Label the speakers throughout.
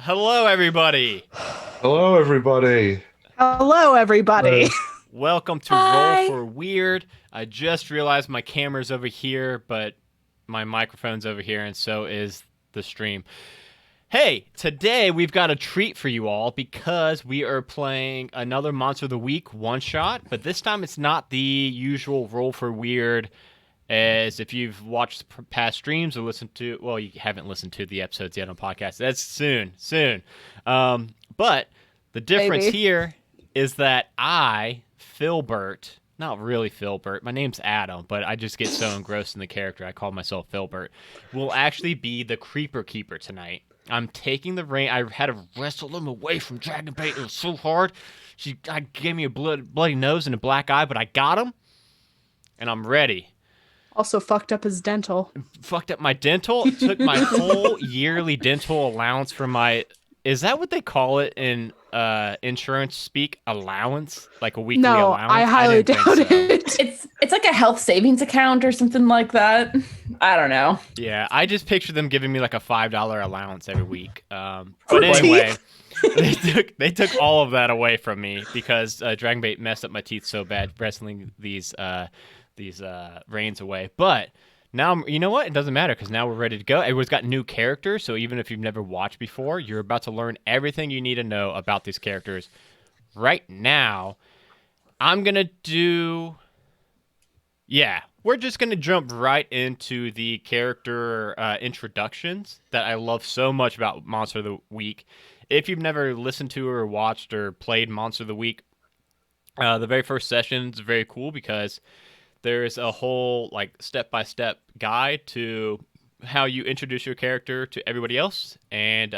Speaker 1: Hello, everybody.
Speaker 2: Hello, everybody.
Speaker 3: Hello, everybody.
Speaker 1: Welcome to Roll
Speaker 4: Hi.
Speaker 1: for Weird. I just realized my camera's over here, but my microphone's over here, and so is the stream. Hey, today we've got a treat for you all because we are playing another Monster of the Week one shot, but this time it's not the usual Roll for Weird. As if you've watched past streams or listened to, well, you haven't listened to the episodes yet on podcast. That's soon. But the difference
Speaker 3: Maybe.
Speaker 1: here is that Filbert, not really Filbert, my name's Adam, but I just get so engrossed in the character, I call myself Filbert, will actually be the Creeper Keeper tonight. I'm taking the reign. I had to wrestle him away from Dragon Bait. It was so hard. I gave me a bloody nose and a black eye, but I got him, and I'm ready.
Speaker 3: Also fucked up his dental.
Speaker 1: Fucked up my dental. Took my whole yearly dental allowance from my. Is that what they call it in insurance speak? Allowance, like a weekly
Speaker 3: No,
Speaker 1: allowance.
Speaker 3: I highly
Speaker 1: didn't
Speaker 3: doubt
Speaker 1: think so.
Speaker 3: it.
Speaker 4: It's like a health savings account or something like that. I don't know.
Speaker 1: Yeah, I just picture them giving me like a $5 allowance every week.
Speaker 3: For
Speaker 1: But anyway,
Speaker 3: teeth?
Speaker 1: they took all of that away from me because Dragon Bait messed up my teeth so bad wrestling these reins away. But now, you know what? It doesn't matter because now we're ready to go. Everyone's got new characters, so even if you've never watched before, you're about to learn everything you need to know about these characters right now. I'm going to do... Yeah, we're just going to jump right into the character introductions that I love so much about Monster of the Week. If you've never listened to or watched or played Monster of the Week, the very first session is very cool because there's a whole like step-by-step guide to how you introduce your character to everybody else, and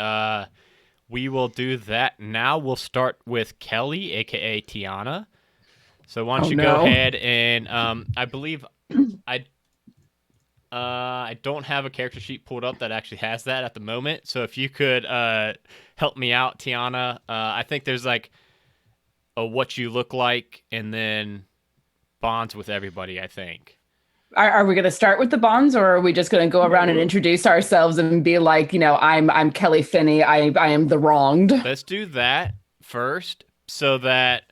Speaker 1: we will do that now. We'll start with Kelly, aka Tiana. So why don't you go ahead and I believe I don't have a character sheet pulled up that actually has that at the moment. So if you could help me out, Tiana. I think there's like a what you look like, and then bonds with everybody, I think.
Speaker 4: Are we going to start with the bonds, or are we just going to go around and introduce ourselves and be like, I'm Kelly Finney. I am the wronged.
Speaker 1: Let's do that first so that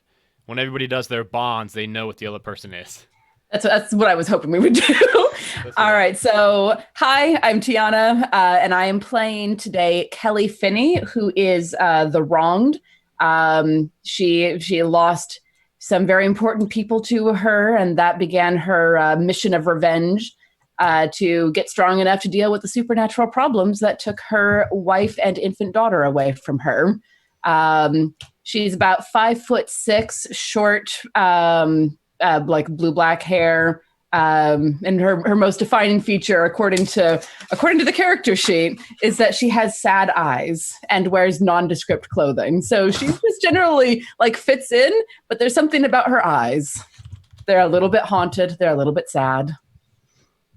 Speaker 1: when everybody does their bonds, they know what the other person is.
Speaker 4: That's what I was hoping we would do. All right. So, hi, I'm Tiana, and I am playing today Kelly Finney, who is the wronged. She lost some very important people to her, and that began her mission of revenge to get strong enough to deal with the supernatural problems that took her wife and infant daughter away from her. She's about 5'6", short, like blue-black hair. And her most defining feature, according to the character sheet, is that she has sad eyes and wears nondescript clothing. So she just generally like fits in, but there's something about her eyes. They're a little bit haunted. They're a little bit sad.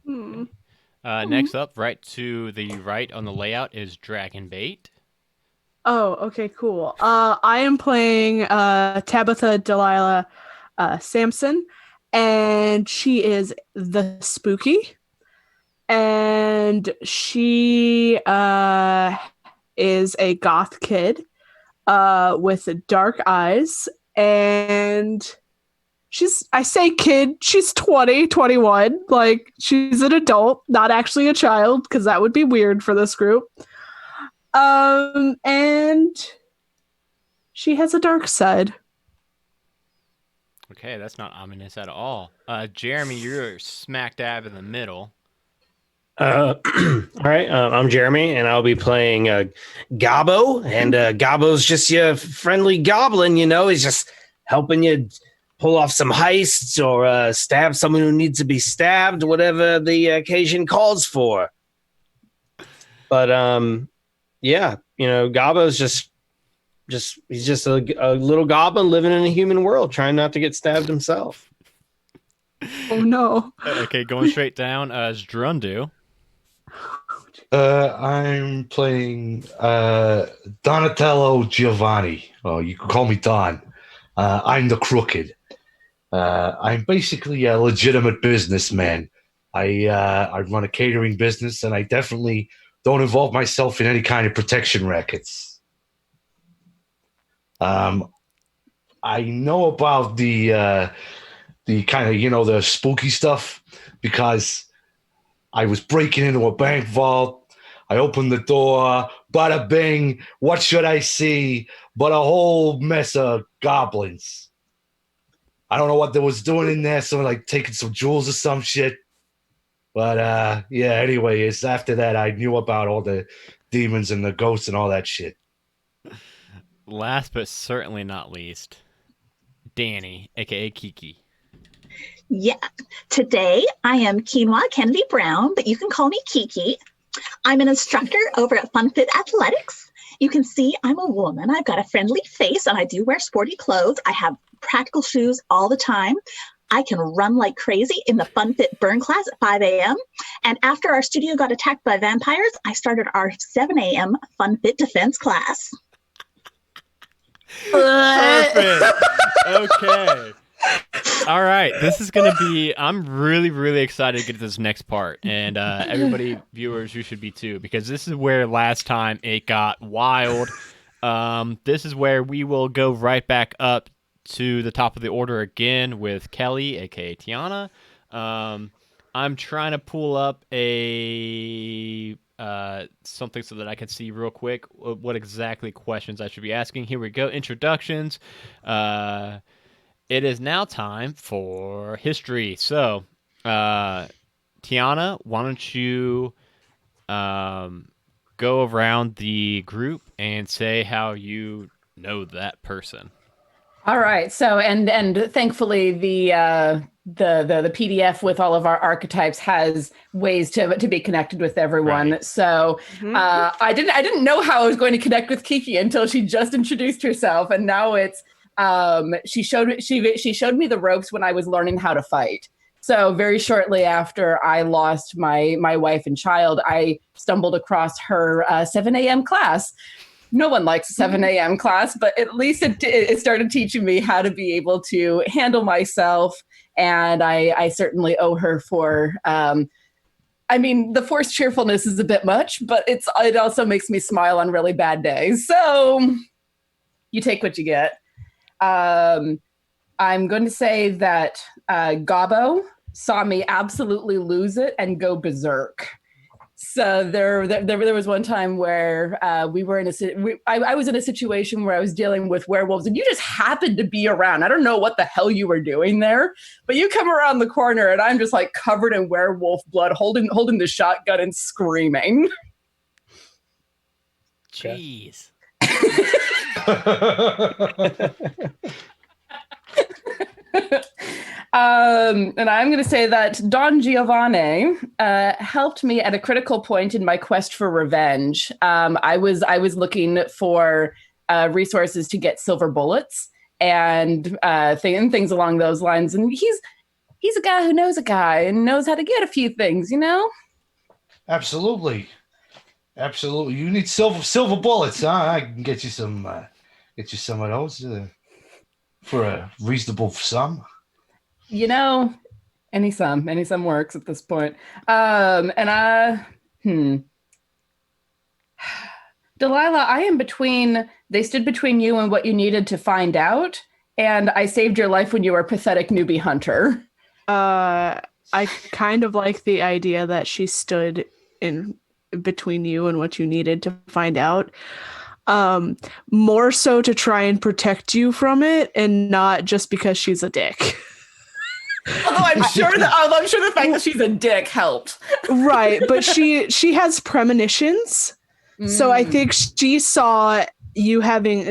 Speaker 1: Next up, right to the right on the layout is Dragon Bait.
Speaker 3: Oh, okay, cool. I am playing Tabitha Delilah Sampson, and she is the spooky. And she is a goth kid with dark eyes. And I say kid, she's 20, 21. Like, she's an adult, not actually a child, because that would be weird for this group. And she has a dark side.
Speaker 1: Okay, that's not ominous at all. Jeremy, you're smack dab in the middle.
Speaker 5: All right, I'm Jeremy, and I'll be playing Gobbo, and Gobbo's just your friendly goblin, He's just helping you pull off some heists or stab someone who needs to be stabbed, whatever the occasion calls for. But, yeah, Gobbo's just he's just a little goblin living in a human world, trying not to get stabbed himself.
Speaker 3: Oh, no.
Speaker 1: Okay, going straight down is Drundu.
Speaker 2: I'm playing Donatello Giovanni. Oh, you can call me Don. I'm the crooked. I'm basically a legitimate businessman. I run a catering business, and I definitely don't involve myself in any kind of protection rackets.
Speaker 1: Okay, going straight down is Drundu.
Speaker 2: I'm playing Donatello Giovanni. I'm basically a legitimate businessman. I run a catering business, and I definitely don't involve myself in any kind of protection rackets. I'm definitely I know about the kind of the spooky stuff because I was breaking into a bank vault. I opened the door, bada bing. What should I see but a whole mess of goblins? I don't know what they was doing in there, so like taking some jewels or some shit. But yeah, anyway, it's after that I knew about all the demons and the ghosts and all that shit.
Speaker 1: Last but certainly not least, Danny, aka Kiki.
Speaker 6: Yeah. Today I am Quinoa Kennedy Brown, but you can call me Kiki. I'm an instructor over at FunFit Athletics. You can see I'm a woman. I've got a friendly face and I do wear sporty clothes. I have practical shoes all the time. I can run like crazy in the FunFit burn class at 5 a.m. And after our studio got attacked by vampires, I started our 7 a.m. FunFit defense class.
Speaker 1: Perfect. Okay. All right. This is going to be, I'm really, really excited to get to this next part. And everybody, viewers, you should be too, because this is where last time it got wild. This is where we will go right back up to the top of the order again with Kelly, aka Tiana. I'm trying to pull up a something so that I can see real quick what exactly questions I should be asking. Here we go. Introductions. It is now time for history. So, Tiana, why don't you go around the group and say how you know that person?
Speaker 4: All right. So, and thankfully the PDF with all of our archetypes has ways to be connected with everyone.
Speaker 1: Right.
Speaker 4: So I didn't know how I was going to connect with Kiki until she just introduced herself, and now it's she showed me the ropes when I was learning how to fight. So very shortly after I lost my wife and child, I stumbled across her 7 a.m. class. No one likes a 7 a.m. class, but at least it started teaching me how to be able to handle myself. And I certainly owe her for, I mean, the forced cheerfulness is a bit much, but it also makes me smile on really bad days. So you take what you get. I'm going to say that Gabo saw me absolutely lose it and go berserk. So there was one time where we were in I was in a situation where I was dealing with werewolves, and you just happened to be around. I don't know what the hell you were doing there, but you come around the corner, and I'm just like covered in werewolf blood, holding the shotgun and screaming.
Speaker 1: Jeez.
Speaker 4: And I'm going to say that Don Giovanni helped me at a critical point in my quest for revenge. I was looking for resources to get silver bullets and things along those lines. And he's a guy who knows a guy and knows how to get a few things, you know?
Speaker 2: Absolutely. You need silver bullets, huh? I can get you some of those for a reasonable sum.
Speaker 4: You know, any sum works at this point. Delilah, I am between. They stood between you and what you needed to find out, and I saved your life when you were a pathetic newbie hunter.
Speaker 3: I kind of like the idea that she stood in between you and what you needed to find out. More so to try and protect you from it, and not just because she's a dick.
Speaker 4: Although I'm sure the fact that she's a dick helped.
Speaker 3: Right, but she has premonitions. So I think she saw you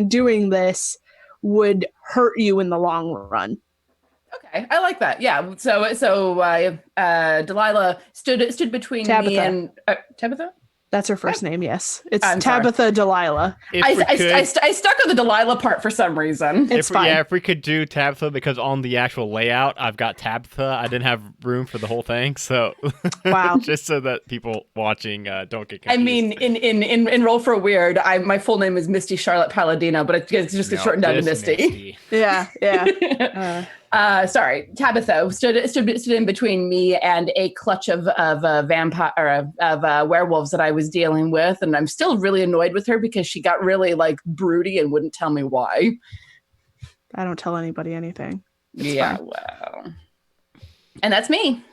Speaker 3: doing this would hurt you in the long run.
Speaker 4: Okay, I like that. Yeah. So Delilah stood between
Speaker 3: Tabitha.
Speaker 4: me and Tabitha.
Speaker 3: That's her first name. Yes, it's
Speaker 4: I'm
Speaker 3: Tabitha
Speaker 4: sorry.
Speaker 3: Delilah.
Speaker 4: I stuck on the Delilah part for some reason.
Speaker 3: It's fine.
Speaker 1: Yeah, if we could do Tabitha, because on the actual layout, I've got Tabitha. I didn't have room for the whole thing, so
Speaker 3: Wow.
Speaker 1: just so that people watching don't get confused.
Speaker 4: I mean, in Roll for Weird, my full name is Misty Charlotte Palladino, but it's just shortened down to Misty.
Speaker 3: Yeah.
Speaker 4: Sorry, Tabitha stood in between me and a clutch of vampire or of werewolves that I was dealing with, and I'm still really annoyed with her because she got really like broody and wouldn't tell me why.
Speaker 3: I don't tell anybody anything. It's
Speaker 4: Yeah,
Speaker 3: fine.
Speaker 4: well, and that's me.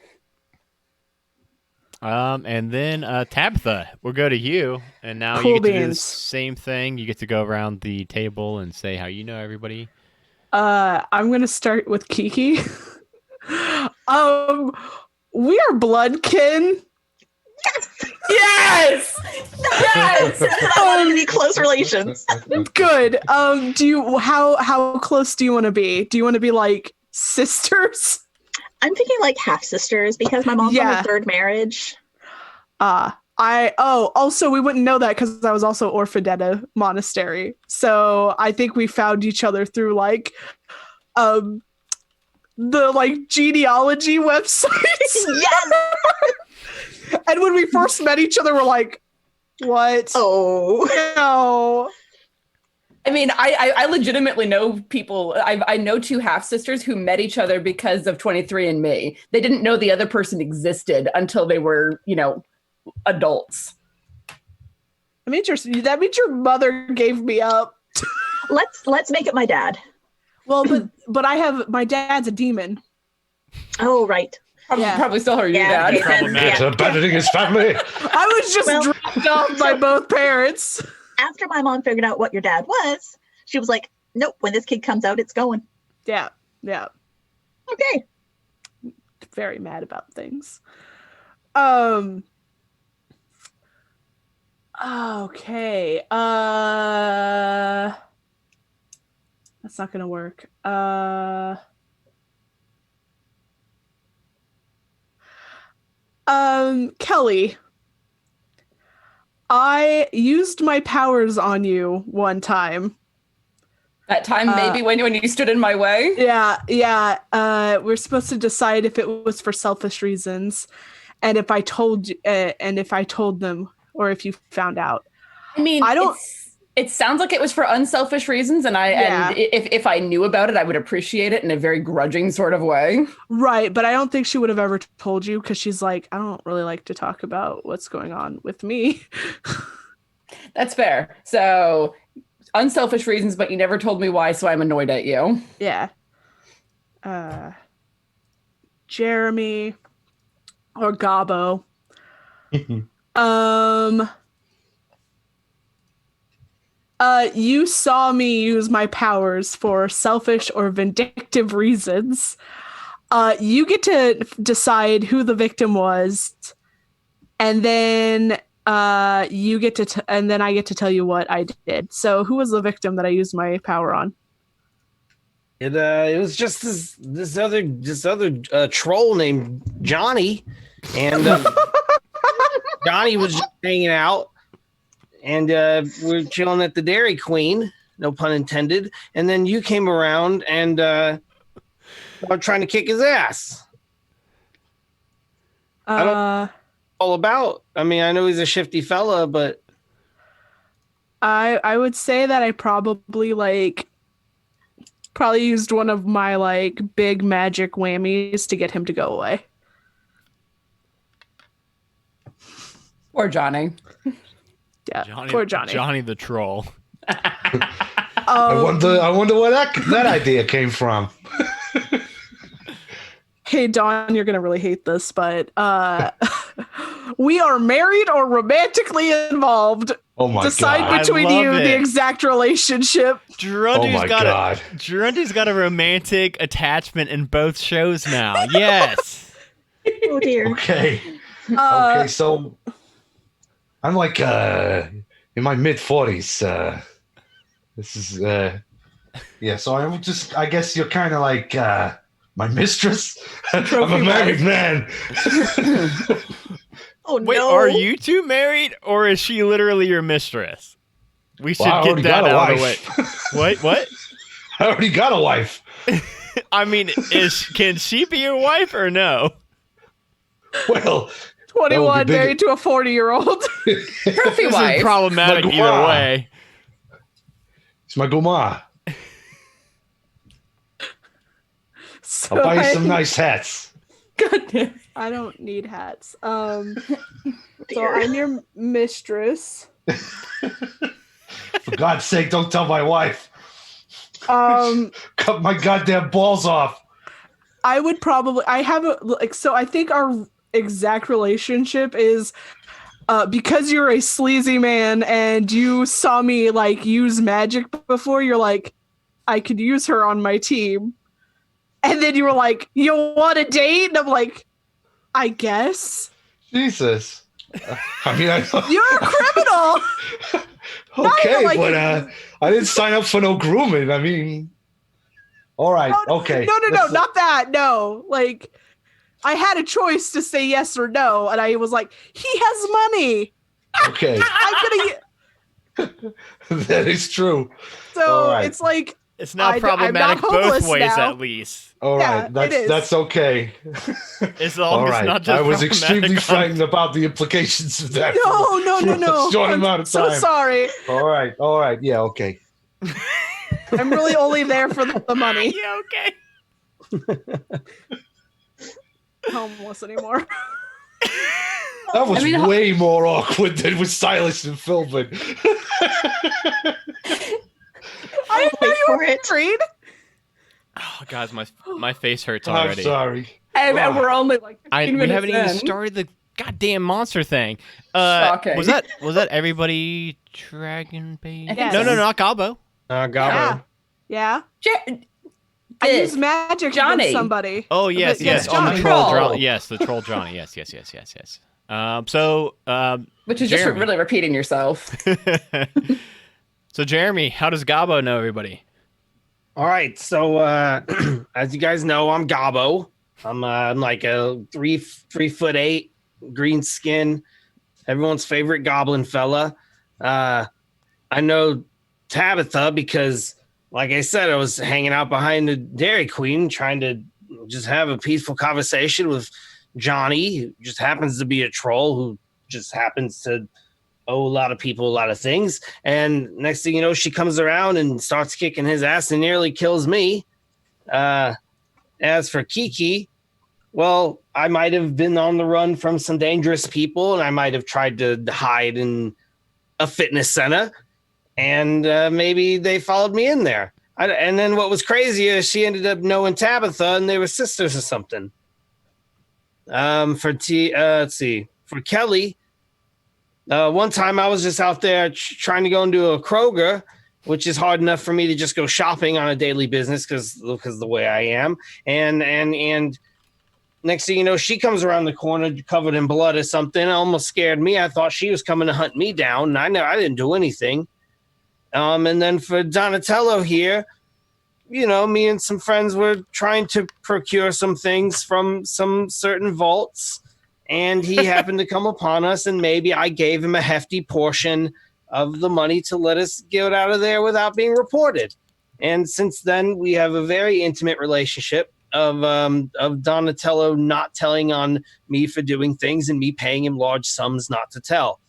Speaker 1: And then Tabitha, we'll go to you, and now
Speaker 3: Cool
Speaker 1: you get to do the
Speaker 3: beans.
Speaker 1: same thing. You get to go around the table and say how you know everybody.
Speaker 3: I'm gonna start with Kiki. We are bloodkin.
Speaker 4: Yes, yes.
Speaker 6: I wanted to be close relations.
Speaker 3: Good. How close do you want to be? Do you want to be like sisters?
Speaker 6: I'm thinking like half sisters because my mom's on
Speaker 3: Yeah.
Speaker 6: her third marriage.
Speaker 3: Also we wouldn't know that because I was also orphaned at a monastery. So I think we found each other through like the like genealogy websites.
Speaker 6: Yes.
Speaker 3: And when we first met each other, we're like, what?
Speaker 6: Oh.
Speaker 3: No.
Speaker 4: I mean, I legitimately know people. I know two half sisters who met each other because of 23andMe. They didn't know the other person existed until they were, adults.
Speaker 3: That means your mother gave me up.
Speaker 6: Let's make it my dad.
Speaker 3: Well, but my dad's a demon.
Speaker 6: Oh, right.
Speaker 4: Probably still her, your
Speaker 6: Yeah,
Speaker 4: dad.
Speaker 6: okay, then,
Speaker 1: Problematic.
Speaker 6: yeah.
Speaker 2: Abandoning his family.
Speaker 3: I was just
Speaker 6: Well-
Speaker 3: dropped off by both parents.
Speaker 6: After my mom figured out what your dad was, she was like, nope, when this kid comes out, it's going.
Speaker 3: Yeah.
Speaker 6: Okay.
Speaker 3: Very mad about things. Okay. That's not gonna work. Kelly, I used my powers on you one time.
Speaker 4: That time, maybe when you stood in my way.
Speaker 3: Yeah. We're supposed to decide if it was for selfish reasons, and if I told them, or if you found out.
Speaker 4: I mean,
Speaker 3: I don't-
Speaker 4: It sounds like it was for unselfish reasons, and if I knew about it, I would appreciate it in a very grudging sort of way.
Speaker 3: Right, but I don't think she would have ever told you because she's like, I don't really like to talk about what's going on with me.
Speaker 4: That's fair. So, unselfish reasons, but you never told me why, so I'm annoyed at you.
Speaker 3: Yeah. Jeremy or Gabo. You saw me use my powers for selfish or vindictive reasons. You get to decide who the victim was, and then you get to and then I get to tell you what I did. So, who was the victim that I used my power on?
Speaker 5: It was just this other troll named Johnny, and Johnny was just hanging out, and we're chilling at the Dairy Queen, no pun intended. And then you came around and started trying to kick his ass. All about. I mean, I know he's a shifty fella, but
Speaker 3: I would say that I probably used one of my like big magic whammies to get him to go away.
Speaker 4: Or Johnny.
Speaker 3: Yeah, poor Johnny.
Speaker 1: Johnny the troll.
Speaker 2: I wonder where that idea came from.
Speaker 3: Hey Dawn, you're gonna really hate this, but we are married or romantically involved.
Speaker 2: Oh my
Speaker 3: Decide
Speaker 2: god.
Speaker 3: between
Speaker 1: I
Speaker 3: you
Speaker 1: love
Speaker 3: the
Speaker 1: it.
Speaker 3: exact relationship.
Speaker 2: Oh my god.
Speaker 1: Gerundy's got a romantic attachment in both shows now. Yes.
Speaker 6: Oh, dear.
Speaker 2: Okay. Okay, so I'm like in my mid 40s. This is yeah, so I guess you're kind of like my mistress. I'm a married man.
Speaker 6: Oh,
Speaker 1: Wait,
Speaker 6: no.
Speaker 1: are you two married, or is she literally your mistress? We should
Speaker 2: Well, I
Speaker 1: get
Speaker 2: already
Speaker 1: that
Speaker 2: got a
Speaker 1: out of the way.
Speaker 2: wife.
Speaker 1: Wait, what?
Speaker 2: I already got a wife.
Speaker 1: I mean, can she be your wife or no?
Speaker 2: Well,
Speaker 3: 21,
Speaker 2: big.
Speaker 3: married to a 40-year-old.
Speaker 4: Trophy
Speaker 1: This
Speaker 4: wife.
Speaker 1: is problematic
Speaker 2: Like,
Speaker 1: either
Speaker 2: wow.
Speaker 1: way.
Speaker 2: it's my guma.
Speaker 3: So
Speaker 2: I'll buy you some nice hats.
Speaker 4: God damn.
Speaker 3: I don't need hats. So
Speaker 6: Dear.
Speaker 3: I'm your mistress.
Speaker 2: For God's sake, don't tell my wife.
Speaker 3: Um,
Speaker 2: Cut my goddamn balls off.
Speaker 3: I would probably. I have a like. So I think our exact relationship is. Because you're a sleazy man and you saw me like use magic before, you're like, I could use her on my team. And then you were like, you want a date? And I'm like, I guess.
Speaker 2: Jesus. I mean,
Speaker 3: You're a criminal.
Speaker 2: okay,
Speaker 3: like-
Speaker 2: but I didn't sign up for no grooming. I mean, all right, okay.
Speaker 3: No,
Speaker 2: Let's-
Speaker 3: not that. No. Like, I had a choice to say yes or no. And I was like, he has money.
Speaker 2: Okay,
Speaker 3: I'm going to.
Speaker 2: that is true.
Speaker 3: So
Speaker 2: All right.
Speaker 3: it's like,
Speaker 1: It's not
Speaker 3: I'm not
Speaker 1: problematic both
Speaker 3: homeless
Speaker 1: ways,
Speaker 3: now.
Speaker 1: at least.
Speaker 2: All
Speaker 3: Yeah,
Speaker 2: right,
Speaker 3: it is.
Speaker 2: that's okay.
Speaker 1: As
Speaker 2: All
Speaker 1: long as
Speaker 2: right,
Speaker 1: it's not just
Speaker 2: I was
Speaker 1: problematic
Speaker 2: extremely
Speaker 1: on-
Speaker 2: frightened about the implications of that.
Speaker 3: no.
Speaker 2: Short
Speaker 3: I'm
Speaker 2: amount of
Speaker 3: so
Speaker 2: time.
Speaker 3: sorry.
Speaker 2: All right, yeah, okay.
Speaker 3: I'm really only there for the money.
Speaker 1: Yeah, okay.
Speaker 3: Homeless anymore.
Speaker 2: That was
Speaker 4: I mean,
Speaker 2: way more awkward than with Silas and Philbin.
Speaker 3: I didn't know
Speaker 6: Wait
Speaker 3: you
Speaker 6: for
Speaker 3: were
Speaker 6: it.
Speaker 3: married.
Speaker 1: Oh, guys, my face hurts
Speaker 2: I'm
Speaker 1: already.
Speaker 2: sorry.
Speaker 4: And
Speaker 2: Wow.
Speaker 4: we're only like 15
Speaker 1: We
Speaker 4: minutes
Speaker 1: haven't even
Speaker 4: in.
Speaker 1: started the goddamn monster thing.
Speaker 4: Shocking.
Speaker 1: Was that everybody Dragon Bait?
Speaker 4: I think
Speaker 1: No,
Speaker 4: so.
Speaker 1: not Gabo.
Speaker 5: Gabo.
Speaker 3: Yeah. I
Speaker 4: Did.
Speaker 3: use magic
Speaker 4: Johnny.
Speaker 3: against somebody.
Speaker 1: Oh yes,
Speaker 3: Yes,
Speaker 1: yes. On the
Speaker 3: Johnny.
Speaker 1: troll,
Speaker 4: Troll.
Speaker 1: yes, the troll Johnny. Yes.
Speaker 4: Which is just
Speaker 1: Jeremy.
Speaker 4: really repeating yourself.
Speaker 1: So Jeremy, how does Gabo know everybody?
Speaker 5: All right, so as you guys know, I'm Gabo. I'm like a 3'8", green skin, everyone's favorite goblin fella. I know Tabitha because, like I said, I was hanging out behind the Dairy Queen trying to just have a peaceful conversation with Johnny, who just happens to be a troll who just happens to owe a lot of people a lot of things. And next thing you know, she comes around and starts kicking his ass and nearly kills me. As for Kiki, well, I might have been on the run from some dangerous people, and I might have tried to hide in a fitness center, and maybe they followed me in there. And then what was crazy is she ended up knowing Tabitha, and they were sisters or something. Let's see. For Kelly, one time I was just out there trying to go into a Kroger, which is hard enough for me to just go shopping on a daily business because the way I am. And next thing you know, she comes around the corner covered in blood or something. It almost scared me. I thought she was coming to hunt me down. And I didn't do anything. And then for Donatello here, you know, me and some friends were trying to procure some things from some certain vaults. And he happened to come upon us, and maybe I gave him a hefty portion of the money to let us get out of there without being reported. And since then, we have a very intimate relationship of Donatello not telling on me for doing things and me paying him large sums not to tell.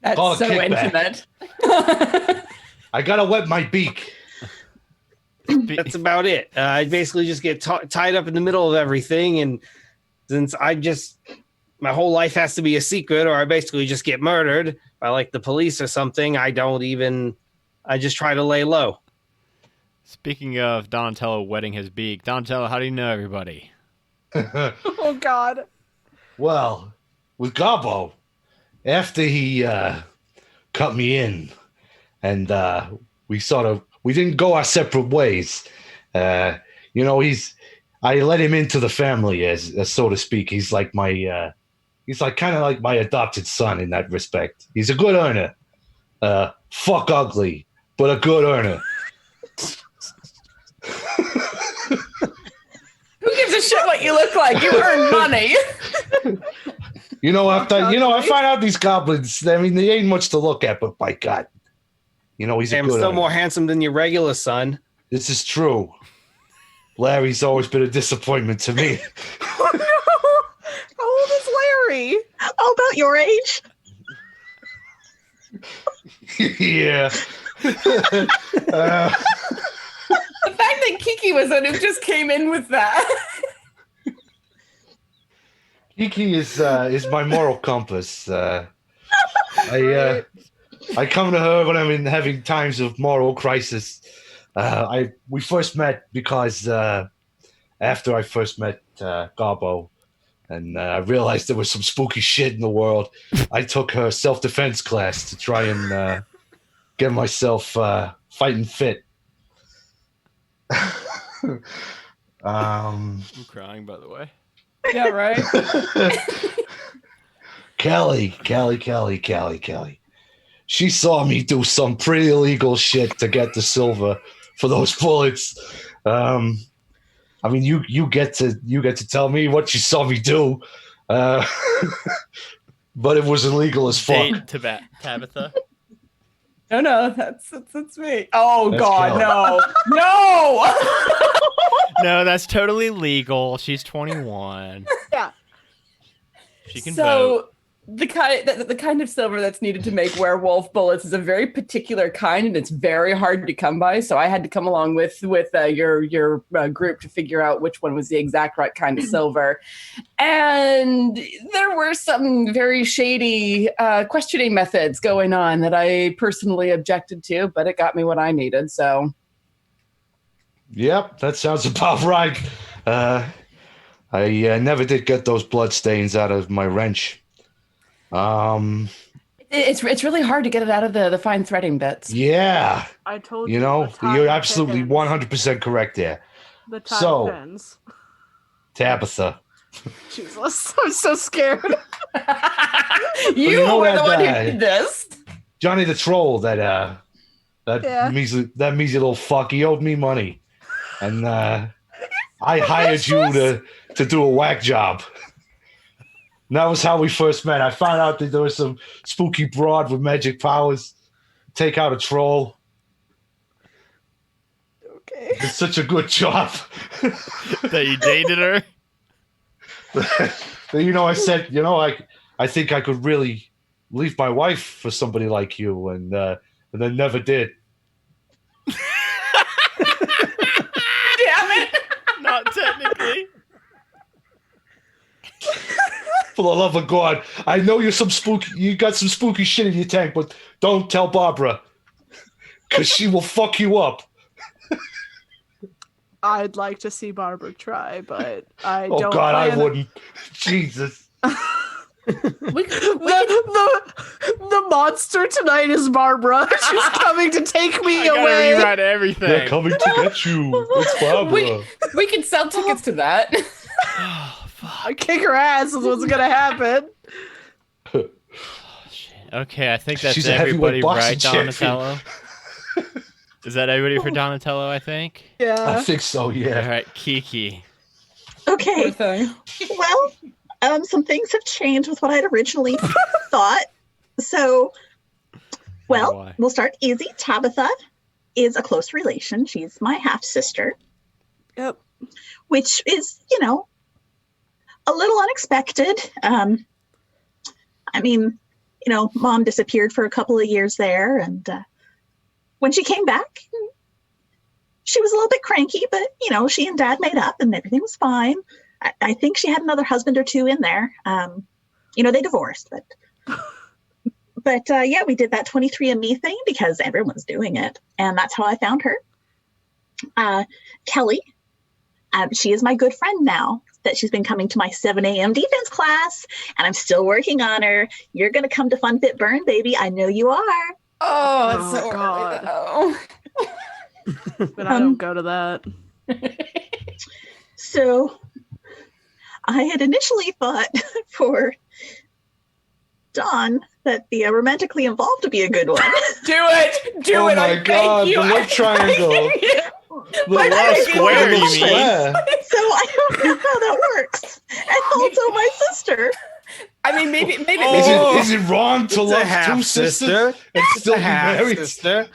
Speaker 4: That's
Speaker 2: Call it
Speaker 4: so
Speaker 2: kickback.
Speaker 4: intimate.
Speaker 2: I gotta wet my beak.
Speaker 5: That's about it. I basically just get tied up in the middle of everything, and since my whole life has to be a secret, or I basically just get murdered by like the police or something, I just try to lay low.
Speaker 1: Speaking of Donatello wetting his beak, Donatello, how do you know everybody?
Speaker 3: Oh God.
Speaker 2: Well, with Gabo, after he cut me in, and we didn't go our separate ways. You know, I let him into the family, as so to speak. He's like he's like kind of like my adopted son in that respect. He's a good earner. Fuck ugly, but a good earner.
Speaker 4: Who gives a shit what you look like? You earn money.
Speaker 2: You know, I find out these goblins. I mean, they ain't much to look at, but by God, you know, he's a
Speaker 5: I'm
Speaker 2: good
Speaker 5: still
Speaker 2: earner.
Speaker 5: more handsome than your regular son.
Speaker 2: This is true. Larry's always been a disappointment to me.
Speaker 3: Oh no. How old is Larry?
Speaker 6: Oh, about your age?
Speaker 2: Yeah.
Speaker 4: The fact fact that Kiki was one who just came in with that.
Speaker 2: Kiki is my moral compass. I come to her when I'm having times of moral crisis. We first met because after I first met Garbo, and I realized there was some spooky shit in the world, I took her self-defense class to try and get myself fighting fit.
Speaker 1: I'm crying, by the way.
Speaker 4: Yeah, right.
Speaker 2: Kelly. She saw me do some pretty illegal shit to get the silver for those bullets. I mean, you get to tell me what you saw me do, but it was illegal as fuck.
Speaker 1: Date Tabitha.
Speaker 4: No, that's me. Oh
Speaker 2: That's
Speaker 4: God,
Speaker 2: Kelly.
Speaker 4: no.
Speaker 1: No, that's totally legal. She's 21.
Speaker 3: Yeah.
Speaker 1: She can
Speaker 4: So
Speaker 1: vote.
Speaker 4: the kind of silver that's needed to make werewolf bullets is a very particular kind, and it's very hard to come by. So I had to come along with your group to figure out which one was the exact right kind of silver. And there were some very shady questioning methods going on that I personally objected to, but it got me what I needed. So.
Speaker 2: Yep, that sounds about right. I never did get those blood stains out of my wrench.
Speaker 4: It's really hard to get it out of the fine threading bits.
Speaker 2: Yeah,
Speaker 3: I told
Speaker 2: you know,
Speaker 3: the tie
Speaker 2: you're absolutely
Speaker 3: pins.
Speaker 2: 100% correct there.
Speaker 3: The tie
Speaker 2: So-
Speaker 3: pins.
Speaker 2: Tabitha.
Speaker 3: Jesus, I'm so scared.
Speaker 4: You
Speaker 2: know
Speaker 4: were the
Speaker 2: that
Speaker 4: one who
Speaker 2: guy.
Speaker 4: did this.
Speaker 2: Johnny the Troll, that
Speaker 3: Yeah.
Speaker 2: measly little fuck, he owed me money. And I hired you to do a whack job. And that was how we first met. I found out that there was some spooky broad with magic powers. Take out a troll.
Speaker 3: Okay.
Speaker 2: It's such a good job.
Speaker 1: That you dated her?
Speaker 2: You know, I said, you know, I think I could really leave my wife for somebody like you, and then never did.
Speaker 4: Damn it.
Speaker 1: Not technically.
Speaker 2: For the love of God, I know you got some spooky shit in your tank, but don't tell Barbara, because she will fuck you up.
Speaker 3: I'd like to see Barbara try, but I
Speaker 2: Oh
Speaker 3: don't.
Speaker 2: God, I
Speaker 3: plan-
Speaker 2: wouldn't. Jesus.
Speaker 3: The monster tonight is Barbara. She's coming to take
Speaker 1: I
Speaker 3: me
Speaker 1: gotta
Speaker 3: away.
Speaker 1: rewrite everything.
Speaker 2: They're coming to get you. It's Barbara.
Speaker 4: We can sell tickets to that.
Speaker 1: Oh, fuck.
Speaker 3: I kick her ass is what's gonna happen.
Speaker 1: Okay, I think that's
Speaker 2: She's a heavyweight
Speaker 1: everybody,
Speaker 2: boxing
Speaker 1: right,
Speaker 2: champion.
Speaker 1: Donatello? Is that everybody for Donatello, I think?
Speaker 2: I
Speaker 3: Yeah.
Speaker 2: think so,
Speaker 1: All
Speaker 2: yeah.
Speaker 1: right, Kiki.
Speaker 6: Okay.
Speaker 4: Poor thing.
Speaker 6: Well, some things have changed with what I'd originally thought. So, well,
Speaker 1: Why?
Speaker 6: we'll start easy. Tabitha is a close relation. She's my half sister,
Speaker 3: Yep.
Speaker 6: which is, you know, a little unexpected. I mean, you know, mom disappeared for a couple of years there, and when she came back, she was a little bit cranky, but you know, she and dad made up and everything was fine. I think she had another husband or two in there. You know, they divorced, but yeah, we did that 23andMe thing because everyone's doing it, and that's how I found her. Kelly, she is my good friend now that she's been coming to my 7 a.m. defense class, and I'm still working on her. You're gonna come to Fun Fit Burn, baby. I know you are.
Speaker 4: Oh, it's
Speaker 3: Oh,
Speaker 4: so
Speaker 3: God.
Speaker 4: early though.
Speaker 3: But I don't go to that.
Speaker 6: So I had initially thought for Dawn that the romantically involved would be a good one.
Speaker 4: Do it. Do
Speaker 2: Oh
Speaker 4: it.
Speaker 2: my
Speaker 4: I
Speaker 2: God,
Speaker 4: beg you.
Speaker 2: the love triangle.
Speaker 6: But
Speaker 1: love
Speaker 6: I
Speaker 1: square,
Speaker 6: don't
Speaker 1: you mean?
Speaker 2: Yeah.
Speaker 6: So I don't know how that works. And also my sister.
Speaker 4: I mean, maybe.
Speaker 1: Oh.
Speaker 2: Is it wrong to
Speaker 5: It's a
Speaker 2: love
Speaker 5: half
Speaker 2: two sisters
Speaker 5: sister.
Speaker 2: and still be
Speaker 5: Half
Speaker 2: married?
Speaker 5: sister.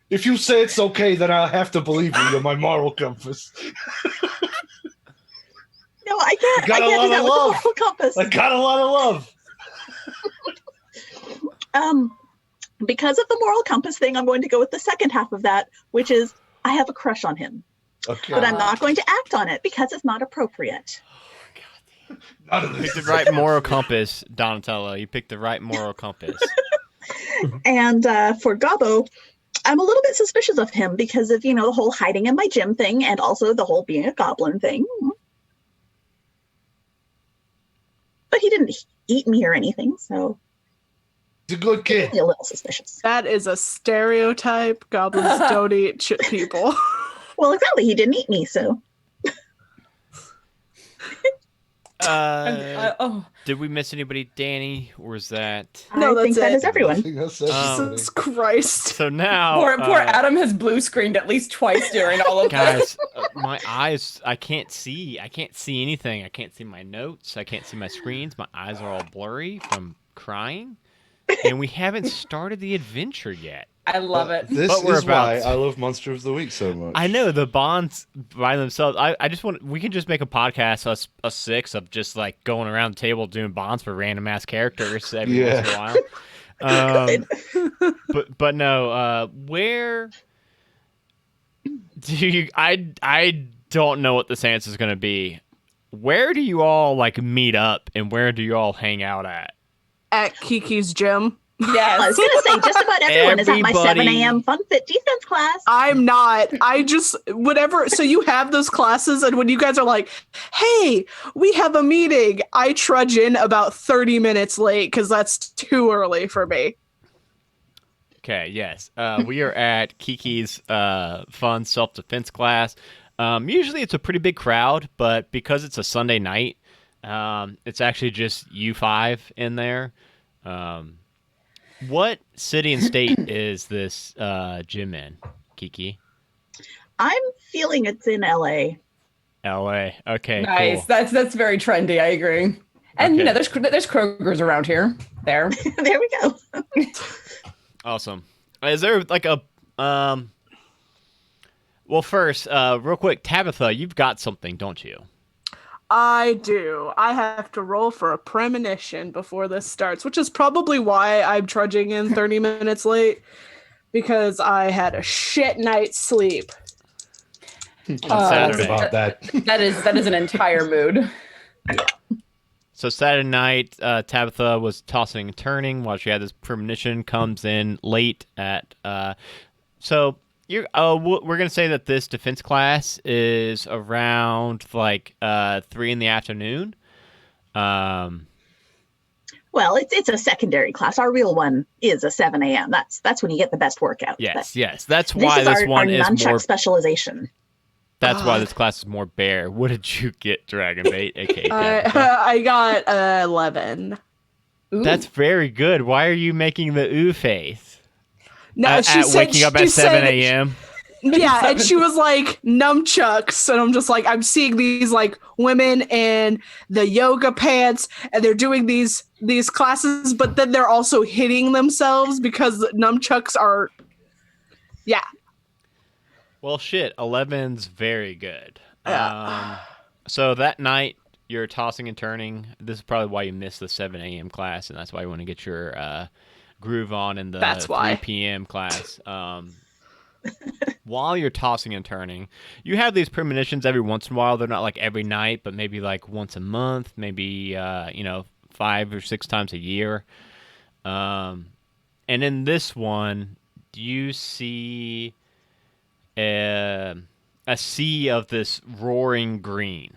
Speaker 2: If you say it's okay, then I'll have to believe you. You're my moral compass.
Speaker 6: No, I can't.
Speaker 2: You got
Speaker 6: I
Speaker 2: a
Speaker 6: can't
Speaker 2: lot
Speaker 6: do that
Speaker 2: of
Speaker 6: with the
Speaker 2: love.
Speaker 6: moral compass.
Speaker 2: I got a lot of love.
Speaker 6: Because of the moral compass thing, I'm going to go with the second half of that, which is I have a crush on him.
Speaker 2: Okay.
Speaker 6: but I'm not going to act on it because it's not appropriate.
Speaker 2: None of
Speaker 1: You
Speaker 2: this
Speaker 1: picked the right moral compass, Donatello. You picked the right moral compass.
Speaker 6: And for Gabo, I'm a little bit suspicious of him because of, the whole hiding in my gym thing and also the whole being a goblin thing. But he didn't eat me or anything, so
Speaker 2: He's a good kid.
Speaker 6: a little suspicious.
Speaker 3: That is a stereotype. Goblins don't eat people.
Speaker 6: Well, exactly. He didn't eat me, so.
Speaker 1: Did we miss anybody, Danny? Or was that?
Speaker 3: No,
Speaker 6: I think
Speaker 3: that's
Speaker 6: that
Speaker 3: it.
Speaker 6: is everyone.
Speaker 2: I think that's everybody.
Speaker 3: Jesus Christ.
Speaker 1: So now,
Speaker 4: Poor Adam has blue screened at least twice during all of this.
Speaker 1: guys, my eyes, I can't see anything. I can't see my notes. I can't see my screens. My eyes are all blurry from crying. And we haven't started the adventure yet.
Speaker 4: I love it.
Speaker 2: This
Speaker 1: But we're
Speaker 2: is why
Speaker 1: about to.
Speaker 2: I love Monster of the Week so much.
Speaker 1: I know the bonds by themselves. I just want, we can just make a podcast, us six, of just like going around the table doing bonds for random ass characters every once in a while. But no, where do you, I don't know what this answer is going to be. Where do you all like meet up and where do you all hang out at?
Speaker 3: At Kiki's gym.
Speaker 6: I was
Speaker 4: Yes.
Speaker 6: going to say, just about everyone is at my 7
Speaker 1: Everybody-
Speaker 6: a.m. Fun Fit Defense class.
Speaker 3: I'm not. I just, whatever. So you have those classes, and when you guys are like, hey, we have a meeting, I trudge in about 30 minutes late because that's too early for me.
Speaker 1: Okay, yes. We are at Kiki's fun self-defense class. Usually it's a pretty big crowd, but because it's a Sunday night, it's actually just you five in there. What city and state is this gym in, Kiki?
Speaker 6: I'm feeling it's in LA.
Speaker 1: L.A. Okay,
Speaker 4: Nice.
Speaker 1: cool.
Speaker 4: That's very trendy. I agree. And
Speaker 1: Okay.
Speaker 4: there's Kroger's around here. There.
Speaker 6: There we go.
Speaker 1: Awesome. Is there like a Well, first, real quick, Tabitha, you've got something, don't you?
Speaker 3: I do. I have to roll for a premonition before this starts, which is probably why I'm trudging in 30 minutes late, because I had a shit night's sleep.
Speaker 1: On
Speaker 2: Sorry
Speaker 1: Saturday.
Speaker 2: about that.
Speaker 4: That is an entire mood.
Speaker 1: So Saturday night, Tabitha was tossing and turning while she had this premonition. Comes in late at. So you're. We're gonna say that this defense class is around like 3 in the afternoon.
Speaker 6: Well, it's a secondary class. Our real one is a 7 a.m. That's when you get the best workout.
Speaker 1: Yes. That's
Speaker 6: This
Speaker 1: why
Speaker 6: is
Speaker 1: this
Speaker 6: our
Speaker 1: one is
Speaker 6: nunchuck
Speaker 1: more.
Speaker 6: specialization.
Speaker 1: That's why this class is more bear. What did you get, Dragonbait, aka Tabitha?
Speaker 3: I got 11.
Speaker 4: Ooh.
Speaker 1: That's very good. Why are you making the ooh face?
Speaker 3: No,
Speaker 1: At waking up
Speaker 3: she
Speaker 1: at 7
Speaker 3: said-
Speaker 1: a.m.
Speaker 3: Yeah, and she was like nunchucks, and I'm just like, I'm seeing these like women in the yoga pants, and they're doing these classes, but then they're also hitting themselves because the nunchucks are, yeah.
Speaker 1: Well, shit, 11's very good.
Speaker 3: Yeah.
Speaker 1: So that night, you're tossing and turning. This is probably why you missed the 7 a.m. class, and that's why you want to get your groove on in the
Speaker 3: That's
Speaker 1: 3
Speaker 3: why.
Speaker 1: p.m. class. While you're tossing and turning, you have these premonitions every once in a while. They're not like every night, but maybe like once a month, maybe 5 or 6 times a year. And in this one, you see a sea of this roaring green.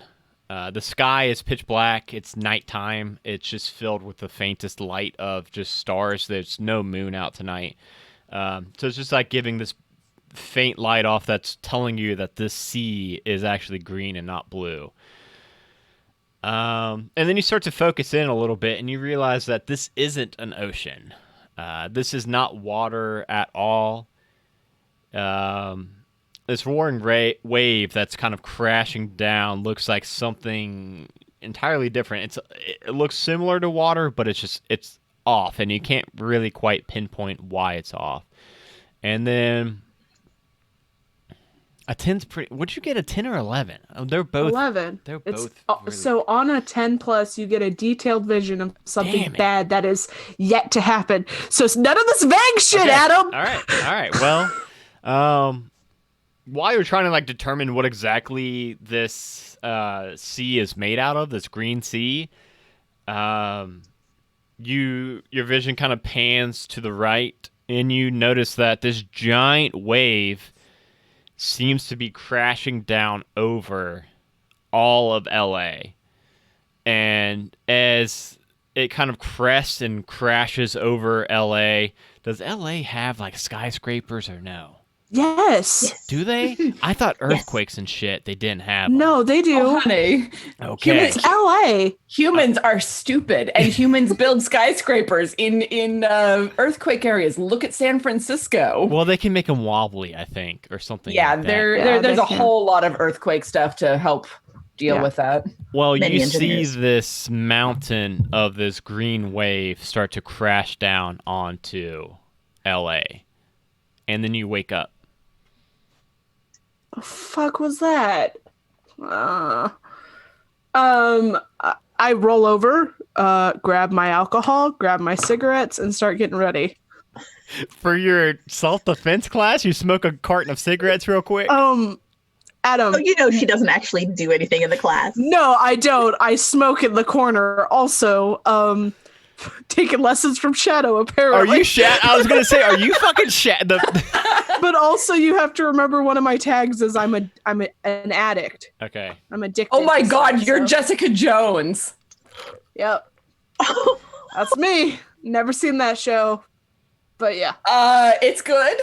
Speaker 1: The sky is pitch black. It's nighttime. It's just filled with the faintest light of just stars. There's no moon out tonight. So it's just like giving this faint light off that's telling you that this sea is actually green and not blue. And then you start to focus in a little bit and you realize that this isn't an ocean. This is not water at all. This roaring wave that's kind of crashing down looks like something entirely different. It looks similar to water, but it's off, and you can't really quite pinpoint why it's off. And then a 10's pretty. Would you get a 10 or 11? Oh, they're both
Speaker 3: 11.
Speaker 1: They're
Speaker 3: It's,
Speaker 1: both. Really,
Speaker 3: so on a 10 plus, you get a detailed vision of something
Speaker 1: Damn it.
Speaker 3: bad that is yet to happen. So it's none of this vague shit,
Speaker 1: Okay.
Speaker 3: Adam.
Speaker 1: All right. Well, while you're trying to like determine what exactly this sea is made out of, this green sea, your vision kind of pans to the right, and you notice that this giant wave seems to be crashing down over all of LA. And as it kind of crests and crashes over LA, does LA have like skyscrapers or no?
Speaker 3: Yes.
Speaker 1: Do they? I thought earthquakes and shit they didn't have.
Speaker 3: No, they do.
Speaker 4: Oh, honey.
Speaker 1: Okay.
Speaker 3: It's LA.
Speaker 4: Humans are stupid, and humans build skyscrapers in earthquake areas. Look at San Francisco.
Speaker 1: Well, they can make them wobbly, I think, or something.
Speaker 4: Yeah,
Speaker 1: like that.
Speaker 3: Yeah,
Speaker 4: there's
Speaker 3: they
Speaker 4: a
Speaker 3: can.
Speaker 4: whole lot of earthquake stuff to help deal
Speaker 3: Yeah.
Speaker 4: with that.
Speaker 1: Well,
Speaker 6: Many
Speaker 1: you
Speaker 6: engineers.
Speaker 1: see this mountain of this green wave start to crash down onto LA, and then you wake up.
Speaker 3: The fuck was that? I roll over, grab my alcohol, grab my cigarettes, and start getting ready.
Speaker 1: For your self-defense class, you smoke a carton of cigarettes real quick.
Speaker 3: Adam.
Speaker 6: Oh, you know she doesn't actually do anything in the class.
Speaker 3: No, I don't. I smoke in the corner. Also, taking lessons from Shadow,
Speaker 1: Are
Speaker 3: apparently.
Speaker 1: you shat? I was gonna say, are you fucking shat?
Speaker 3: But also, you have to remember one of my tags is I'm an addict.
Speaker 1: Okay.
Speaker 3: I'm addicted.
Speaker 4: Oh my
Speaker 3: to
Speaker 4: God,
Speaker 3: stuff,
Speaker 4: you're
Speaker 3: so-
Speaker 4: Jessica Jones.
Speaker 3: Yep. That's me. Never seen that show, but yeah,
Speaker 4: It's good.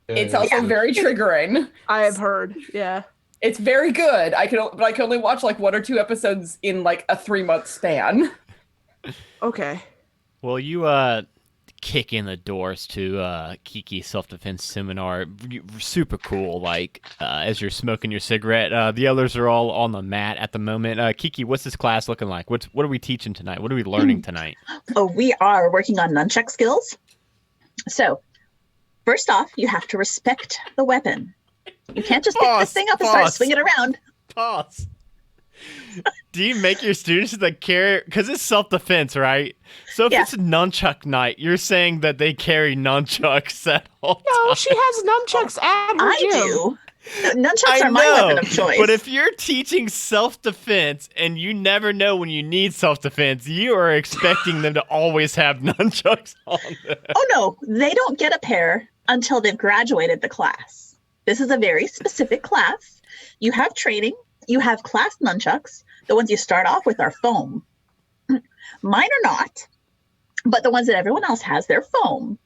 Speaker 4: It's also very triggering.
Speaker 3: I have heard. Yeah.
Speaker 4: It's very good. I can only watch like 1 or 2 episodes in like a 3-month span.
Speaker 3: Okay.
Speaker 1: Well, you kick in the doors to Kiki's self-defense seminar. Super cool. Like as you're smoking your cigarette, the others are all on the mat at the moment. Kiki, what's this class looking like? What are we teaching tonight? What are we learning tonight?
Speaker 6: Oh, we are working on nunchuck skills. So, first off, you have to respect the weapon. You can't just pick this thing up and start
Speaker 1: Pause.
Speaker 6: swinging it around.
Speaker 1: Pause. Do you make your students that carry, because it's self-defense, right? So if
Speaker 6: Yeah.
Speaker 1: it's a nunchuck night, you're saying that they carry nunchucks at all
Speaker 3: No,
Speaker 1: times.
Speaker 3: she has nunchucks at her
Speaker 6: I
Speaker 3: gym.
Speaker 6: do. Nunchucks are my weapon of choice.
Speaker 1: But if you're teaching self-defense and you never know when you need self-defense, you are expecting them to always have nunchucks on them.
Speaker 6: Oh no, they don't get a pair until they've graduated the class. This is a very specific class. You have training, you have class nunchucks. The ones you start off with are foam. Mine are not, but the ones that everyone else has, they're foam.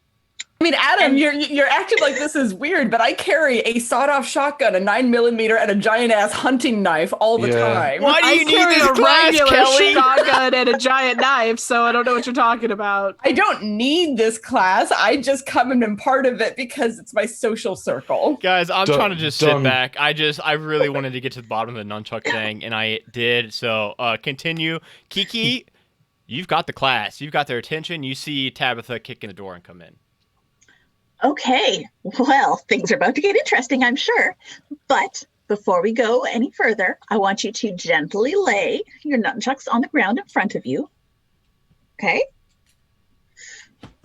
Speaker 4: I mean, Adam, you're acting like this is weird, but I carry a sawed-off shotgun, a 9mm, and a giant-ass hunting knife all the
Speaker 2: Yeah.
Speaker 4: time.
Speaker 1: Why do
Speaker 3: I
Speaker 1: you need
Speaker 3: carry
Speaker 1: this
Speaker 3: a
Speaker 1: class,
Speaker 3: regular
Speaker 1: Kelly?
Speaker 3: shotgun and a giant knife, so I don't know what you're talking about.
Speaker 4: I don't need this class. I just come and am part of it because it's my social circle.
Speaker 1: Guys, I'm
Speaker 2: Done-
Speaker 1: trying to just
Speaker 2: done.
Speaker 1: sit back. I really wanted to get to the bottom of the nunchuck thing, and I did. So continue. Kiki, you've got the class. You've got their attention. You see Tabitha kick in the door and come in.
Speaker 6: Okay, well, things are about to get interesting, I'm sure. But before we go any further, I want you to gently lay your nunchucks on the ground in front of you. Okay?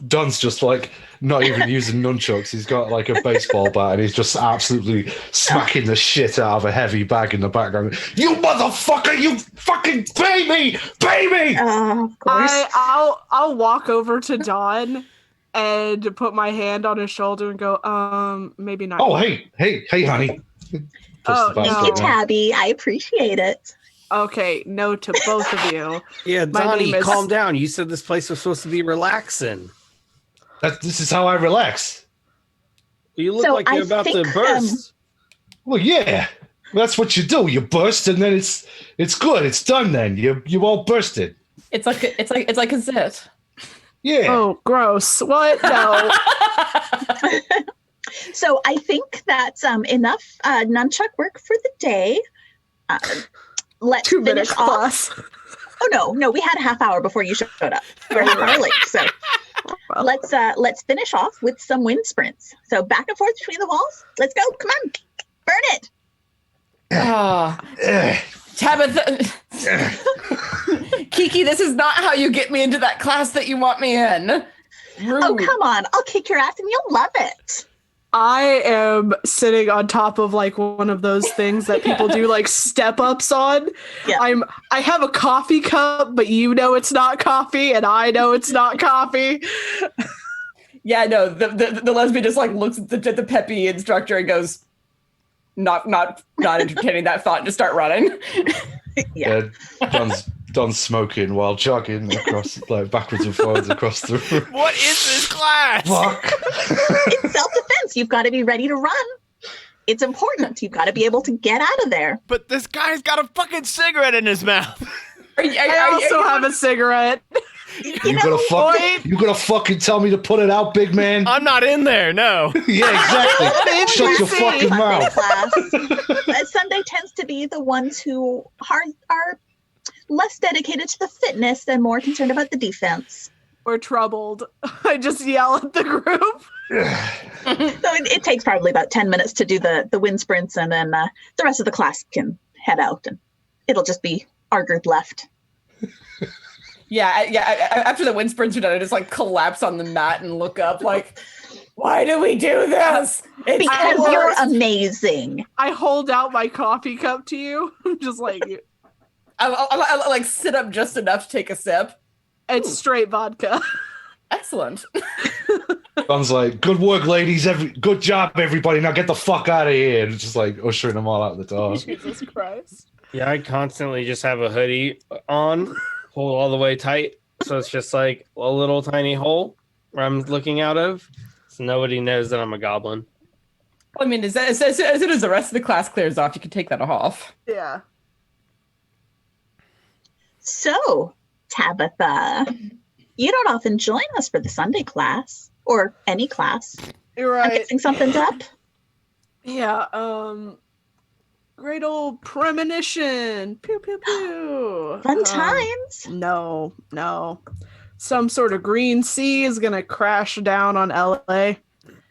Speaker 2: Don's just like not even using nunchucks. He's got like a baseball bat and he's just absolutely smacking the shit out of a heavy bag in the background. You motherfucker! You fucking pay me! Pay me!
Speaker 6: Of course.
Speaker 3: I'll walk over to Dawn and put my hand on his shoulder and go, maybe not.
Speaker 2: Oh, hey, honey.
Speaker 3: Oh,
Speaker 2: Push the
Speaker 6: Thank
Speaker 2: basket
Speaker 6: you,
Speaker 2: down.
Speaker 6: Tabby. I appreciate it.
Speaker 3: Okay, no to both of you.
Speaker 5: Yeah,
Speaker 3: My
Speaker 5: Donnie,
Speaker 3: name is-
Speaker 5: calm down. You said this place was supposed to be relaxing.
Speaker 2: This is how I relax.
Speaker 5: You look
Speaker 6: So
Speaker 5: like you're
Speaker 6: I
Speaker 5: about to
Speaker 6: think,
Speaker 5: burst.
Speaker 2: Well, yeah, that's what you do. You burst, and then it's good. It's done. Then you all bursted.
Speaker 4: It's like a zit.
Speaker 2: Yeah.
Speaker 3: Oh, gross. What? No.
Speaker 6: So I think that's enough nunchuck work for the day. Let's
Speaker 3: 2 minute
Speaker 6: finish off.
Speaker 3: class.
Speaker 6: Oh no, we had a half hour before you showed up. We're late, so
Speaker 3: Well.
Speaker 6: let's finish off with some wind sprints. So back and forth between the walls. Let's go. Come on, burn it.
Speaker 4: Ah,
Speaker 2: Ugh.
Speaker 4: Tabitha. Kiki, this is not how you get me into that class that you want me in. Rude.
Speaker 6: Oh come on, I'll kick your ass and you'll love it.
Speaker 3: I am sitting on top of like one of those things that people do like step ups on.
Speaker 6: Yeah.
Speaker 3: I have a coffee cup, but you know it's not coffee, and I know it's not coffee.
Speaker 4: Yeah, no, the lesbian just like looks at the peppy instructor and goes, not entertaining that thought, and just start running.
Speaker 6: Yeah.
Speaker 2: Don's smoking while jogging across, like backwards and forwards across the room.
Speaker 1: What is this class?
Speaker 2: Fuck.
Speaker 6: It's self-defense. You've got to be ready to run. It's important. You've got to be able to get out of there.
Speaker 1: But this guy's got a fucking cigarette in his mouth.
Speaker 3: I also have a cigarette.
Speaker 2: You gonna fucking tell me to put it out, big man?
Speaker 1: I'm not in there, no.
Speaker 2: Yeah, exactly. Shut your fucking
Speaker 6: Sunday
Speaker 2: mouth.
Speaker 6: class. Sunday tends to be the ones who are less dedicated to the fitness and more concerned about the defense.
Speaker 3: We're troubled. I just yell at the group.
Speaker 6: So it takes probably about 10 minutes to do the wind sprints, and then the rest of the class can head out, and it'll just be our group left.
Speaker 4: Yeah. After the wind sprints are done, I just like collapse on the mat and look up like, why do we do this? It's
Speaker 6: Because you're amazing.
Speaker 3: I hold out my coffee cup to you. I'm just like,
Speaker 4: I like sit up just enough to take a sip.
Speaker 3: it's straight vodka.
Speaker 4: Excellent.
Speaker 2: Don's like, good work, ladies. Good job, everybody. Now get the fuck out of here. And just like ushering them all out the door.
Speaker 3: Jesus Christ.
Speaker 5: Yeah, I constantly just have a hoodie on, pulled all the way tight, so it's just like a little tiny hole where I'm looking out of, so nobody knows that I'm a goblin.
Speaker 4: I mean, as soon as the rest of the class clears off, you can take that off.
Speaker 3: Yeah.
Speaker 6: So, Tabitha, you don't often join us for the Sunday class or any class.
Speaker 3: You're
Speaker 6: I'm
Speaker 3: right.
Speaker 6: guessing something's up.
Speaker 3: Yeah, great old premonition. Pew pew pew.
Speaker 6: Fun times.
Speaker 3: No. Some sort of green sea is gonna crash down on LA.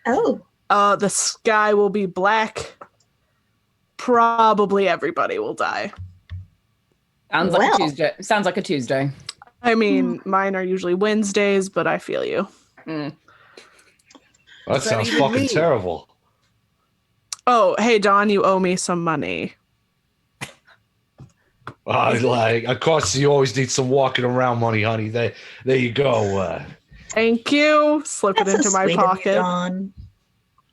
Speaker 6: Oh,
Speaker 3: The sky will be black. Probably everybody will die.
Speaker 4: Sounds like a
Speaker 6: Well.
Speaker 4: Tuesday. Sounds like a Tuesday.
Speaker 3: I mean, mine are usually Wednesdays, but I feel you.
Speaker 4: Mm.
Speaker 2: That sounds fucking terrible.
Speaker 3: Oh, hey, Don, you owe me some money.
Speaker 2: Of course, you always need some walking around money, honey. There you go.
Speaker 3: Thank you. Slip it
Speaker 6: that's
Speaker 3: into
Speaker 6: so
Speaker 3: my
Speaker 6: sweet of you,
Speaker 3: pocket.
Speaker 6: Dawn.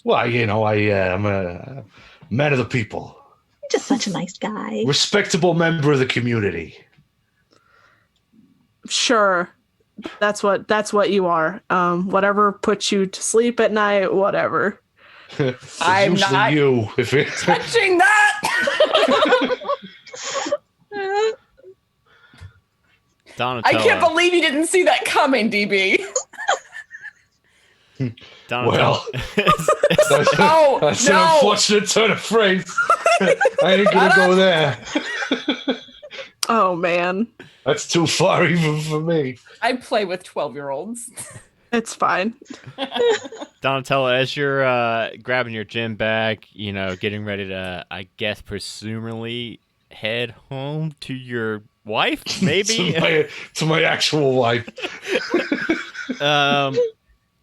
Speaker 2: Well, I'm a man of the people,
Speaker 6: You're just such a nice guy.
Speaker 2: respectable member of the community.
Speaker 3: Sure. That's what you are. Whatever puts you to sleep at night, whatever.
Speaker 2: It's
Speaker 4: I'm
Speaker 2: usually
Speaker 4: not-
Speaker 2: you. If it,
Speaker 4: Touching that!
Speaker 1: Donatello.
Speaker 4: I can't believe you didn't see that coming, DB.
Speaker 1: Donatello.
Speaker 2: well, that's,
Speaker 4: No,
Speaker 2: that's an
Speaker 4: no.
Speaker 2: unfortunate turn of phrase. I ain't gonna go there.
Speaker 3: Oh man.
Speaker 2: That's too far even for me.
Speaker 4: I play with 12-year-olds.
Speaker 3: It's fine.
Speaker 1: Donatello, as you're grabbing your gym bag, getting ready to, I guess, presumably head home to your wife, maybe?
Speaker 2: to my actual wife.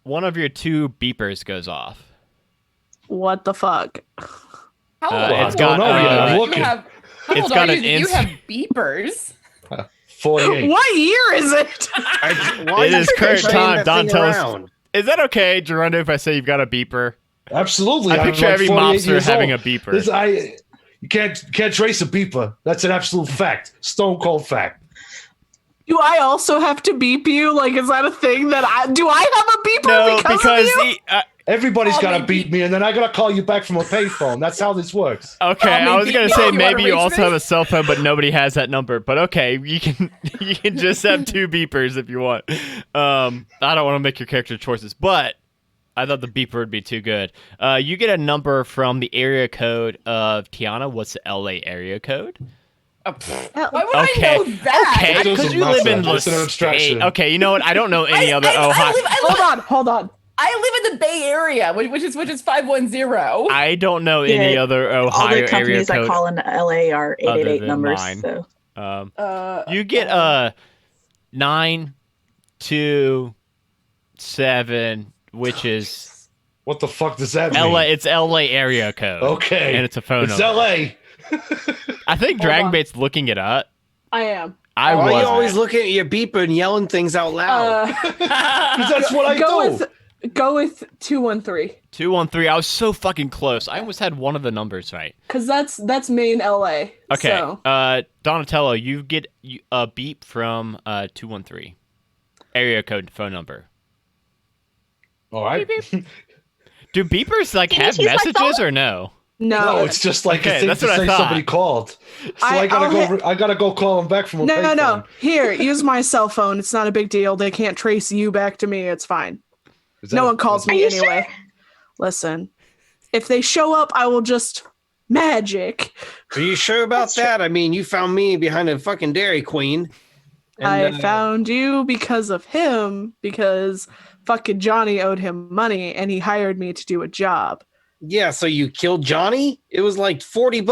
Speaker 1: One of your two beepers goes off.
Speaker 3: What the fuck?
Speaker 4: How
Speaker 1: it's got,
Speaker 2: I'm
Speaker 4: you
Speaker 2: looking.
Speaker 4: have? How
Speaker 1: It's
Speaker 4: old
Speaker 1: got
Speaker 4: are
Speaker 1: an
Speaker 4: you? You
Speaker 1: ins-
Speaker 4: have beepers.
Speaker 2: 48.
Speaker 3: What year is it?
Speaker 5: Why
Speaker 1: It
Speaker 5: are
Speaker 1: is
Speaker 5: you
Speaker 1: current
Speaker 5: turning
Speaker 1: time,
Speaker 5: that thing
Speaker 1: Donatello's-
Speaker 5: around?
Speaker 1: Is that okay, Gerundo, if I say you've got a beeper?
Speaker 2: Absolutely.
Speaker 1: I
Speaker 2: I'm
Speaker 1: picture
Speaker 2: like
Speaker 1: every
Speaker 2: 48
Speaker 1: mobster
Speaker 2: years
Speaker 1: having
Speaker 2: old.
Speaker 1: a beeper.
Speaker 2: You can't trace a beeper. That's an absolute fact. Stone cold fact.
Speaker 3: Do I also have to beep you? Like, is that a thing that do I have a beeper
Speaker 1: No,
Speaker 3: because of you?
Speaker 2: Everybody's got to
Speaker 4: maybe-
Speaker 2: beat me, and then I got to call you back from a payphone. That's how this works.
Speaker 1: Okay,
Speaker 4: Oh,
Speaker 1: I was
Speaker 4: maybe-
Speaker 1: gonna
Speaker 4: maybe
Speaker 1: say
Speaker 4: you wanna
Speaker 1: maybe you
Speaker 4: reach
Speaker 1: also
Speaker 4: me?
Speaker 1: have a cell phone, but nobody has that number. But okay, you can just have two beepers if you want. I don't want to make your character choices, but I thought the beeper would be too good. You get a number from the area code of Tiana. What's the LA area code?
Speaker 4: Why would I
Speaker 1: Okay,
Speaker 4: know that?
Speaker 1: okay,
Speaker 2: It doesn't
Speaker 1: because you live in
Speaker 2: matter. It's an
Speaker 1: the
Speaker 2: abstraction.
Speaker 1: state. Okay, you know what? I don't know any other
Speaker 4: I
Speaker 1: Ohio.
Speaker 3: Hold on.
Speaker 4: I live in the Bay Area, which is 510.
Speaker 1: I don't know any
Speaker 6: Yeah,
Speaker 1: other
Speaker 6: All
Speaker 1: Ohio
Speaker 6: the
Speaker 1: area
Speaker 6: companies I
Speaker 1: code.
Speaker 6: call in LA are
Speaker 1: other
Speaker 6: 888
Speaker 1: than
Speaker 6: numbers.
Speaker 1: mine.
Speaker 6: So
Speaker 1: You get 927, which is
Speaker 2: What the fuck does that mean?
Speaker 1: LA, it's LA area code.
Speaker 2: Okay.
Speaker 1: And it's a phone
Speaker 2: It's
Speaker 1: number.
Speaker 2: LA.
Speaker 1: I think
Speaker 3: Hold on.
Speaker 1: Dragbait's looking it up.
Speaker 3: I am.
Speaker 1: I
Speaker 5: Why are you
Speaker 1: was.
Speaker 5: always looking at your beeper and yelling things out loud?
Speaker 2: Because that's what I do.
Speaker 3: Go with 213.
Speaker 1: 213. I was so fucking close. I almost had one of the numbers right.
Speaker 3: Because that's main LA.
Speaker 1: Okay.
Speaker 3: So.
Speaker 1: Donatello, you get a beep from 213. Area code phone number.
Speaker 2: All right.
Speaker 1: Beep, beep. Do beepers like
Speaker 6: Can you
Speaker 1: have
Speaker 6: use my
Speaker 1: messages
Speaker 6: phone?
Speaker 1: or no?
Speaker 2: No,
Speaker 3: No.
Speaker 2: it's just like
Speaker 1: Okay,
Speaker 2: a thing
Speaker 1: that's
Speaker 2: to
Speaker 1: what I
Speaker 2: say
Speaker 1: thought.
Speaker 2: somebody called. So I gotta go call him back from a
Speaker 3: No.
Speaker 2: payphone.
Speaker 3: Here, use my cell phone. It's not a big deal. They can't trace you back to me. It's fine.
Speaker 2: Is that-
Speaker 3: No one calls
Speaker 6: Are
Speaker 3: me
Speaker 6: you
Speaker 3: anyway. Listen, if they show up, I will just magic.
Speaker 5: Are you sure about
Speaker 6: That's true.
Speaker 5: that? I mean, you found me behind a fucking Dairy Queen. And,
Speaker 3: I found you because of him, because fucking Johnny owed him money and he hired me to do a job.
Speaker 5: Yeah, so you killed Johnny? It was like $40.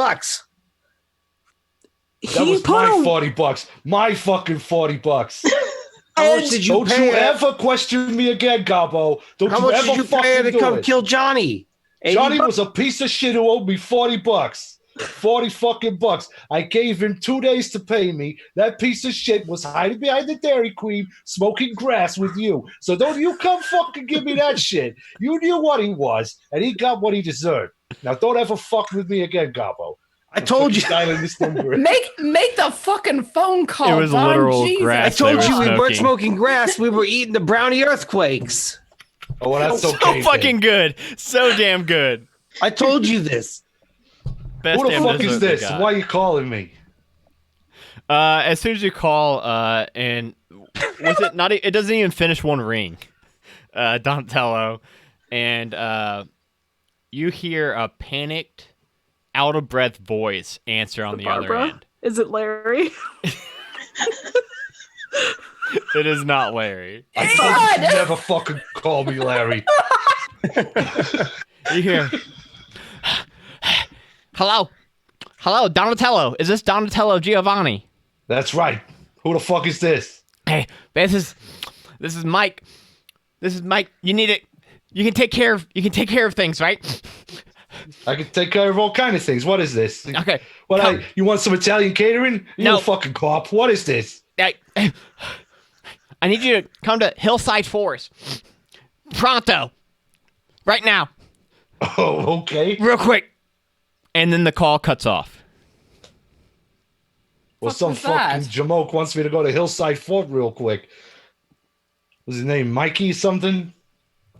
Speaker 2: That
Speaker 3: He
Speaker 2: was
Speaker 3: put
Speaker 2: my
Speaker 3: a
Speaker 2: $40. My fucking $40.
Speaker 5: How
Speaker 3: And
Speaker 5: much did you
Speaker 2: Don't
Speaker 5: pay
Speaker 2: you
Speaker 5: her?
Speaker 2: ever question me again, Gabo. Don't
Speaker 5: How
Speaker 2: you
Speaker 5: much
Speaker 2: ever
Speaker 5: did you pay her
Speaker 2: fucking
Speaker 5: to
Speaker 2: do
Speaker 5: come
Speaker 2: it.
Speaker 5: kill Johnny? 80
Speaker 2: Johnny
Speaker 5: bucks?
Speaker 2: was a piece of shit who owed me $40. 40 fucking bucks. I gave him 2 days to pay me. That piece of shit was hiding behind the Dairy Queen, smoking grass with you. So don't you come fucking give me that shit. You knew what he was, and he got what he deserved. Now don't ever fuck with me again, Gabo.
Speaker 5: I told you.
Speaker 2: Dialing this number.
Speaker 4: Make the fucking phone call.
Speaker 1: It was
Speaker 4: Don.
Speaker 1: literal
Speaker 4: Jesus.
Speaker 1: grass.
Speaker 5: I told
Speaker 1: they
Speaker 5: you
Speaker 1: were
Speaker 5: we weren't
Speaker 1: smoking.
Speaker 5: smoking grass. We were eating the brownie earthquakes.
Speaker 2: Oh, well, that's
Speaker 1: So
Speaker 2: okay.
Speaker 1: fucking good. So damn good.
Speaker 5: I told you this.
Speaker 1: Best
Speaker 2: Who the
Speaker 1: damn
Speaker 2: fuck
Speaker 1: dessert
Speaker 2: is
Speaker 1: they
Speaker 2: this?
Speaker 1: got.
Speaker 2: Why are you calling me?
Speaker 1: As soon as you call, and was it not? It doesn't even finish one ring, Donatello, and you hear a panicked, out of breath voice answer on the other
Speaker 3: Barbara?
Speaker 1: end.
Speaker 3: Is it Larry?
Speaker 1: It is not Larry.
Speaker 2: I told you to never fucking call me Larry.
Speaker 1: You hear, hello, Donatello. Is this Donatello Giovanni?
Speaker 2: That's right. Who the fuck is this?
Speaker 1: Hey, this is Mike. This is Mike. You need it. You can take care of things, right?
Speaker 2: I can take care of all kind of things. What is this?
Speaker 1: Okay.
Speaker 2: What?
Speaker 1: come.
Speaker 2: You want some Italian catering? You
Speaker 1: No.
Speaker 2: a fucking cop. What is this?
Speaker 1: I need you to come to Hillside Forest. Pronto. Right now.
Speaker 2: Oh, okay.
Speaker 1: Real quick. And then the call cuts off.
Speaker 2: Well,
Speaker 4: Fuck
Speaker 2: some
Speaker 4: was that?
Speaker 2: fucking jamoke wants me to go to Hillside Fort real quick. Was his name Mikey something?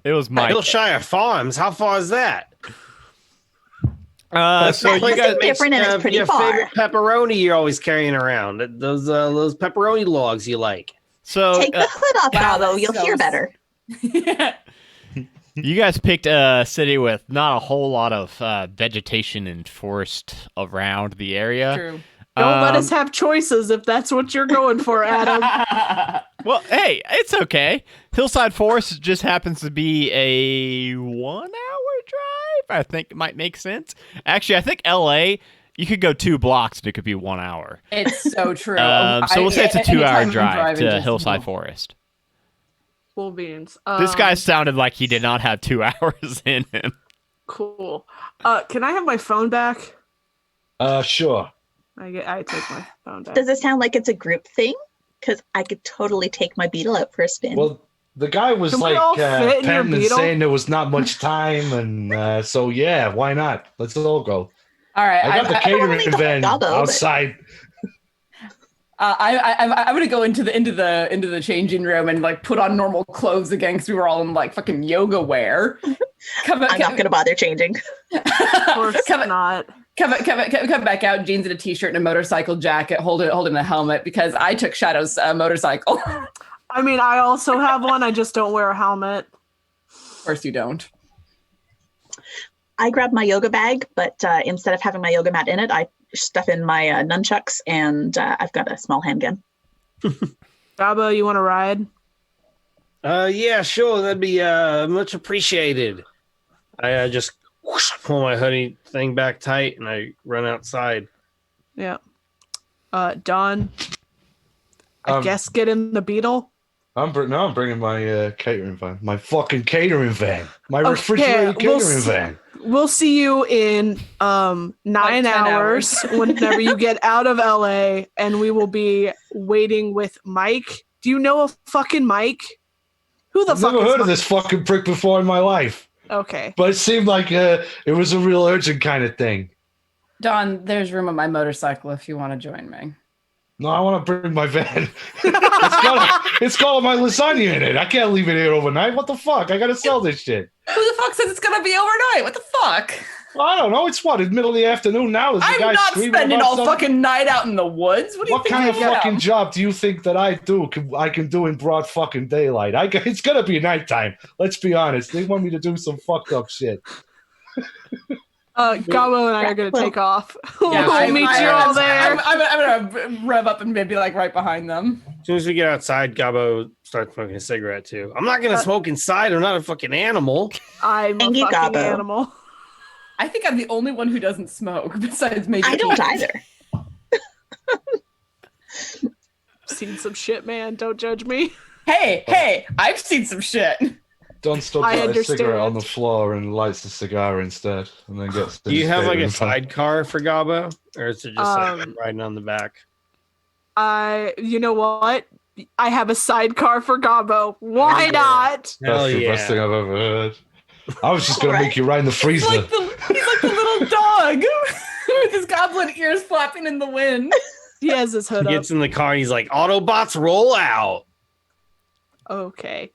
Speaker 1: It was Mike.
Speaker 5: Hillshire Farms. How far is that?
Speaker 1: So
Speaker 6: That's
Speaker 1: you guys,
Speaker 6: different and it's pretty
Speaker 5: your
Speaker 6: far.
Speaker 5: favorite pepperoni you're always carrying around. Those pepperoni logs you like.
Speaker 1: so
Speaker 6: Take the hood off,
Speaker 4: wow,
Speaker 6: Gabo.
Speaker 4: that's
Speaker 6: You'll
Speaker 4: so
Speaker 6: hear better.
Speaker 1: you guys picked a city with not a whole lot of vegetation and forest around the area.
Speaker 4: True.
Speaker 3: Don't let us have choices if that's what you're going for, Adam.
Speaker 1: Well, hey, it's okay. Hillside Forest just happens to be a 1 hour drive. I think it might make sense. Actually, I think LA, you could go 2 blocks and it could be 1 hour.
Speaker 4: It's so true.
Speaker 1: So we'll say it's a 2 hour
Speaker 4: anytime I'm
Speaker 1: drive
Speaker 4: driving,
Speaker 1: to
Speaker 4: just-
Speaker 1: Hillside Forest.
Speaker 3: Cool beans.
Speaker 1: This guy sounded like he did not have 2 hours in him.
Speaker 3: Cool. Can I have my phone back?
Speaker 2: Sure.
Speaker 3: I take my phone back.
Speaker 6: Does it sound like it's a group thing? Because I could totally take my beetle out for a spin.
Speaker 2: Well, the guy was
Speaker 3: Can we
Speaker 2: like
Speaker 3: all fit in your
Speaker 2: panting and
Speaker 3: Beetle?
Speaker 2: saying there was not much time, and so yeah, why not? Let's all go.
Speaker 4: All right.
Speaker 2: I got the
Speaker 6: I don't wanna
Speaker 2: catering
Speaker 6: leave the
Speaker 2: van
Speaker 6: Gabo, but-
Speaker 2: outside.
Speaker 4: I'm gonna go into the changing room and like put on normal clothes again because we were all in like fucking yoga wear.
Speaker 6: I'm not going to bother changing.
Speaker 3: Of course not.
Speaker 4: Come back out, jeans and a t-shirt and a motorcycle jacket, holding a helmet because I took Shadow's motorcycle. Of
Speaker 3: I mean, I also have one. I just don't wear a helmet.
Speaker 4: course you don't.
Speaker 6: I grabbed my yoga bag, but instead of having my yoga mat in it, I stuff in my nunchucks and I've got a small handgun.
Speaker 3: Gabo, you want to ride?
Speaker 5: Yeah, sure. That'd be much appreciated. I just pull my hoodie thing back tight and I run outside.
Speaker 3: Yeah. Don, I
Speaker 2: Um,
Speaker 3: guess get in the Beetle.
Speaker 2: I'm bringing my catering van. My fucking catering van. My
Speaker 3: Okay,
Speaker 2: refrigerated catering van.
Speaker 3: We'll see you in 9
Speaker 4: 10
Speaker 3: hours whenever you get out of LA, and we will be waiting with Mike. Do you know a fucking Mike? Who the
Speaker 2: I've
Speaker 3: fuck
Speaker 2: never
Speaker 3: is
Speaker 2: heard of
Speaker 3: Mike?
Speaker 2: this fucking prick before in my life.
Speaker 3: Okay.
Speaker 2: But it seemed like it was a real urgent kind of thing.
Speaker 4: Don, there's room on my motorcycle if you want to join me.
Speaker 2: No, I want to bring my van. It's got my lasagna in it. I can't leave it here overnight. What the fuck? I gotta sell this shit.
Speaker 4: Who the fuck says it's gonna be overnight? What the fuck?
Speaker 2: Well, I don't know. It's what? It's middle of the afternoon now. Is the
Speaker 4: I'm
Speaker 2: guy
Speaker 4: not
Speaker 2: screaming
Speaker 4: spending
Speaker 2: about
Speaker 4: all
Speaker 2: something?
Speaker 4: fucking night out in the woods. What do you
Speaker 2: What
Speaker 4: think
Speaker 2: kind of
Speaker 4: I am?
Speaker 2: fucking job do you think that I can do in broad fucking daylight? It's gonna be nighttime. Let's be honest. They want me to do some fucked up shit.
Speaker 3: Gabo and I are gonna take off.
Speaker 4: Yeah,
Speaker 3: We'll meet you all there.
Speaker 4: I'm gonna rev up and maybe like right behind them.
Speaker 5: As soon as we get outside, Gabo starts smoking a cigarette too. I'm not gonna smoke inside. I'm not a fucking animal.
Speaker 3: I'm a
Speaker 6: Thank you,
Speaker 3: fucking
Speaker 6: Gabo.
Speaker 3: animal.
Speaker 4: I think I'm the only one who doesn't smoke besides maybe.
Speaker 6: I don't
Speaker 4: Keith.
Speaker 6: either.
Speaker 3: Seen some shit, man. Don't judge me.
Speaker 4: Hey, I've seen some shit.
Speaker 2: Don still
Speaker 3: I
Speaker 2: got a cigarette on
Speaker 3: understand.
Speaker 2: the floor and lights the cigar instead, and then gets.
Speaker 5: Do you have like a
Speaker 2: catering van.
Speaker 5: sidecar for Gabo, or is it just like riding on the back?
Speaker 3: You know what? I have a sidecar for Gabo. Why
Speaker 5: Okay.
Speaker 3: not?
Speaker 5: Hell
Speaker 2: That's the best thing
Speaker 5: yeah!
Speaker 2: I've ever heard. I was just gonna
Speaker 6: Alright.
Speaker 2: make you ride in the
Speaker 4: He's
Speaker 2: freezer.
Speaker 4: like the little dog with his goblin ears flapping in the wind.
Speaker 3: He has his
Speaker 5: He
Speaker 3: hood up.
Speaker 5: gets in the car and he's like, "Autobots, roll out!"
Speaker 3: Okay.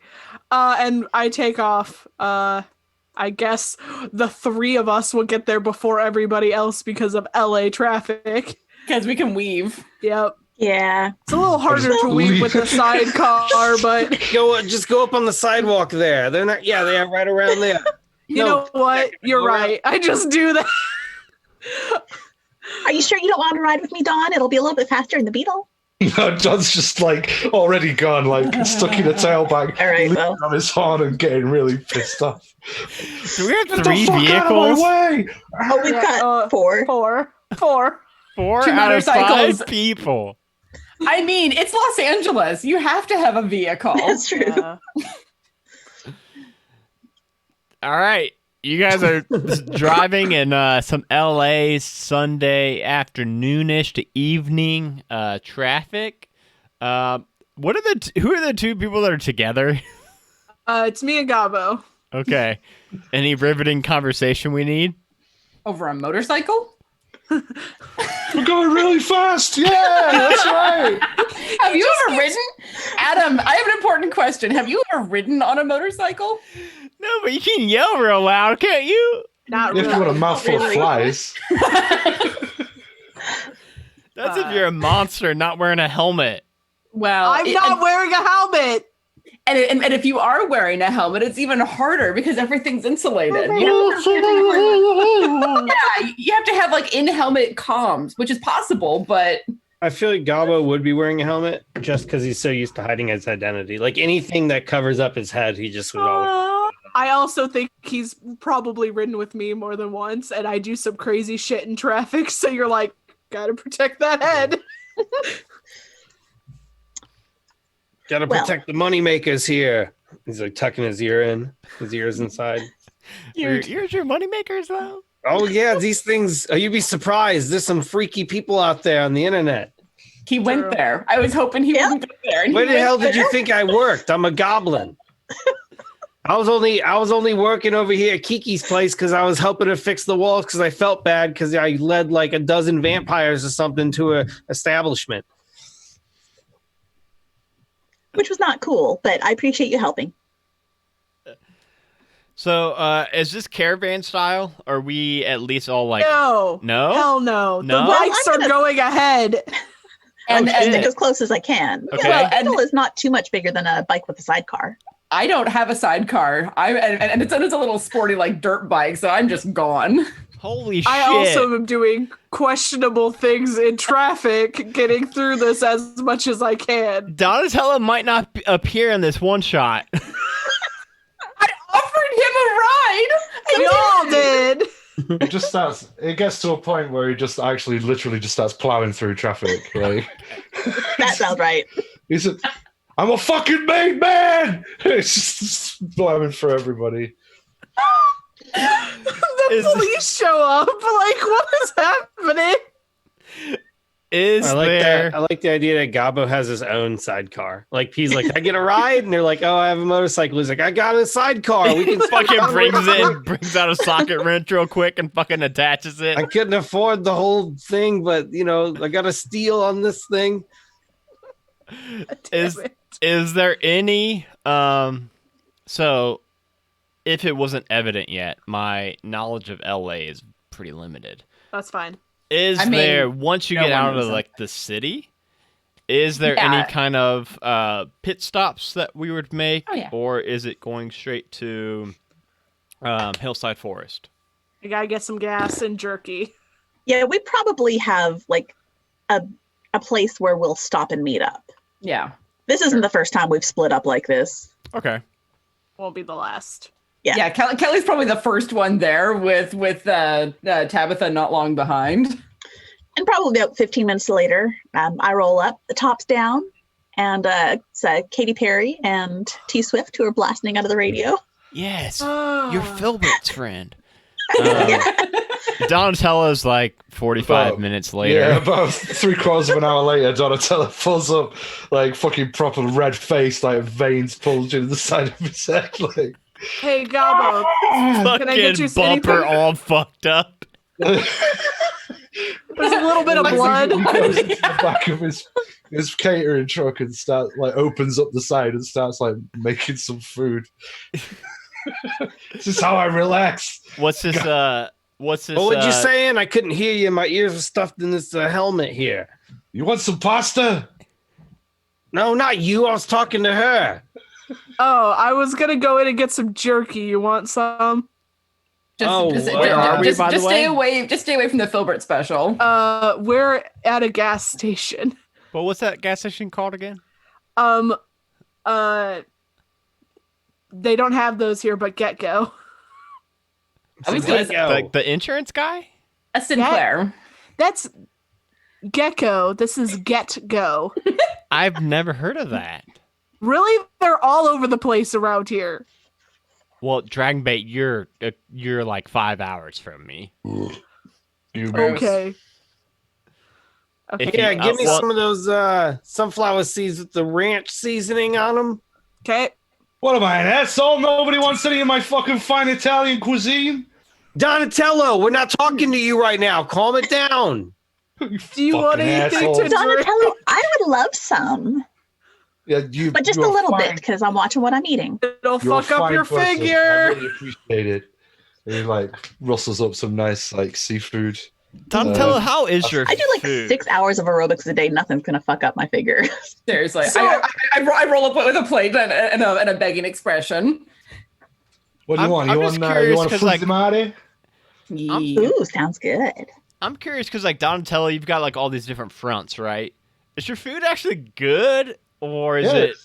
Speaker 3: And I take off. I guess the three of us will get there before everybody else because of LA traffic.
Speaker 4: Because we can weave.
Speaker 3: Yep.
Speaker 6: Yeah.
Speaker 3: It's a little harder to weave with the sidecar, but
Speaker 5: Just go up on the sidewalk there. They're not. Yeah, they are right around there.
Speaker 3: you know what? You're
Speaker 5: go around.
Speaker 3: right. I just do that.
Speaker 6: Are you sure you don't want to ride with me, Dawn? It'll be a little bit faster in the Beetle.
Speaker 2: No, John's just like already gone, like stuck in a tailbag,
Speaker 6: All right,
Speaker 2: leaning
Speaker 6: well.
Speaker 2: on his horn and getting really pissed off.
Speaker 1: Do we have
Speaker 2: Get the
Speaker 1: three
Speaker 2: fuck out of
Speaker 1: vehicles?
Speaker 2: my way!
Speaker 6: Oh, we've got four.
Speaker 3: Four.
Speaker 1: 4
Speaker 4: Two
Speaker 1: out of
Speaker 4: motorcycles.
Speaker 1: 5 people.
Speaker 4: I mean, it's Los Angeles. You have to have a vehicle.
Speaker 6: That's true.
Speaker 3: Yeah.
Speaker 1: All right. You guys are driving in some LA Sunday afternoonish to evening traffic. Who are the two people that are together?
Speaker 3: It's me and Gabo.
Speaker 1: Okay. Any riveting conversation we need?
Speaker 4: Over a motorcycle?
Speaker 2: We're going really fast. Yeah, that's right.
Speaker 4: Have you ever ridden? Adam, I have an important question. Have you ever ridden on a motorcycle?
Speaker 1: No, but you can yell real loud, can't you?
Speaker 3: Not
Speaker 2: If
Speaker 3: really.
Speaker 2: you want a mouthful of
Speaker 3: Really.
Speaker 2: flies,
Speaker 1: That's if you're a monster not wearing a helmet.
Speaker 4: Well,
Speaker 3: I'm not wearing a helmet.
Speaker 4: and if you are wearing a helmet, it's even harder because everything's insulated. Yeah, you have to have like in-helmet comms, which is possible, but
Speaker 5: I feel like Gabo would be wearing a helmet just because he's so used to hiding his identity. Like anything that covers up his head, he just would always.
Speaker 3: I also think he's probably ridden with me more than once, and I do some crazy shit in traffic. So you're like, gotta protect that head.
Speaker 5: Gotta
Speaker 6: Well.
Speaker 5: protect the money makers here. He's like tucking his ears inside.
Speaker 1: Here's your moneymakers, though.
Speaker 5: Oh yeah, these things. You'd be surprised. There's some freaky people out there on the internet.
Speaker 4: he went
Speaker 3: True.
Speaker 4: there. I was hoping he
Speaker 6: Yeah.
Speaker 4: wouldn't go there. and he
Speaker 5: Where the
Speaker 4: went
Speaker 5: hell did
Speaker 4: there.
Speaker 5: you think I worked? I'm a goblin. I was only working over here at Kiki's place because I was helping her fix the walls because I felt bad because I led like a dozen vampires or something to a establishment.
Speaker 6: Which was not cool, but I appreciate you helping.
Speaker 1: So, is this caravan style? Or are we at least all like...
Speaker 3: No.
Speaker 1: No?
Speaker 3: Hell no.
Speaker 1: No?
Speaker 3: The
Speaker 1: Well,
Speaker 3: bikes
Speaker 6: I'm
Speaker 3: are
Speaker 6: gonna-
Speaker 3: going ahead.
Speaker 4: And,
Speaker 1: Oh,
Speaker 6: I
Speaker 1: shit.
Speaker 6: stick as close as I can.
Speaker 1: Okay.
Speaker 6: Yeah,
Speaker 4: Well,
Speaker 6: the Beetle is not too much bigger than a bike with a sidecar.
Speaker 4: I don't have a sidecar. And it's a little sporty like dirt bike, so I'm just gone.
Speaker 1: Holy shit.
Speaker 3: I also am doing questionable things in traffic, getting through this as much as I can.
Speaker 1: Donatella might not appear in this one shot.
Speaker 4: I offered him a ride.
Speaker 3: We all did.
Speaker 2: it gets to a point where he just literally just starts plowing through traffic. Like,
Speaker 6: That sounds right.
Speaker 2: is it? I'm a fucking made man. It's just blaming for everybody.
Speaker 3: The police show up. Like, what is happening?
Speaker 1: Is
Speaker 5: I like
Speaker 1: there?
Speaker 5: that. I like the idea that Gabo has his own sidecar. Like he's like, I get a ride, and they're like, oh, I have a motorcycle. He's like, I got a sidecar. We can
Speaker 1: Fucking brings out a socket wrench real quick and fucking attaches it.
Speaker 5: I couldn't afford the whole thing, but I got a steal on this thing.
Speaker 1: Is there any so if it wasn't evident yet, my knowledge of LA is pretty limited.
Speaker 3: That's fine.
Speaker 1: There once you
Speaker 4: no
Speaker 1: get
Speaker 4: one
Speaker 1: out of
Speaker 4: knows
Speaker 1: like the city, is there
Speaker 4: Yeah.
Speaker 1: any kind of pit stops that we would make,
Speaker 4: Oh, yeah.
Speaker 1: or is it going straight to Hillside Forest?
Speaker 3: I gotta get some gas and jerky.
Speaker 6: Yeah, we probably have like a place where we'll stop and meet up.
Speaker 4: Yeah.
Speaker 6: This isn't the first time we've split up like this.
Speaker 1: Okay.
Speaker 3: Won't be the last.
Speaker 4: Yeah, Kelly's probably the first one there with Tabitha not long behind.
Speaker 6: And probably about 15 minutes later, I roll up, the top's down, and it's Katy Perry and T Swift who are blasting out of the radio.
Speaker 1: Yes,
Speaker 3: Oh.
Speaker 1: you're Filbert's friend.
Speaker 6: Yeah.
Speaker 1: Donatello's like 45
Speaker 2: About-
Speaker 1: minutes later.
Speaker 2: Yeah, about 3/4 of an hour later, Donatello pulls up like fucking proper red face, like veins bulging in the side of his head. Like,
Speaker 3: Hey, Gabo. Can I get you
Speaker 1: Fucking bumper
Speaker 3: anything?
Speaker 1: all fucked up.
Speaker 3: There's a little bit of blood.
Speaker 2: He goes into the back of his catering truck and opens up the side and starts like making some food. This is how I relax.
Speaker 1: What's this? What's this?
Speaker 5: What were you saying? I couldn't hear you. My ears were stuffed in this helmet here.
Speaker 2: You want some pasta?
Speaker 5: No, not you. I was talking to her.
Speaker 3: Oh, I was gonna go in and get some jerky. You want some?
Speaker 1: where are we, by the way?
Speaker 4: Just stay away from the Filbert special.
Speaker 3: We're at a gas station.
Speaker 1: But what's that gas station called again?
Speaker 3: They don't have those here, but Get Go.
Speaker 4: I was gonna say
Speaker 1: Like the insurance guy?
Speaker 4: a Sinclair.
Speaker 3: That's Gecko. This is Get Go.
Speaker 1: I've never heard of that.
Speaker 3: Really? They're all over the place around here.
Speaker 1: Well, Dragonbait, you're like 5 hours from me.
Speaker 2: You
Speaker 3: Okay. Okay.
Speaker 1: If
Speaker 5: Yeah,
Speaker 1: you-
Speaker 5: give me
Speaker 1: well-
Speaker 5: some of those sunflower seeds with the ranch seasoning on them.
Speaker 3: Okay.
Speaker 2: What am I, an asshole? Nobody wants any of my fucking fine Italian cuisine?
Speaker 5: Donatello, we're not talking to you right now. Calm it down.
Speaker 3: Do you want
Speaker 2: Fucking
Speaker 3: anything
Speaker 2: asshole.
Speaker 3: to drink?
Speaker 6: Donatello, I would love some,
Speaker 2: Yeah,
Speaker 6: but just a
Speaker 2: you're
Speaker 6: little
Speaker 2: fine.
Speaker 6: bit because I'm watching what I'm eating.
Speaker 3: It'll
Speaker 2: You're a
Speaker 3: fuck up
Speaker 2: fine
Speaker 3: your
Speaker 2: person. I
Speaker 3: figure.
Speaker 2: really appreciate it. And he like rustles up some nice like seafood.
Speaker 1: Donatello, how is your
Speaker 6: I do like
Speaker 1: food?
Speaker 6: 6 hours of aerobics a day. Nothing's gonna fuck up my figure.
Speaker 4: Seriously,
Speaker 3: So-
Speaker 4: I roll up with a plate and a begging expression.
Speaker 2: What do you want?
Speaker 1: I'm
Speaker 2: You
Speaker 1: just
Speaker 2: want
Speaker 1: curious
Speaker 2: you want a
Speaker 1: 'cause, like-
Speaker 2: fusimare?
Speaker 6: Ooh, sounds good.
Speaker 1: I'm curious because like Donatello, you've got like all these different fronts, right? Is your food actually good, or is it?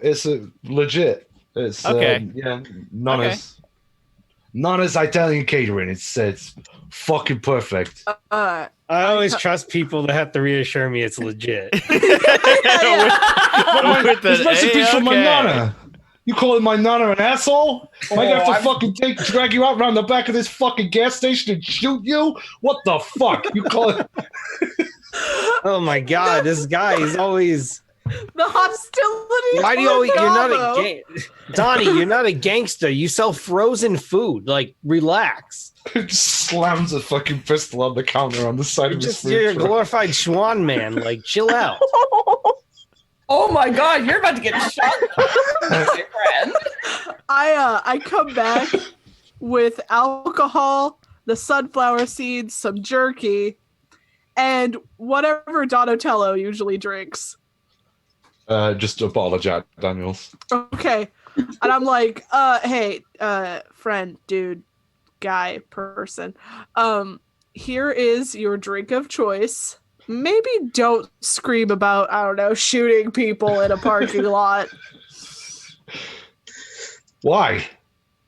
Speaker 2: It's legit. It's
Speaker 1: Okay.
Speaker 2: Nana's Italian catering. It's fucking perfect.
Speaker 5: I always trust people that have to reassure me it's legit.
Speaker 1: With
Speaker 2: There's
Speaker 1: an
Speaker 2: recipes from my
Speaker 1: okay.
Speaker 2: nana. You calling my nana an asshole? Am I gonna have to
Speaker 4: I'm-
Speaker 2: fucking drag you out around the back of this fucking gas station and shoot you? What the fuck? You call it?
Speaker 5: Oh my god, this guy is always.
Speaker 3: The hostility.
Speaker 5: Why do you always?
Speaker 3: towards
Speaker 5: You're not
Speaker 3: Gabo.
Speaker 5: a Donnie. You're not a gangster. You sell frozen food. Like, relax.
Speaker 2: Just slams a fucking pistol on the counter on the side of his
Speaker 5: You're a
Speaker 2: food truck.
Speaker 5: glorified Schwan man. Like, chill out.
Speaker 4: Oh my God, you're about to get shot, my friend.
Speaker 3: I come back with alcohol, the sunflower seeds, some jerky, and whatever Donatello usually drinks.
Speaker 2: Just a bottle of Jack Daniels.
Speaker 3: Okay. And I'm like, hey, friend, dude, guy, person. Here is your drink of choice. Maybe don't scream about, I don't know, shooting people in a parking lot.
Speaker 2: Why?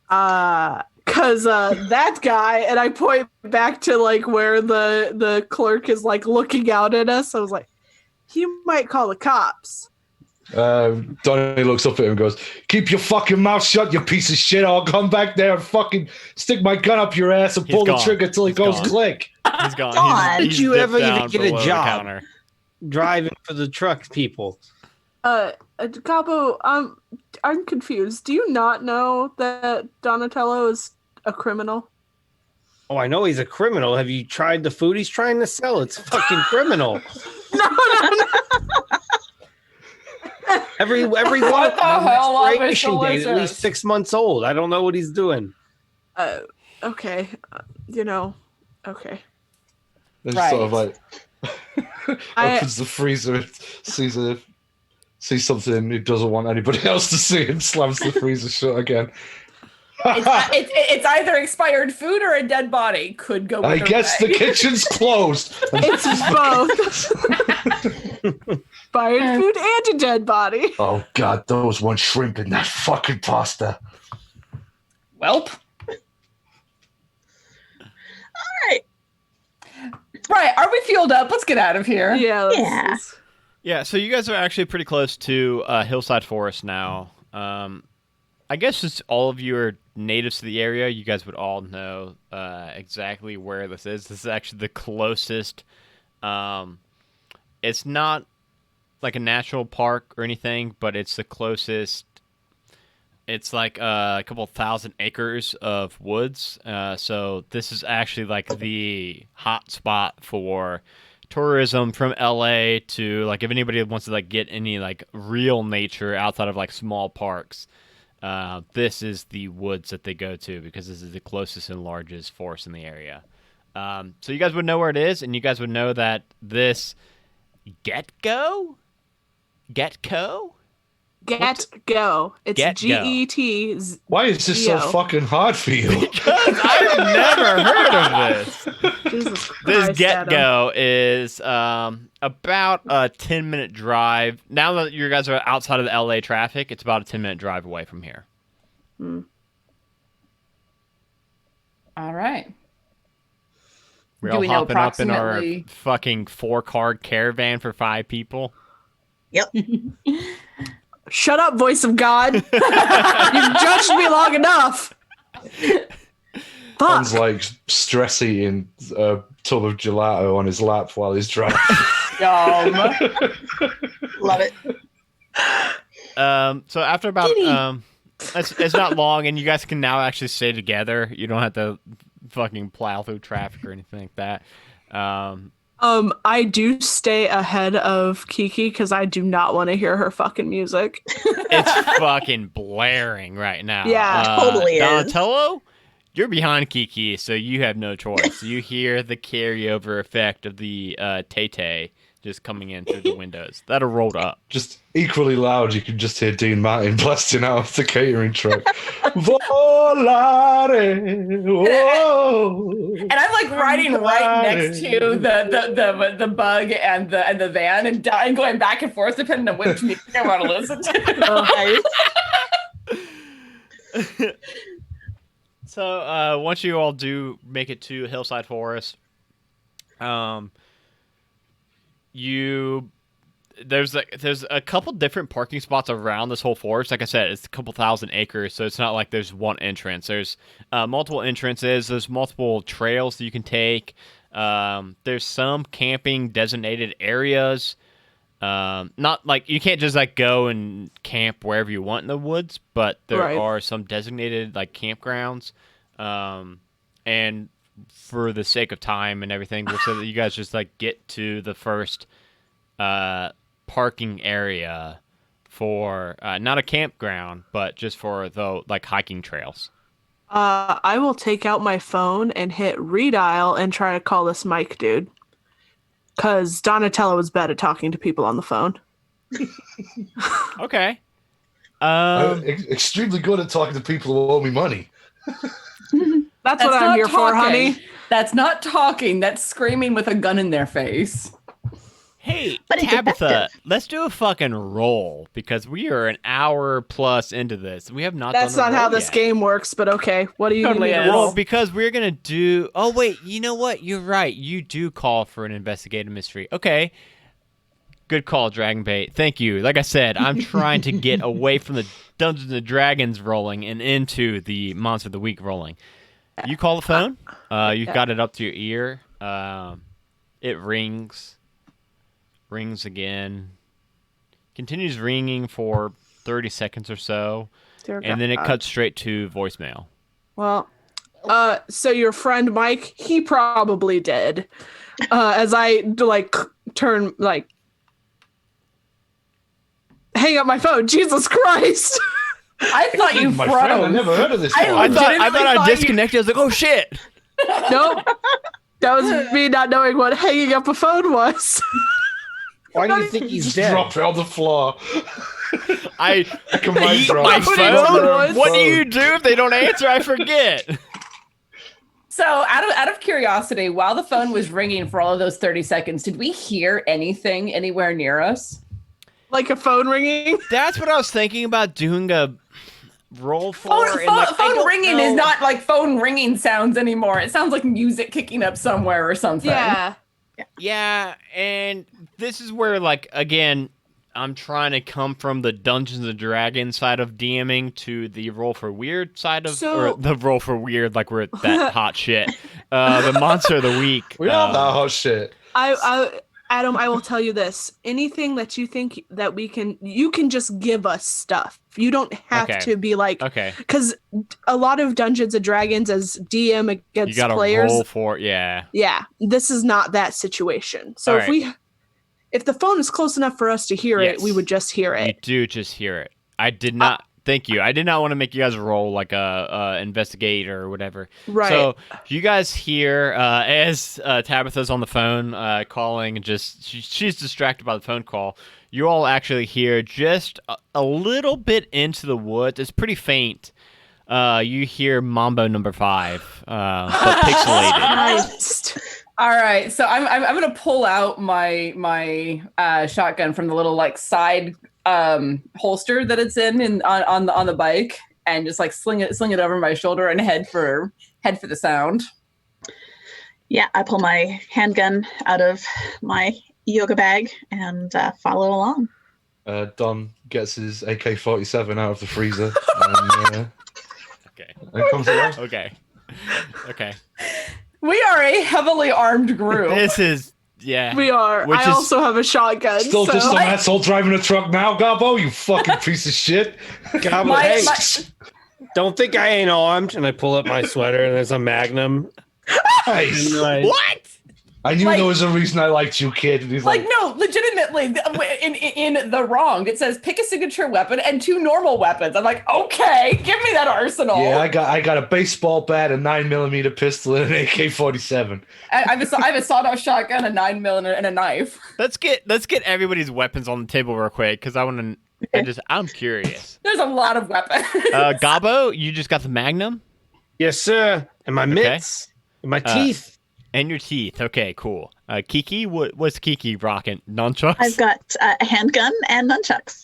Speaker 3: Cause that guy, and I point back to like where the clerk is like looking out at us. I was like, he might call the cops.
Speaker 2: Donnie looks up at him and goes, "Keep your fucking mouth shut, you piece of shit. I'll come back there and fucking stick my gun up your ass and
Speaker 1: He's
Speaker 2: pull the
Speaker 1: gone.
Speaker 2: trigger till it
Speaker 1: He's
Speaker 2: goes
Speaker 1: gone.
Speaker 2: click."
Speaker 1: He's gone.
Speaker 6: Dawn.
Speaker 1: He's
Speaker 5: Did you
Speaker 1: dipped
Speaker 5: ever even
Speaker 1: down
Speaker 5: get a
Speaker 1: below the
Speaker 5: job?
Speaker 1: counter.
Speaker 5: Driving for the truck people.
Speaker 3: Gabo, I'm confused. Do you not know that Donatello is a criminal?
Speaker 5: Oh, I know he's a criminal. Have you tried the food he's trying to sell? It's fucking criminal.
Speaker 3: No.
Speaker 5: Every one
Speaker 4: What
Speaker 5: of
Speaker 4: the
Speaker 5: them
Speaker 4: hell, love is
Speaker 5: expiration date at
Speaker 4: delicious.
Speaker 5: least 6 months old. I don't know what he's doing.
Speaker 3: Okay. Okay.
Speaker 2: It's
Speaker 4: Right.
Speaker 2: sort of like
Speaker 3: I-
Speaker 2: opens the freezer, sees something he doesn't want anybody else to see, and slams the freezer shut again.
Speaker 4: It's either expired food or a dead body. Could go.
Speaker 2: I
Speaker 4: either
Speaker 2: guess
Speaker 4: way.
Speaker 2: the kitchen's closed.
Speaker 3: It's both. Fired food and a dead body.
Speaker 2: Oh God, those one shrimp in that fucking pasta.
Speaker 4: Welp.
Speaker 6: right.
Speaker 4: Right. Are we fueled up? Let's get out of here.
Speaker 3: Yeah.
Speaker 6: Yeah.
Speaker 1: Yeah, so you guys are actually pretty close to Hillside Forest now. I guess since all of you are natives to the area, you guys would all know exactly where this is. This is actually the closest. It's not like a national park or anything, but it's the closest. It's like a couple thousand acres of woods. So this is actually like the hot spot for tourism from LA to, like, if anybody wants to like get any like real nature outside of like small parks, this is the woods that they go to because this is the closest and largest forest in the area. So you guys would know where it is, and you guys would know that this Getco.
Speaker 3: Get go. It's
Speaker 1: Get Go.
Speaker 3: GET.
Speaker 2: Why is this so
Speaker 3: Yo.
Speaker 2: fucking hard for you?
Speaker 1: Because I've never heard of this.
Speaker 3: Jesus
Speaker 1: This
Speaker 3: Christ,
Speaker 1: Get
Speaker 3: Adam.
Speaker 1: Go is about a 10-minute drive. Now that you guys are outside of the LA traffic, it's about a 10-minute drive away from here.
Speaker 4: All right.
Speaker 1: We're
Speaker 4: Do
Speaker 1: all
Speaker 4: we know
Speaker 1: hopping up in our
Speaker 4: approximately-
Speaker 1: fucking 4-car caravan for 5 people.
Speaker 6: Yep.
Speaker 3: Shut up, voice of God. You've judged me long enough. Fuck.
Speaker 2: Sounds like stress eating a tub of gelato on his lap while he's driving.
Speaker 4: Yum.
Speaker 6: Love it.
Speaker 1: So after about it's not long, and you guys can now actually stay together. You don't have to fucking plow through traffic or anything like that.
Speaker 3: I do stay ahead of Kiki because I do not want to hear her fucking music.
Speaker 1: It's fucking blaring right now.
Speaker 3: Yeah,
Speaker 6: totally is.
Speaker 1: Donatello, you're behind Kiki, so you have no choice. You hear the carryover effect of the Tay-Tay just coming in through the windows that are rolled up.
Speaker 2: Just equally loud, you can just hear Dean Martin blasting out of the catering truck. Volare, whoa.
Speaker 4: And I'm like riding right next to the bug and the van and going back and forth depending on which music I want to listen to.
Speaker 1: So once you all do make it to Hillside Forest, there's a couple different parking spots around this whole forest. Like I said, it's a couple thousand acres, so it's not like there's one entrance. There's multiple entrances. There's multiple trails that you can take. There's some camping designated areas. Not like you can't just like go and camp wherever you want in the woods, but there
Speaker 3: Right.
Speaker 1: are some designated like campgrounds. And for the sake of time and everything, we'll say that you guys just like get to the first parking area for not a campground, but just for the like hiking trails.
Speaker 3: I will take out my phone and hit redial and try to call this Mike dude. Because Donatello is bad at talking to people on the phone.
Speaker 1: Okay.
Speaker 2: I'm extremely good at talking to people who owe me money.
Speaker 3: That's what I'm here for, honey.
Speaker 4: That's not talking. That's screaming with a gun in their face.
Speaker 1: Hey,
Speaker 6: But it's
Speaker 1: Tabitha,
Speaker 6: effective.
Speaker 1: let's do a fucking roll because we are an hour plus into this. We have not
Speaker 3: That's
Speaker 1: done
Speaker 3: not
Speaker 1: the
Speaker 3: how
Speaker 1: roll
Speaker 3: this
Speaker 1: yet.
Speaker 3: game works, but okay. What do you
Speaker 4: Totally
Speaker 3: need me
Speaker 4: is.
Speaker 3: to roll?
Speaker 1: Well, because we're going to do... Oh, wait, you know what? You're right. You do call for an investigative mystery. Okay. Good call, Dragonbait. Thank you. Like I said, I'm trying to get away from the Dungeons and Dragons rolling and into the Monster of the Week rolling. You call the phone. You've got it up to your ear. It rings again, continues ringing for 30 seconds or so, and then it cuts straight to voicemail.
Speaker 3: Well, so your friend Mike, he probably did. As I turn hang up my phone. Jesus Christ!
Speaker 4: I thought you
Speaker 2: My
Speaker 4: froze.
Speaker 2: friend, I never heard of this.
Speaker 1: I
Speaker 2: one.
Speaker 1: thought I
Speaker 4: thought
Speaker 1: disconnected. I was like, oh shit.
Speaker 3: Nope. That was me not knowing what hanging up a phone was.
Speaker 5: Why do you think he's
Speaker 2: Just
Speaker 5: dead?
Speaker 2: drop it on the floor.
Speaker 1: I
Speaker 2: Combined
Speaker 1: eat
Speaker 2: drop.
Speaker 1: my
Speaker 3: Nobody knows
Speaker 1: phone.
Speaker 3: what it
Speaker 1: What do
Speaker 2: was.
Speaker 1: you do if they don't answer? I forget.
Speaker 4: So, out of curiosity, while the phone was ringing for all of those 30 seconds, did we hear anything anywhere near us?
Speaker 3: Like a phone ringing.
Speaker 1: That's what I was thinking about doing a roll for.
Speaker 4: Phone,
Speaker 1: and like, I
Speaker 4: phone
Speaker 1: don't
Speaker 4: ringing
Speaker 1: know.
Speaker 4: is not like phone ringing sounds anymore. It sounds like music kicking up somewhere or something.
Speaker 3: Yeah.
Speaker 1: Yeah, and this is where, like, again, I'm trying to come from the Dungeons and Dragons side of DMing to the roll for weird side of,
Speaker 3: So-
Speaker 1: or the roll for weird, like we're that hot shit. The monster of the week.
Speaker 2: We are that hot shit.
Speaker 3: Adam, I will tell you this. Anything that you think that you can just give us stuff. You don't have
Speaker 1: Okay.
Speaker 3: to be like,
Speaker 1: Okay,
Speaker 3: because a lot of Dungeons and Dragons as DM
Speaker 1: you
Speaker 3: against
Speaker 1: gotta
Speaker 3: players.
Speaker 1: roll for yeah.
Speaker 3: Yeah, this is not that situation. So
Speaker 1: All right.
Speaker 3: if the phone is close enough for us to hear
Speaker 1: Yes.
Speaker 3: it, we would just hear
Speaker 1: You
Speaker 3: it.
Speaker 1: do just hear it. I did not. Thank you. I did not want to make you guys roll like a investigator or whatever.
Speaker 3: Right.
Speaker 1: So you guys hear as Tabitha's on the phone calling, and just she's distracted by the phone call. You all actually hear just a little bit into the woods. It's pretty faint. You hear Mambo number 5, but pixelated.
Speaker 3: Nice.
Speaker 4: All right, so I'm gonna pull out my shotgun from the little like side holster that it's in on the bike, and just like sling it over my shoulder and head for the sound.
Speaker 6: Yeah, I pull my handgun out of my yoga bag and follow along.
Speaker 2: Don gets his AK-47 out of the freezer and
Speaker 1: Okay.
Speaker 2: comes along.
Speaker 1: Okay.
Speaker 4: We are a heavily armed group.
Speaker 1: This is yeah.
Speaker 3: We are.
Speaker 1: Which
Speaker 3: I
Speaker 1: is-
Speaker 3: also have a shotgun.
Speaker 2: Still
Speaker 3: so
Speaker 2: just some asshole driving a truck now, Gabo? You fucking piece of shit.
Speaker 5: Goblin,
Speaker 4: My-
Speaker 5: hey,
Speaker 4: my-
Speaker 5: don't think I ain't armed. And I pull up my sweater and there's a magnum.
Speaker 2: Nice.
Speaker 5: And like,
Speaker 1: What?
Speaker 2: I knew
Speaker 4: Like-
Speaker 2: there was a reason I liked you, kid. And he's
Speaker 4: Like
Speaker 2: like,
Speaker 4: no, legitimately, in the wronged, it says pick a signature weapon and 2 normal weapons. I'm like, okay, give me that arsenal.
Speaker 2: yeah, I got a baseball bat, a 9mm pistol, and an AK-47.
Speaker 4: I have a sawed-off shotgun, a 9mm, and a knife.
Speaker 1: Let's get everybody's weapons on the table real quick because I want to. I'm curious.
Speaker 4: There's a lot of weapons.
Speaker 1: Gabo, you just got the Magnum
Speaker 5: yes, sir. And my mitts. And my teeth.
Speaker 1: and your teeth. Okay, cool. Kiki, what's Kiki rocking? Nunchucks.
Speaker 6: I've got a handgun and nunchucks.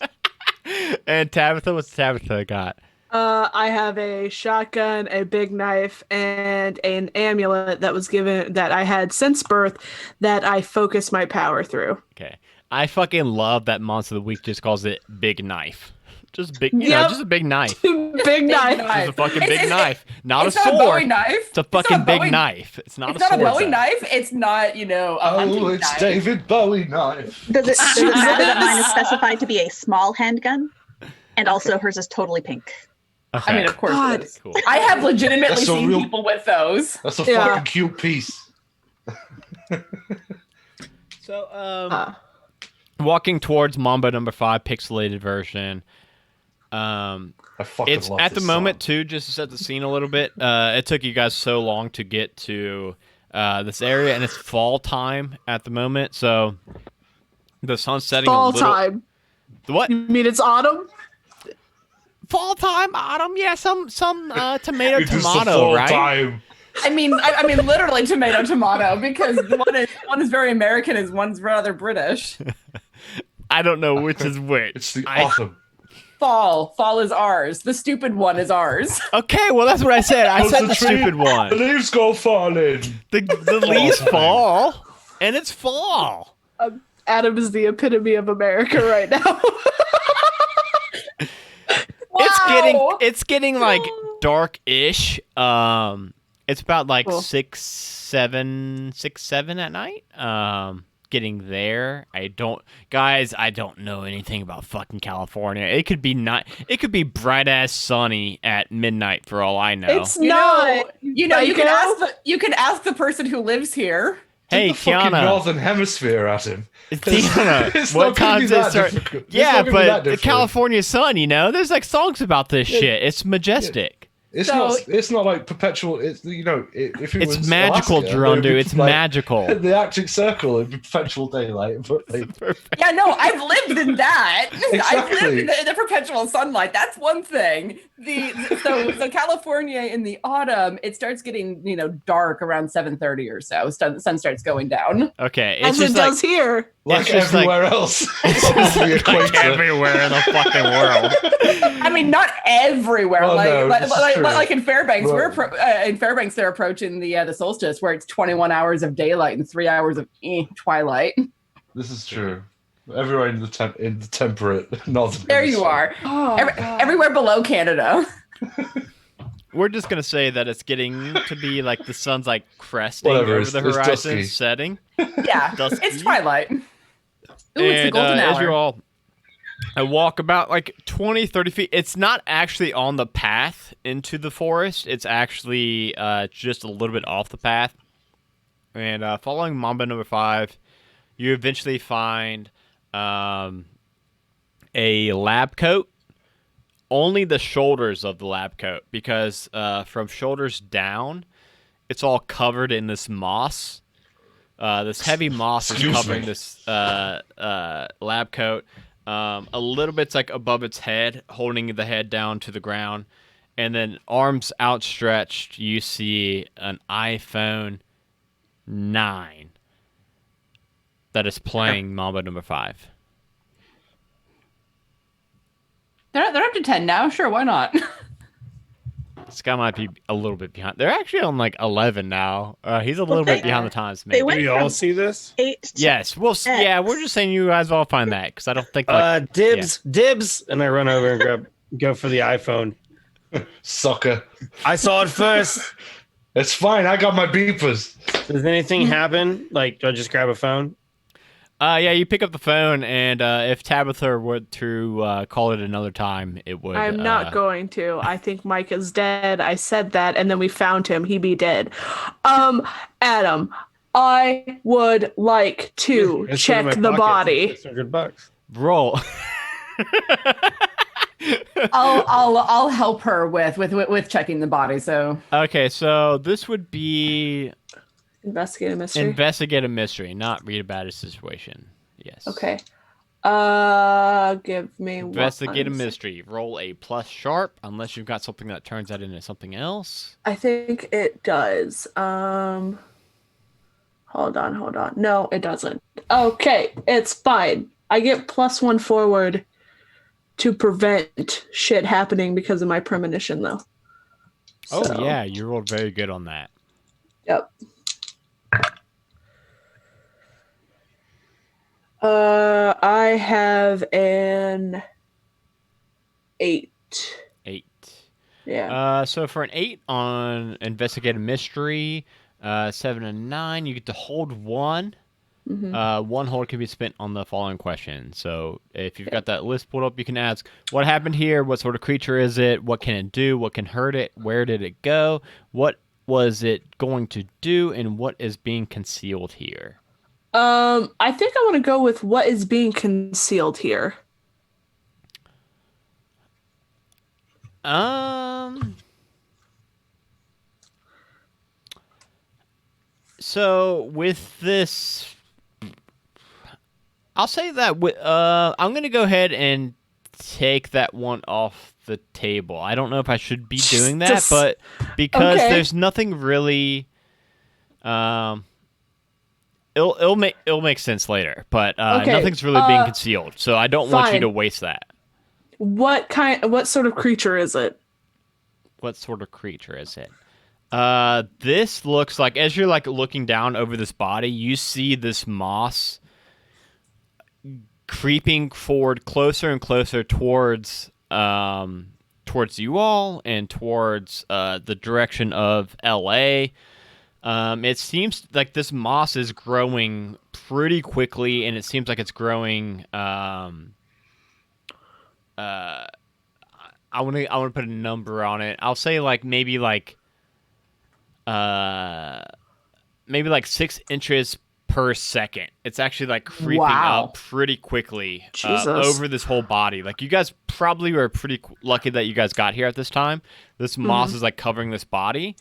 Speaker 1: And Tabitha, what's Tabitha got?
Speaker 3: I have a shotgun, a big knife, and an amulet that was given that I had since birth that I focus my power through.
Speaker 1: Okay, I fucking love that Monster of the Week just calls it Big Knife. Just big,
Speaker 3: Yep.
Speaker 1: just a big knife.
Speaker 3: Big knife.
Speaker 1: Just a fucking big
Speaker 4: It's-
Speaker 1: knife, not a
Speaker 4: it's not a
Speaker 1: sword.
Speaker 4: Bowie knife.
Speaker 1: It's a
Speaker 4: It's not
Speaker 1: fucking
Speaker 4: a
Speaker 1: big
Speaker 4: Bowie-
Speaker 1: knife. It's not
Speaker 4: It's
Speaker 1: a
Speaker 4: not a
Speaker 1: sword.
Speaker 4: Bowie
Speaker 1: though.
Speaker 4: knife. It's not, a hunting
Speaker 2: Oh, it's
Speaker 4: knife.
Speaker 2: David Bowie knife.
Speaker 6: Does it matter that mine is specified to be a small handgun? And also hers is totally pink.
Speaker 1: Okay.
Speaker 4: I mean, of course
Speaker 3: God.
Speaker 4: it is.
Speaker 1: Cool.
Speaker 4: I have legitimately
Speaker 2: That's a
Speaker 4: seen
Speaker 2: real-
Speaker 4: people with those.
Speaker 2: That's a
Speaker 3: Yeah.
Speaker 2: fucking cute piece.
Speaker 1: So, walking towards Mambo number 5 pixelated version.
Speaker 2: I fucking
Speaker 1: It's
Speaker 2: love
Speaker 1: at the
Speaker 2: this
Speaker 1: moment
Speaker 2: song.
Speaker 1: too, just to set the scene a little bit. It took you guys so long to get to this area, and it's fall time at the moment, so the sun's setting.
Speaker 3: Fall
Speaker 1: a little...
Speaker 3: time.
Speaker 1: What?
Speaker 3: You mean it's autumn?
Speaker 1: Fall time, autumn? Yeah, some tomato
Speaker 2: It is the
Speaker 1: tomato,
Speaker 2: fall
Speaker 1: right?
Speaker 2: time.
Speaker 4: I mean, literally tomato, because one is very American, and one's rather British.
Speaker 1: I don't know which is which.
Speaker 2: It's the
Speaker 1: I-
Speaker 2: autumn.
Speaker 4: Fall is ours. The stupid one is ours.
Speaker 1: Okay, well that's what I said. I
Speaker 2: Goes
Speaker 1: said
Speaker 2: the
Speaker 1: the
Speaker 2: tree.
Speaker 1: stupid
Speaker 2: The
Speaker 1: one.
Speaker 2: leaves go falling.
Speaker 1: The leaves
Speaker 2: time.
Speaker 1: fall, and it's fall.
Speaker 3: Adam is the epitome of America right now.
Speaker 1: It's getting like dark-ish. It's about like
Speaker 3: Cool.
Speaker 1: 6, 7 at night. Getting there. I don't know anything about fucking California. It could be bright ass sunny at midnight for all I know.
Speaker 3: It's not.
Speaker 4: You can ask the person who lives here.
Speaker 1: Hey,
Speaker 2: the fucking
Speaker 1: Kiana.
Speaker 2: Northern Hemisphere at him.
Speaker 1: Tiana, what time does it start? Yeah, but the California sun, there's like songs about this shit. It's majestic.
Speaker 2: It's not like perpetual. It's if it was
Speaker 1: It's magical,
Speaker 2: Alaska,
Speaker 1: Durundu. It's
Speaker 2: like,
Speaker 1: magical.
Speaker 2: The Arctic Circle would be perpetual daylight. But
Speaker 4: Yeah, no, I've lived in that. I've
Speaker 2: Exactly.
Speaker 4: lived in the perpetual sunlight. That's one thing. So California in the autumn, it starts getting dark around 7:30 or so. Sun starts going down.
Speaker 1: Okay,
Speaker 3: As
Speaker 1: it's
Speaker 3: it
Speaker 1: just like
Speaker 3: does here.
Speaker 2: like
Speaker 1: It's just
Speaker 2: everywhere else,
Speaker 1: it's just like everywhere in the fucking world.
Speaker 4: I mean, not everywhere.
Speaker 2: Well, no, this is true.
Speaker 4: Like in Fairbanks,
Speaker 2: Right.
Speaker 4: in Fairbanks they're approaching the solstice where it's 21 hours of daylight and 3 hours of twilight.
Speaker 2: This is true. Everywhere in the temperate northern.
Speaker 4: There you
Speaker 2: hemisphere.
Speaker 4: are.
Speaker 3: Oh, God.
Speaker 4: Everywhere below Canada.
Speaker 1: We're just gonna say that it's getting to be like the sun's like cresting
Speaker 2: Whatever,
Speaker 1: over the
Speaker 2: it's
Speaker 1: horizon,
Speaker 2: dusky.
Speaker 1: setting.
Speaker 4: Yeah,
Speaker 1: Dusky.
Speaker 4: it's twilight. Ooh, it's the
Speaker 1: And
Speaker 4: golden
Speaker 1: as
Speaker 4: hour.
Speaker 1: you all I walk about like 20, 30 feet. It's not actually on the path into the forest. It's actually just a little bit off the path. And following Mamba number 5, you eventually find a lab coat. Only the shoulders of the lab coat, because from shoulders down, it's all covered in this moss. This heavy moss is
Speaker 2: Excuse
Speaker 1: covering
Speaker 2: me.
Speaker 1: this lab coat. A little bit's like above its head, holding the head down to the ground. And then arms outstretched, you see an iPhone 9 that is playing Mamba number 5.
Speaker 4: They're up to 10 now. Sure, why not?
Speaker 1: This guy might be a little bit behind. They're actually on like 11 now. He's a little bit behind the times,
Speaker 6: They
Speaker 1: maybe.
Speaker 6: went
Speaker 5: Do you
Speaker 6: from
Speaker 5: all see this?
Speaker 6: 8 to
Speaker 1: Yes, well, yeah, we're just saying you guys all find that because I don't think like
Speaker 5: Dibs, and I run over and go for the iPhone.
Speaker 2: Sucker.
Speaker 5: I saw it first.
Speaker 2: It's fine. I got my beepers.
Speaker 5: Does anything happen? Like, do I just grab a phone?
Speaker 1: yeah, you pick up the phone, and if Tabitha were to call it another time, it would.
Speaker 3: I'm not going to. I think Mike is dead. I said that, and then we found him. He be dead. Adam, I would like to
Speaker 5: It's
Speaker 3: check
Speaker 5: in my
Speaker 3: the
Speaker 5: pocket.
Speaker 3: body.
Speaker 5: $600.
Speaker 1: roll.
Speaker 4: I'll help her with checking the body. So
Speaker 1: Okay, so this would be
Speaker 3: Investigate a mystery.
Speaker 1: investigate a mystery, not read about a situation. Yes.
Speaker 3: Okay. Give me
Speaker 1: Investigate a
Speaker 3: one.
Speaker 1: mystery. Roll a plus sharp, unless you've got something that turns that into something else.
Speaker 3: I think it does. Hold on. No, it doesn't. Okay, it's fine. I get +1 forward to prevent shit happening because of my premonition, though.
Speaker 1: Oh
Speaker 3: So,
Speaker 1: yeah, you rolled very good on that.
Speaker 3: Yep. I have an 8.
Speaker 1: 8.
Speaker 3: Yeah.
Speaker 1: So for an 8 on investigate a mystery, 7 and 9, you get to hold 1.
Speaker 3: Mhm.
Speaker 1: One hold can be spent on the following question. So if you've got that list pulled up, you can ask, what happened here? What sort of creature is it? What can it do? What can hurt it? Where did it go? What was it going to do? And what is being concealed here?
Speaker 3: I think I want to go with what is being concealed here.
Speaker 1: So with this, I'll say that I'm gonna go ahead and take that one off the table. I don't know if I should be doing that,
Speaker 3: Just-
Speaker 1: but because
Speaker 3: okay.
Speaker 1: there's nothing really, it'll make sense later. But
Speaker 3: Okay,
Speaker 1: nothing's really being concealed, so I don't want you
Speaker 3: fine.
Speaker 1: to waste that.
Speaker 3: What sort of creature is it?
Speaker 1: What sort of creature is it? This looks like, as you're like looking down over this body, you see this moss creeping forward closer and closer towards you all and towards the direction of LA. It seems like this moss is growing pretty quickly, and it seems like it's growing. I want to put a number on it. I'll say maybe 6 inches per second. It's actually like creeping
Speaker 4: Wow.
Speaker 1: up pretty quickly
Speaker 3: Jesus.
Speaker 1: over this whole body. Like you guys probably were pretty lucky that you guys got here at this time. This moss is like covering this body,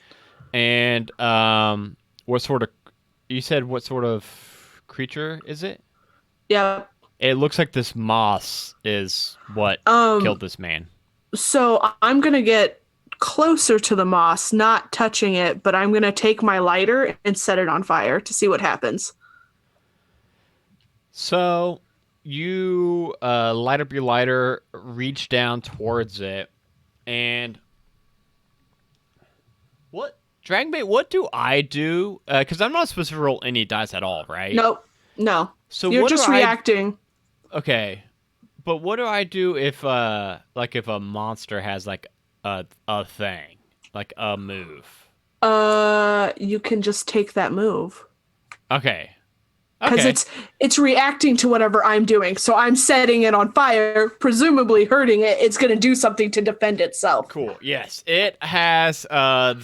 Speaker 1: and what sort of? You said what sort of creature is it?
Speaker 3: Yeah.
Speaker 1: It looks like this moss is what killed this man.
Speaker 3: So I'm gonna get closer to the moss, not touching it, but I'm gonna take my lighter and set it on fire to see what happens.
Speaker 1: So you light up your lighter, reach down towards it, and what Dragonbait? What do I do? Because I'm not supposed to roll any dice at all, right?
Speaker 3: Nope. No.
Speaker 1: So
Speaker 3: You're
Speaker 1: what
Speaker 3: just
Speaker 1: do
Speaker 3: reacting.
Speaker 1: Okay, but what do I do if if a monster has like a thing, like a move?
Speaker 3: You can just take that move.
Speaker 1: Okay.
Speaker 3: Because it's reacting to whatever I'm doing. So I'm setting it on fire, presumably hurting it. It's going to do something to defend itself.
Speaker 1: Cool. Yes, it has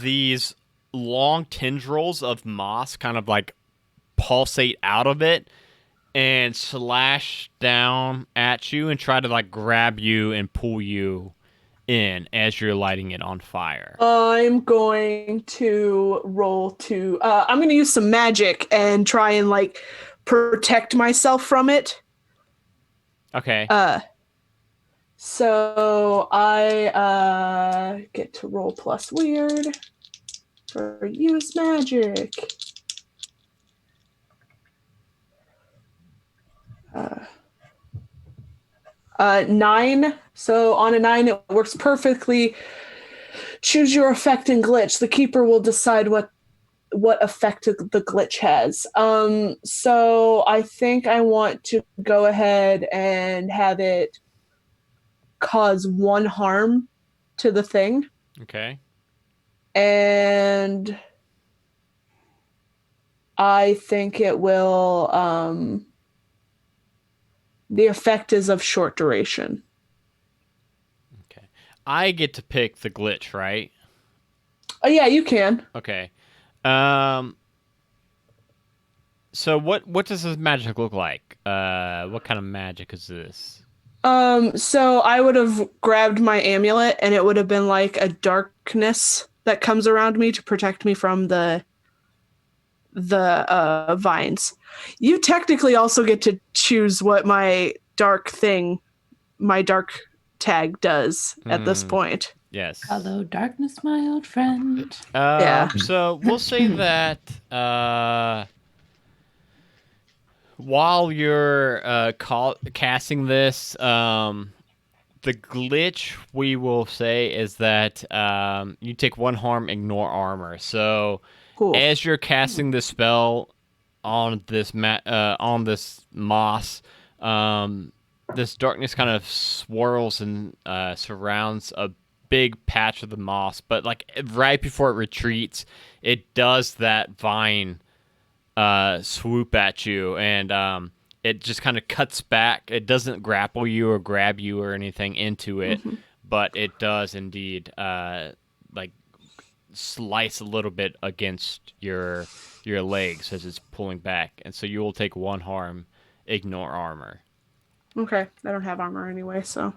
Speaker 1: these long tendrils of moss kind of like pulsate out of it and slash down at you and try to like grab you and pull you in as you're lighting it on fire.
Speaker 3: I'm going to roll to I'm going to use some magic and try and like protect myself from it.
Speaker 1: Okay.
Speaker 3: So I get to roll plus weird for use magic. 9. So on a 9, it works perfectly. Choose your effect and glitch. The keeper will decide what effect the glitch has. So I think I want to go ahead and have it cause 1 harm to the thing.
Speaker 1: Okay.
Speaker 3: And I think it will the effect is of short duration.
Speaker 1: Okay. I get to pick the glitch, right?
Speaker 3: Oh yeah, you can.
Speaker 1: Okay. So what does this magic look like? What kind of magic is this?
Speaker 3: So I would have grabbed my amulet and it would have been like a darkness that comes around me to protect me from the vines. You technically also get to choose what my dark tag does at this point.
Speaker 1: Yes.
Speaker 4: Hello, darkness, my old friend.
Speaker 3: Yeah.
Speaker 1: So we'll say that while you're casting this, the glitch we will say is that you take 1 harm, ignore armor. So
Speaker 3: Cool.
Speaker 1: as you're casting this spell on this moss, this darkness kind of swirls and surrounds a big patch of the moss, but like right before it retreats, it does that vine swoop at you, and it just kind of cuts back. It doesn't grapple you or grab you or anything into it, but it does indeed like slice a little bit against your legs as it's pulling back, and so you will take 1 harm, ignore armor.
Speaker 3: Okay. I don't have armor anyway, so.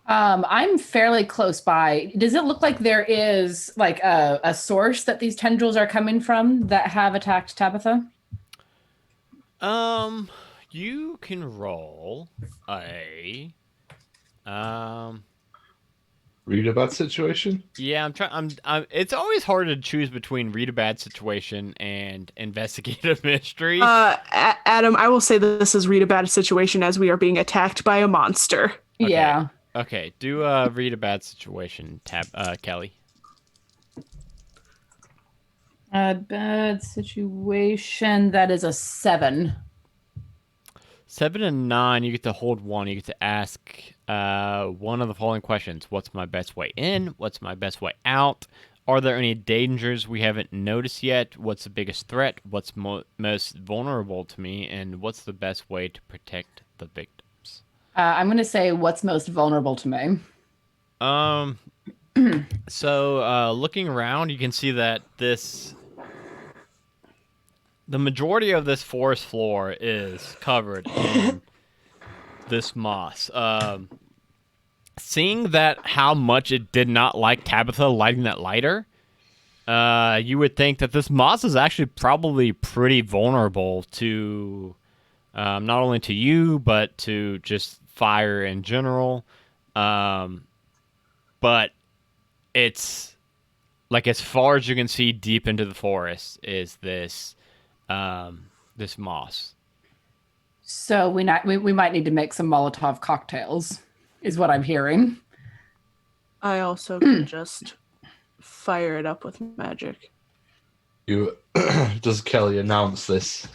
Speaker 4: I'm fairly close by. Does it look like there is like a source that these tendrils are coming from that have attacked Tabitha?
Speaker 1: You can roll a
Speaker 2: Read about situation.
Speaker 1: Yeah, I'm it's always hard to choose between read a bad situation and investigative mystery.
Speaker 3: Adam, I will say that this is read a bad situation as we are being attacked by a monster.
Speaker 1: Okay.
Speaker 4: Yeah.
Speaker 1: Okay, do read a bad situation, Kelly.
Speaker 4: A bad situation. That is a 7.
Speaker 1: 7 and 9, you get to hold one. You get to ask one of the following questions. What's my best way in? What's my best way out? Are there any dangers we haven't noticed yet? What's the biggest threat? What's most vulnerable to me? And what's the best way to protect the victims?
Speaker 4: I'm going to say what's most vulnerable to me.
Speaker 1: So looking around, you can see that the majority of this forest floor is covered in this moss. Seeing that how much it did not like Tabitha lighting that lighter, you would think that this moss is actually probably pretty vulnerable to not only to you, but to just fire in general. But it's like as far as you can see deep into the forest is this this moss.
Speaker 4: So we might need to make some Molotov cocktails, is what I'm hearing.
Speaker 3: I also can just fire it up with magic.
Speaker 2: You does Kelly announce this?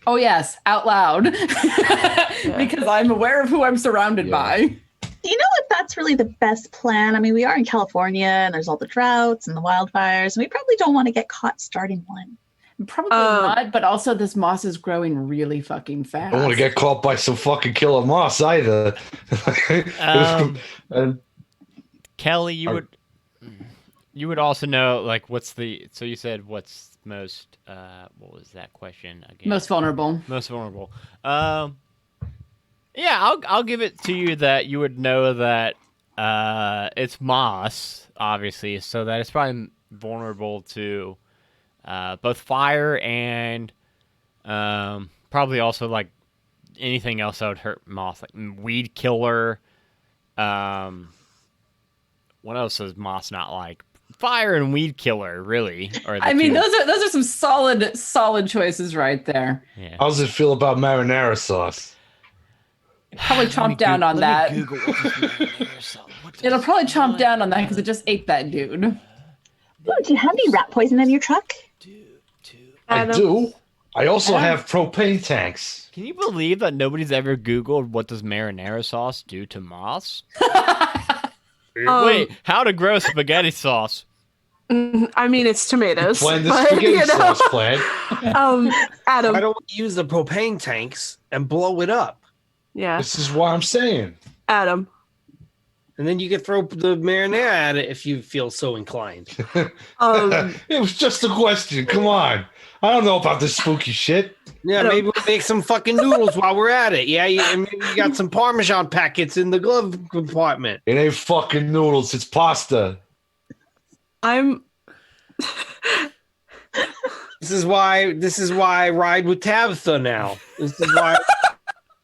Speaker 4: Oh yes, out loud, because I'm aware of who I'm surrounded by.
Speaker 6: You know what? That's really the best plan. I mean, we are in California, and there's all the droughts and the wildfires, and we probably don't want to get caught starting one.
Speaker 4: Probably not, but also this moss is growing really fucking fast.
Speaker 2: I don't want to get caught by some fucking killer moss either.
Speaker 1: Kelly, you would also know like so you said what's most what was that question again?
Speaker 4: Most vulnerable.
Speaker 1: Most vulnerable. Yeah, I'll give it to you that you would know that it's moss, obviously, so that it's probably vulnerable to both fire and probably also like anything else that would hurt moss, like weed killer. What else does moss not like? Fire and weed killer, really.
Speaker 4: I mean, those are some solid choices right there.
Speaker 1: Yeah.
Speaker 2: How does it feel about marinara sauce?
Speaker 4: Probably chomp down on that. It'll probably chomp down on that because it just ate that dude.
Speaker 6: Ooh, do you have any rat poison in your truck?
Speaker 2: I do. I also have propane tanks.
Speaker 1: Can you believe that nobody's ever Googled what does marinara sauce do to moss? Wait, how to grow spaghetti sauce?
Speaker 3: I mean, it's tomatoes.
Speaker 2: Blend the spaghetti sauce plan.
Speaker 3: Adam.
Speaker 5: Why don't we use the propane tanks and blow it up?
Speaker 3: Yeah.
Speaker 2: This is what I'm saying.
Speaker 3: Adam.
Speaker 5: And then you can throw the marinara at it if you feel so inclined.
Speaker 2: It was just a question. Come on. I don't know about this spooky shit.
Speaker 5: Yeah, maybe we'll make some fucking noodles while we're at it. Yeah, and maybe you got some Parmesan packets in the glove compartment.
Speaker 2: It ain't fucking noodles. It's pasta.
Speaker 5: This is why I ride with Tabitha now. This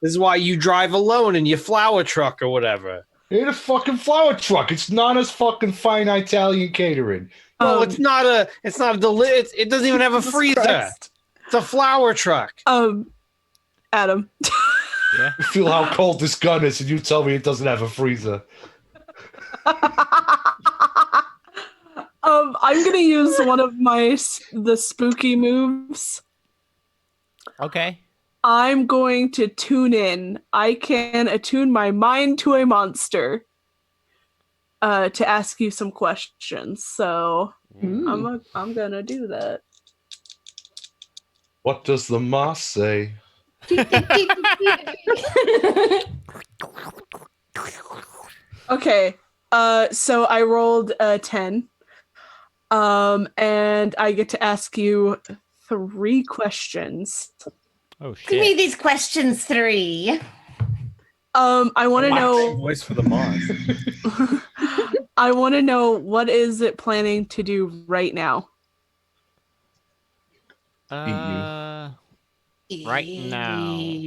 Speaker 5: is why you drive alone in your flower truck or whatever.
Speaker 2: It ain't a fucking flower truck. It's not as fucking fine Italian catering.
Speaker 5: No, it doesn't even have a freezer.
Speaker 3: Christ.
Speaker 5: It's a flower truck.
Speaker 3: Adam.
Speaker 1: Yeah.
Speaker 2: You feel how cold this gun is, and you tell me it doesn't have a freezer.
Speaker 3: I'm gonna use one of the spooky moves.
Speaker 1: Okay.
Speaker 3: I'm going to tune in. I can attune my mind to a monster to ask you some questions. So I'm gonna do that.
Speaker 2: What does the moss say?
Speaker 3: Okay. So I rolled a 10. And I get to ask you 3 questions.
Speaker 1: Oh shit.
Speaker 7: Give me these questions 3.
Speaker 3: I want to know.
Speaker 5: Voice for the moss.
Speaker 3: I want to know what is it planning to do right now.
Speaker 1: Right now.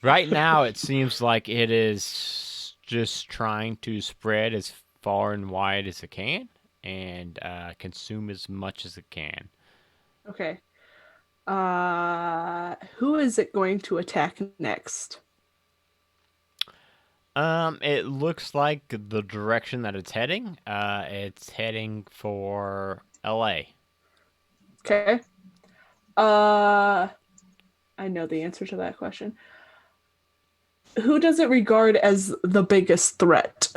Speaker 1: Right now, it seems like it is just trying to spread as far and wide as it can and consume as much as it can.
Speaker 3: Okay. Who is it going to attack next?
Speaker 1: It looks like the direction that it's heading. It's heading for LA.
Speaker 3: Okay. I know the answer to that question. Who does it regard as the biggest threat?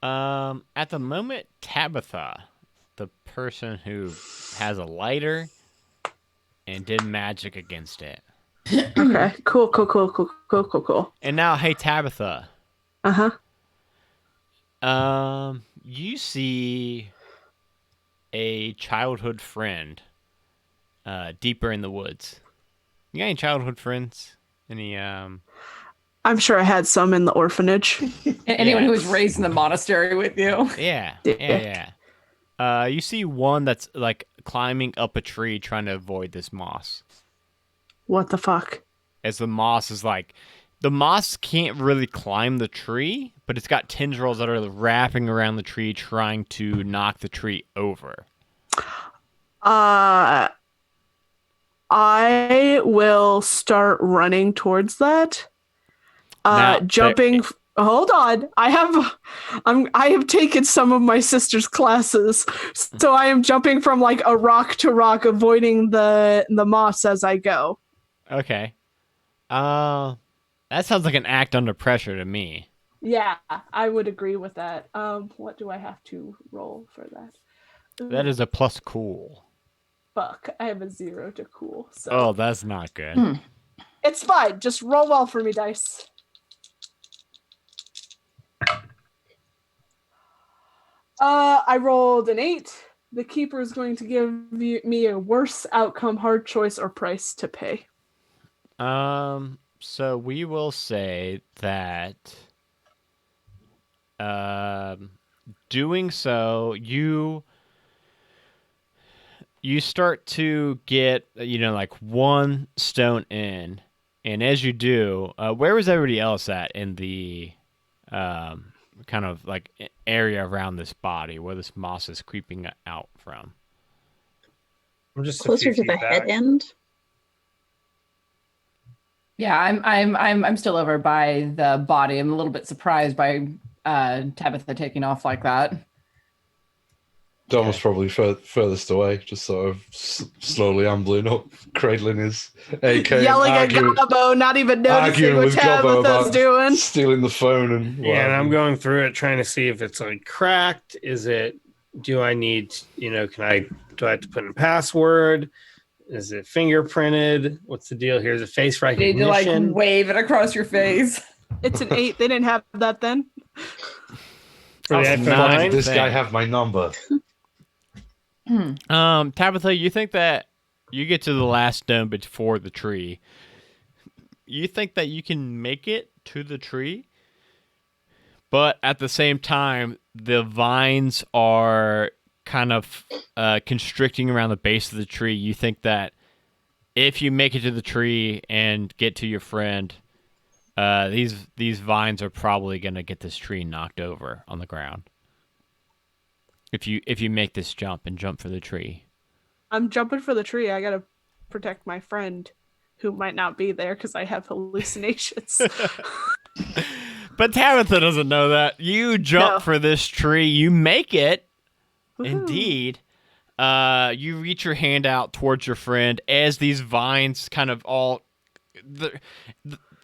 Speaker 1: At the moment, Tabitha, the person who has a lighter and did magic against it.
Speaker 3: Okay, cool.
Speaker 1: And now, hey Tabitha,
Speaker 3: Uh-huh.
Speaker 1: you see a childhood friend, deeper in the woods. You got any childhood friends? Any
Speaker 3: I'm sure I had some in the orphanage.
Speaker 4: Anyone
Speaker 1: Yeah.
Speaker 4: who was raised in the monastery with you.
Speaker 1: Yeah.
Speaker 3: Yeah.
Speaker 1: You see one that's like climbing up a tree trying to avoid this moss.
Speaker 3: What the fuck?
Speaker 1: As the moss is like, the moss can't really climb the tree, but it's got tendrils that are wrapping around the tree trying to knock the tree over.
Speaker 3: I will start running towards that.
Speaker 1: Now,
Speaker 3: Jumping. Hold on. I have taken some of my sister's classes, so I am jumping from like a rock to rock, avoiding the moss as I go.
Speaker 1: Okay. That sounds like an act under pressure to me.
Speaker 3: Yeah, I would agree with that. What do I have to roll for that?
Speaker 1: That is a plus cool.
Speaker 3: Fuck. I have a 0 to cool. So
Speaker 1: Oh, that's not good.
Speaker 3: it's fine. Just roll well for me, dice. I rolled an 8. The keeper is going to give me a worse outcome, hard choice, or price to pay.
Speaker 1: So we will say that doing so, you start to get, like one stone in, and as you do, where was everybody else at in the kind of like area around this body where this moss is creeping out from?
Speaker 5: I'm just a
Speaker 6: Closer
Speaker 5: few
Speaker 6: to the
Speaker 5: feet
Speaker 6: head
Speaker 5: back.
Speaker 6: end.
Speaker 4: Yeah, I'm still over by the body. I'm a little bit surprised by Tabitha taking off like that.
Speaker 2: Dom was probably furthest away, just sort of slowly ambling up, cradling his AK,
Speaker 3: Yelling at
Speaker 2: arguing,
Speaker 3: Gobbo, not even noticing
Speaker 2: arguing
Speaker 3: what
Speaker 2: with Gobbo
Speaker 3: Tabitha's
Speaker 2: about
Speaker 3: doing.
Speaker 2: stealing the phone and
Speaker 5: Yeah, and I'm
Speaker 2: whatever.
Speaker 5: going through it trying to see if it's like cracked. Do I need, do I have to put in a password? Is it fingerprinted? What's the deal here? Is it face
Speaker 4: You need to like
Speaker 5: recognition?
Speaker 4: wave it across your face.
Speaker 3: It's an 8. They didn't have that then.
Speaker 5: For the
Speaker 1: Oh,
Speaker 5: iPhone
Speaker 1: nine.
Speaker 5: 9?
Speaker 2: This
Speaker 1: thing.
Speaker 2: guy have my number.
Speaker 1: Tabitha, you think that you get to the last stone before the tree? You think that you can make it to the tree? But at the same time, the vines are kind of constricting around the base of the tree. You think that if you make it to the tree and get to your friend, these vines are probably going to get this tree knocked over on the ground. If you make this jump and jump for the tree.
Speaker 3: I'm jumping for the tree. I gotta protect my friend who might not be there because I have hallucinations.
Speaker 1: But Tabitha doesn't know that. You jump
Speaker 3: No.
Speaker 1: for this tree. You make it.
Speaker 3: Woohoo.
Speaker 1: Indeed. You reach your hand out towards your friend as these vines kind of all...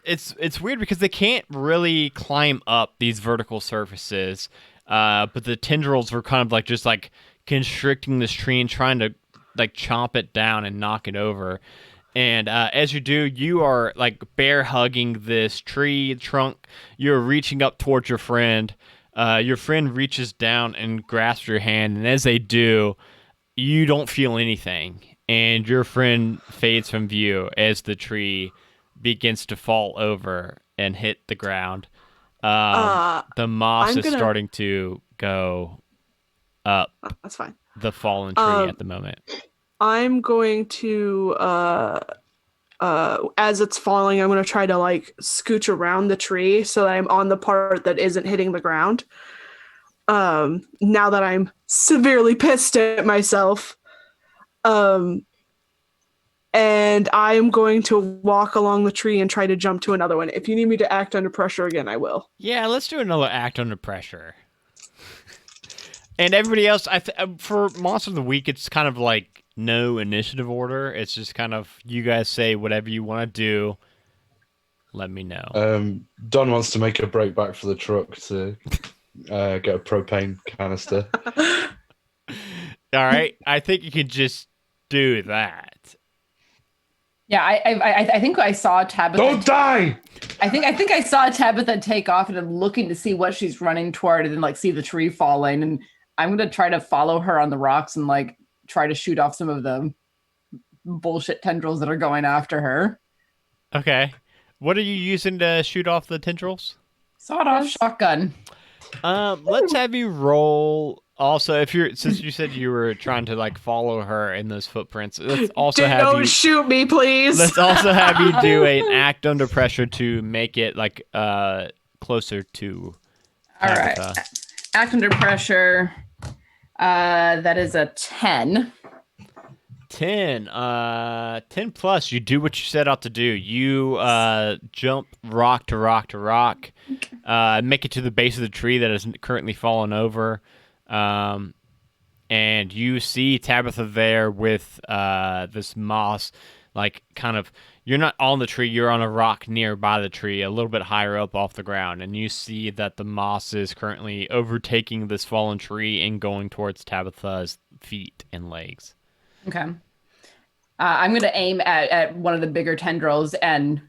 Speaker 1: It's weird because they can't really climb up these vertical surfaces. But the tendrils were kind of like just like constricting this tree and trying to like chomp it down and knock it over. And as you do, you are like bear hugging this tree trunk. You're reaching up towards your friend. Your friend reaches down and grasps your hand. And as they do, you don't feel anything. And your friend fades from view as the tree begins to fall over and hit the ground. The moss is starting to go up
Speaker 3: That's fine.
Speaker 1: the fallen tree at the moment.
Speaker 3: I'm going to, as it's falling, I'm going to try to like scooch around the tree so that I'm on the part that isn't hitting the ground. Now that I'm severely pissed at myself. And I'm going to walk along the tree and try to jump to another one. If you need me to act under pressure again, I will.
Speaker 1: Yeah, let's do another act under pressure. And everybody else, for Monster of the Week, it's kind of like no initiative order. It's just kind of you guys say whatever you want to do. Let me know.
Speaker 2: Don wants to make a break back for the truck to get a propane canister.
Speaker 1: All right, I think you can just do that.
Speaker 4: Yeah, I think I saw Tabitha.
Speaker 2: Don't die!
Speaker 4: I think I saw Tabitha take off, and I'm looking to see what she's running toward, and then like see the tree falling, and I'm gonna try to follow her on the rocks and like try to shoot off some of the bullshit tendrils that are going after her.
Speaker 1: Okay, what are you using to shoot off the tendrils?
Speaker 4: Sawed-off shotgun.
Speaker 1: Let's have you roll. Also, if you're since you said you were trying to like follow her in those footprints, let's also have
Speaker 3: Don't
Speaker 1: you
Speaker 3: shoot me, please.
Speaker 1: let's also have you do an act under pressure to make it like closer to.
Speaker 4: All right,
Speaker 1: Tabitha.
Speaker 4: act under pressure. That is a 10.
Speaker 1: 10 plus. You do what you set out to do. You jump rock to rock to rock, make it to the base of the tree that is currently fallen over, and you see Tabitha there with this moss, like kind of. You're not on the tree. You're on a rock nearby the tree, a little bit higher up off the ground, and you see that the moss is currently overtaking this fallen tree and going towards Tabitha's feet and legs.
Speaker 4: Okay. I'm going to aim at one of the bigger tendrils and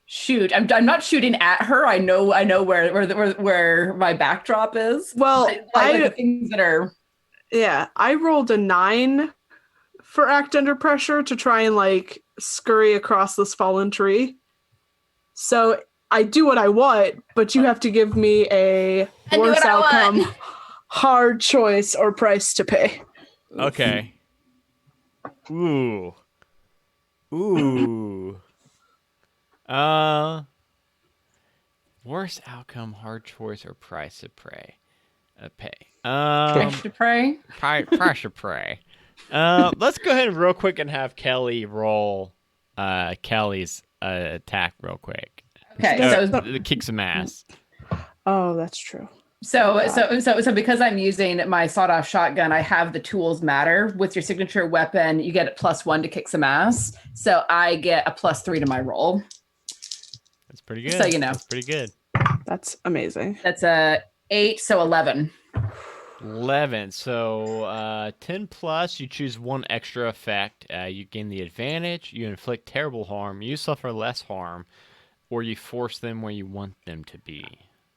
Speaker 4: shoot. I'm not shooting at her. I know where my backdrop is.
Speaker 3: Well,
Speaker 4: like the things that are.
Speaker 3: Yeah, I rolled a 9 for act under pressure to try and like scurry across this fallen tree. So I do what I want, but you have to give me a worse outcome, hard choice, or price to pay.
Speaker 1: Okay. Ooh. Worst outcome, hard choice, or price to pay.
Speaker 4: Price to pray.
Speaker 1: Price to pay. Let's go ahead and real quick and have Kelly roll Kelly's attack real quick.
Speaker 4: Okay, so
Speaker 1: kick some ass.
Speaker 3: Oh, that's true.
Speaker 4: So because I'm using my sawed-off shotgun, I have the tools matter. With your signature weapon, you get a +1 to kick some ass. So I get a +3 to my roll.
Speaker 1: That's pretty good.
Speaker 4: So you know,
Speaker 1: that's pretty good.
Speaker 3: That's amazing.
Speaker 4: That's a 8, so 11.
Speaker 1: 11. So 10 plus, you choose one extra effect. You gain the advantage, you inflict terrible harm, you suffer less harm, or you force them where you want them to be.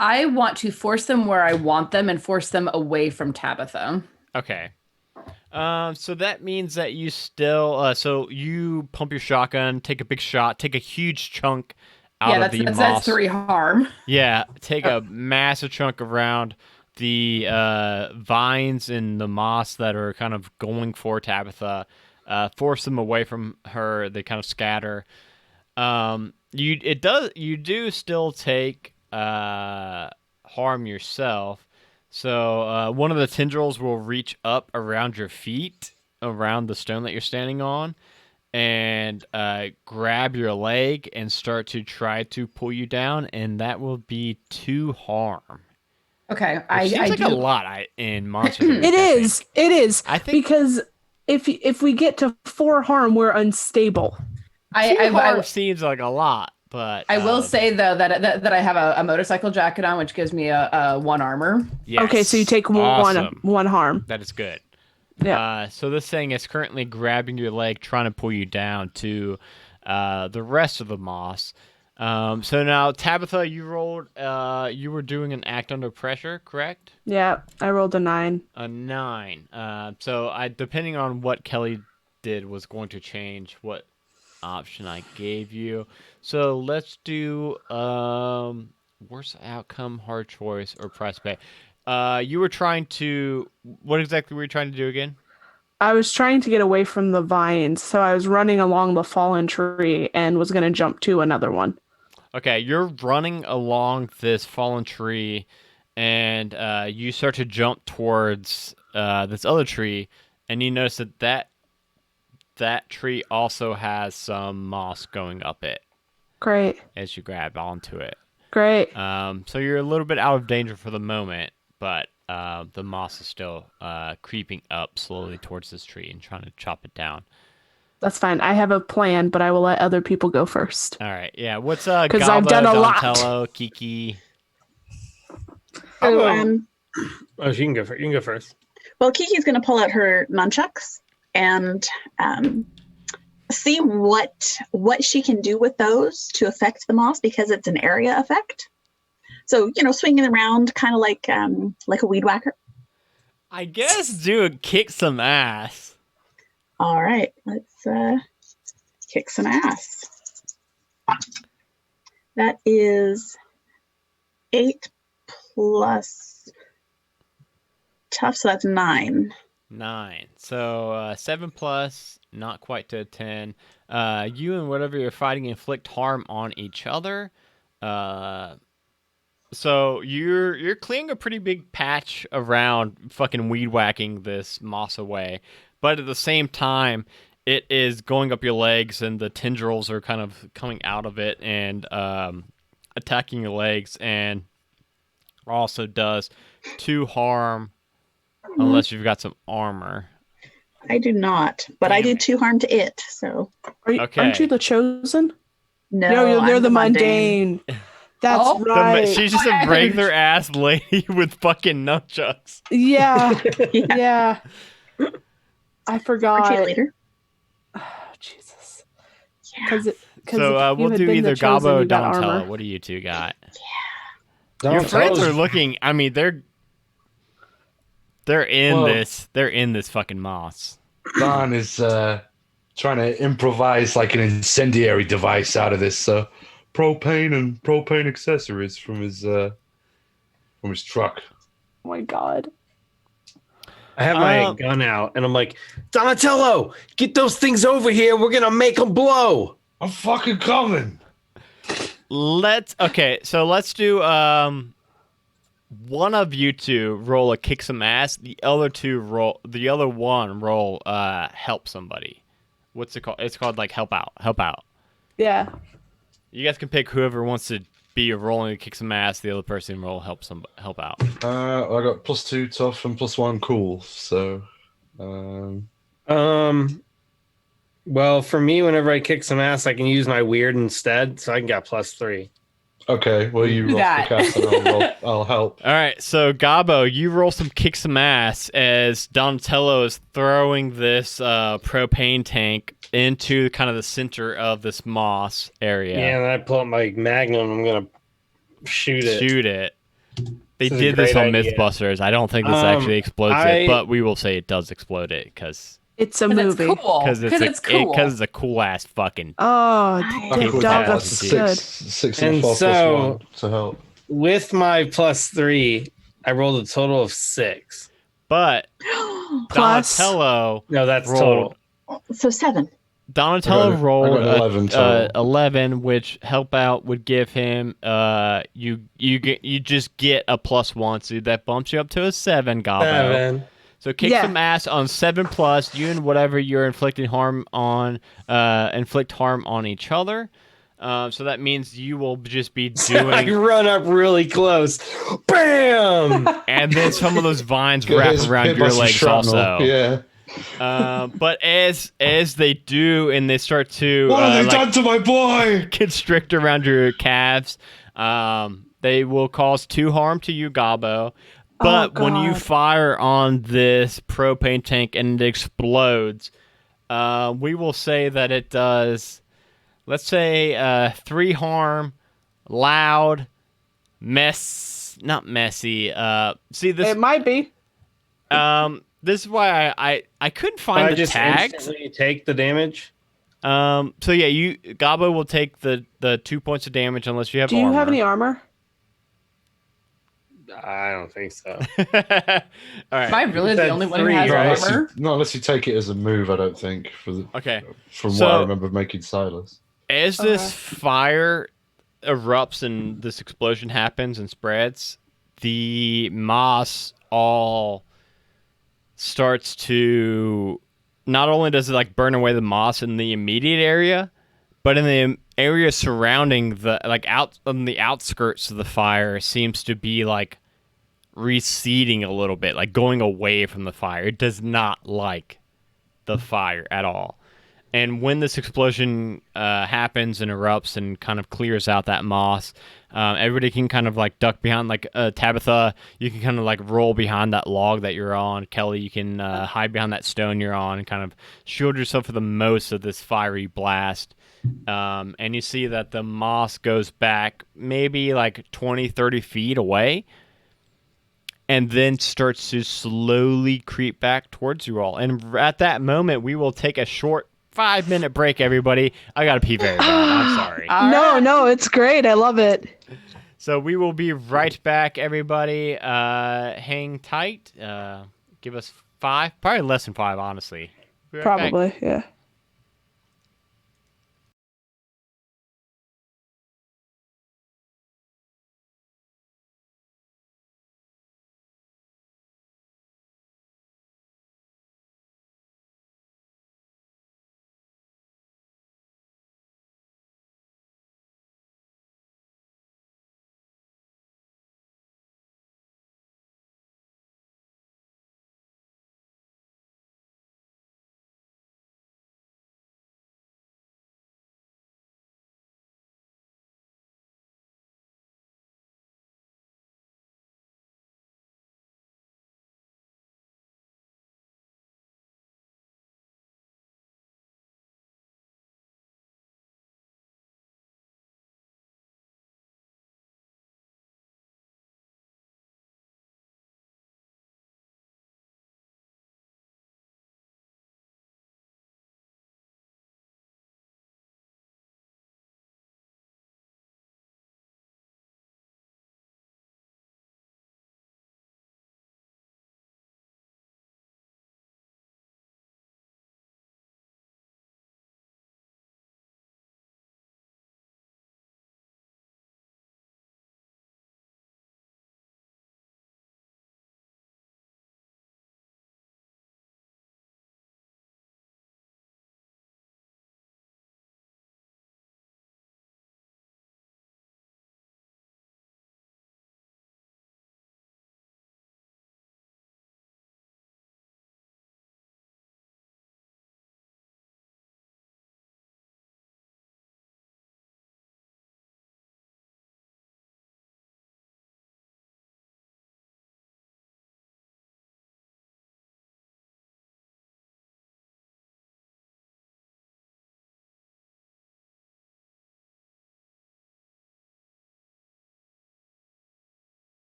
Speaker 4: I want to force them where I want them and force them away from Tabitha.
Speaker 1: Okay. So that means that you still, so you pump your shotgun, take a big shot, take a huge chunk out of the moss.
Speaker 4: That's 3 harm.
Speaker 1: Yeah, take a massive chunk around the vines and the moss that are kind of going for Tabitha, force them away from her. They kind of scatter. You do still take harm yourself. So one of the tendrils will reach up around your feet, around the stone that you're standing on, and grab your leg and start to try to pull you down, and that will be 2 harm.
Speaker 4: Okay,
Speaker 1: Seems like a lot in Monster.
Speaker 3: It is.
Speaker 1: I think
Speaker 3: because if we get to 4 harm, we're unstable.
Speaker 1: 2 harm seems like a lot, but
Speaker 4: I will say though that I have a motorcycle jacket on, which gives me a 1 armor.
Speaker 1: yes,
Speaker 3: Okay, so you take
Speaker 1: awesome.
Speaker 3: one harm.
Speaker 1: That is good.
Speaker 3: Yeah.
Speaker 1: So this thing is currently grabbing your leg, trying to pull you down to the rest of the moss. So now, Tabitha, you rolled. You were doing an act under pressure, correct?
Speaker 3: Yeah, I rolled a 9.
Speaker 1: A 9. So depending on what Kelly did, was going to change what option I gave you. So let's do worst outcome, hard choice, or price pay. You were trying to. What exactly were you trying to do again?
Speaker 3: I was trying to get away from the vines, so I was running along the fallen tree and was going to jump to another one.
Speaker 1: Okay, you're running along this fallen tree, and you start to jump towards this other tree, and you notice that tree also has some moss going up it.
Speaker 3: Great.
Speaker 1: As you grab onto it.
Speaker 3: Great.
Speaker 1: So you're a little bit out of danger for the moment, but the moss is still creeping up slowly towards this tree and trying to chop it down.
Speaker 3: That's fine. I have a plan, but I will let other people go first.
Speaker 1: All right, yeah. What's
Speaker 3: 'Cause I've
Speaker 1: Gabo,
Speaker 3: done a lot.
Speaker 1: Donatello, Kiki?
Speaker 6: So,
Speaker 5: Oh, she can go first. You can go first.
Speaker 6: well, Kiki's going to pull out her nunchucks and see what she can do with those to affect the moss because it's an area effect. So, swinging around kind of like a weed whacker.
Speaker 1: I guess, dude, kick some ass.
Speaker 6: All right, let's kick some ass. That is 8 plus tough, so that's 9.
Speaker 1: 9. So 7 plus, not quite to 10. You and whatever you're fighting inflict harm on each other. So you're clearing a pretty big patch around, fucking weed whacking this moss away, but at the same time, it is going up your legs, and the tendrils are kind of coming out of it and attacking your legs, and also does 2 harm unless you've got some armor.
Speaker 6: I do not, but I do 2 harm to it. So
Speaker 1: Okay.
Speaker 3: Aren't you the chosen?
Speaker 6: no,
Speaker 3: They're
Speaker 6: I'm
Speaker 3: the mundane. That's
Speaker 4: Oh,
Speaker 3: right.
Speaker 1: She's just a regular ass lady with fucking nunchucks.
Speaker 3: Yeah,
Speaker 6: Yeah.
Speaker 3: yeah. I
Speaker 6: Aren't
Speaker 3: forgot.
Speaker 6: you a leader?
Speaker 3: Oh, Jesus.
Speaker 6: Yeah.
Speaker 1: So we'll do either Gabo or Donatello. What do you two got? Your friends are looking. I mean, they're in
Speaker 2: Well-
Speaker 1: this. They're in this fucking moss.
Speaker 2: Don is trying to improvise like an incendiary device out of this propane and propane accessories from his truck.
Speaker 3: Oh my God.
Speaker 5: I have my gun out, and I'm like, Donatello, get those things over here. We're gonna make them blow.
Speaker 2: I'm fucking coming.
Speaker 1: Let's do one of you two roll a kick some ass. The other one roll help somebody. What's it called? It's called like help out. Help out.
Speaker 3: Yeah.
Speaker 1: You guys can pick whoever wants to be rolling to kick some ass. The other person roll help out.
Speaker 2: I got +2 tough and +1 cool. So,
Speaker 5: Well, for me, whenever I kick some ass, I can use my weird instead, so I can get +3.
Speaker 2: okay. Well, you
Speaker 4: Do
Speaker 2: roll
Speaker 4: that.
Speaker 2: the cast and I'll help.
Speaker 1: All right, so Gabo, you roll some kick some ass as Donatello is throwing this propane tank into kind of the center of this moss area.
Speaker 5: Yeah, and then I pull up my Magnum. I'm gonna shoot it.
Speaker 1: Shoot it. They
Speaker 5: This is a
Speaker 1: did this
Speaker 5: great
Speaker 1: on
Speaker 5: idea.
Speaker 1: Mythbusters. I don't think this actually explodes it, but we will say it does explode it because
Speaker 3: It's a
Speaker 4: 'Cause
Speaker 3: movie.
Speaker 4: it's cool.
Speaker 1: it's
Speaker 4: cool.
Speaker 1: it's a cool ass fucking.
Speaker 3: Oh,
Speaker 6: Nice.
Speaker 3: Dick
Speaker 2: Cool.
Speaker 3: Dog,
Speaker 1: That's
Speaker 3: that's
Speaker 1: a
Speaker 3: good.
Speaker 2: Six
Speaker 5: And
Speaker 2: and 4
Speaker 5: so-
Speaker 2: +1 to help.
Speaker 5: With my +3, I rolled a total of 6.
Speaker 1: But
Speaker 3: Plus-
Speaker 1: Donatello
Speaker 5: No, that's
Speaker 1: rolled.
Speaker 5: total.
Speaker 6: So 7.
Speaker 1: Donatello
Speaker 2: I got
Speaker 1: rolled
Speaker 2: 11 total.
Speaker 1: 11, which help out would give him you just get a +1, so that bumps you up to a 7, Gabo.
Speaker 5: 7.
Speaker 1: So kick
Speaker 3: Yeah.
Speaker 1: some ass on 7+. You and whatever you're inflicting harm on, inflict harm on each other. So that means you will just be
Speaker 5: I
Speaker 1: doing,
Speaker 5: run up really close. Bam!
Speaker 1: and then some of those vines
Speaker 2: Get
Speaker 1: wrap
Speaker 2: hit
Speaker 1: around
Speaker 2: by
Speaker 1: your
Speaker 2: some
Speaker 1: legs
Speaker 2: shrapnel.
Speaker 1: also.
Speaker 2: Yeah.
Speaker 1: But as they do, and they start to
Speaker 2: What have they
Speaker 1: like,
Speaker 2: done to my boy?
Speaker 1: constrict around your calves, they will cause 2 harm to you, Gabo. But when you
Speaker 3: God.
Speaker 1: fire on this propane tank and it explodes, we will say that it does, let's say, 3 harm, loud, not messy. See this.
Speaker 3: It might be.
Speaker 1: This is why I couldn't
Speaker 5: I
Speaker 1: find the
Speaker 5: just
Speaker 1: tags.
Speaker 5: instantly take the damage.
Speaker 1: So yeah, Gabo will take the 2 points of damage unless you have
Speaker 3: Do you have
Speaker 1: armor.
Speaker 3: any armor?
Speaker 5: I don't think so.
Speaker 1: All right.
Speaker 4: Am I really
Speaker 5: said
Speaker 4: the only one who
Speaker 5: 3,
Speaker 4: has
Speaker 5: right?
Speaker 4: armor?
Speaker 2: Not unless you take it as a move, I don't think.
Speaker 1: Okay.
Speaker 2: From
Speaker 1: So-
Speaker 2: what I remember making Silas.
Speaker 1: As this fire erupts and this explosion happens and spreads, the moss all starts to, not only does it like burn away the moss in the immediate area, but in the area surrounding the, like out on the outskirts of the fire, seems to be like receding a little bit, like going away from the fire. It does not like the fire at all. And when this explosion happens and erupts and kind of clears out that moss, everybody can kind of like duck behind, like Tabitha, you can kind of like roll behind that log that you're on. Kelly, you can hide behind that stone you're on and kind of shield yourself for the most of this fiery blast. And you see that the moss goes back maybe like 20, 30 feet away and then starts to slowly creep back towards you all. And at that moment, we will take a short 5-minute break, everybody. I gotta pee very bad. I'm sorry.
Speaker 3: No, it's great. I love it.
Speaker 1: So we will be right back, everybody. Hang tight. Give us 5, probably less than 5, honestly. Be right back.
Speaker 3: Probably, yeah.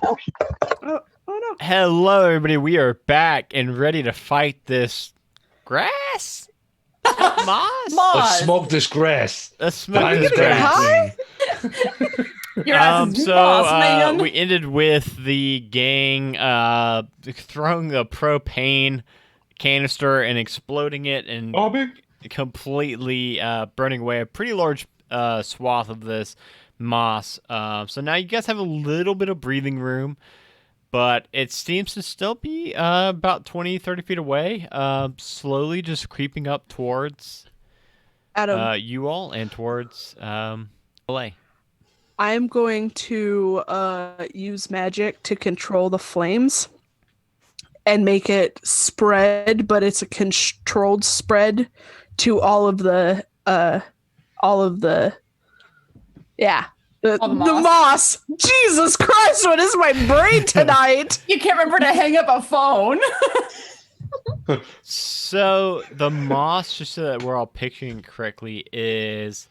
Speaker 3: Oh, oh no.
Speaker 1: Hello, everybody. We are back and ready to fight this grass? Moss?
Speaker 2: Let's
Speaker 4: Moss.
Speaker 2: smoke this grass.
Speaker 1: Let's smoke
Speaker 2: Find
Speaker 1: this
Speaker 2: the
Speaker 1: grass.
Speaker 3: high?
Speaker 4: Your ass is moss, man.
Speaker 1: we ended with the gang throwing a propane canister and exploding it and
Speaker 2: Bobby?
Speaker 1: completely burning away a pretty large swath of this moss. So now you guys have a little bit of breathing room, but it seems to still be about 20, 30 feet away, slowly just creeping up towards
Speaker 3: Adam,
Speaker 1: you all and towards LA.
Speaker 3: I'm going to use magic to control the flames and make it spread, but it's a controlled spread to all of the yeah. The
Speaker 4: All the
Speaker 3: moss. Jesus Christ, what is my brain tonight?
Speaker 4: You can't remember to hang up a phone.
Speaker 1: So the moss, just so that we're all picturing correctly, is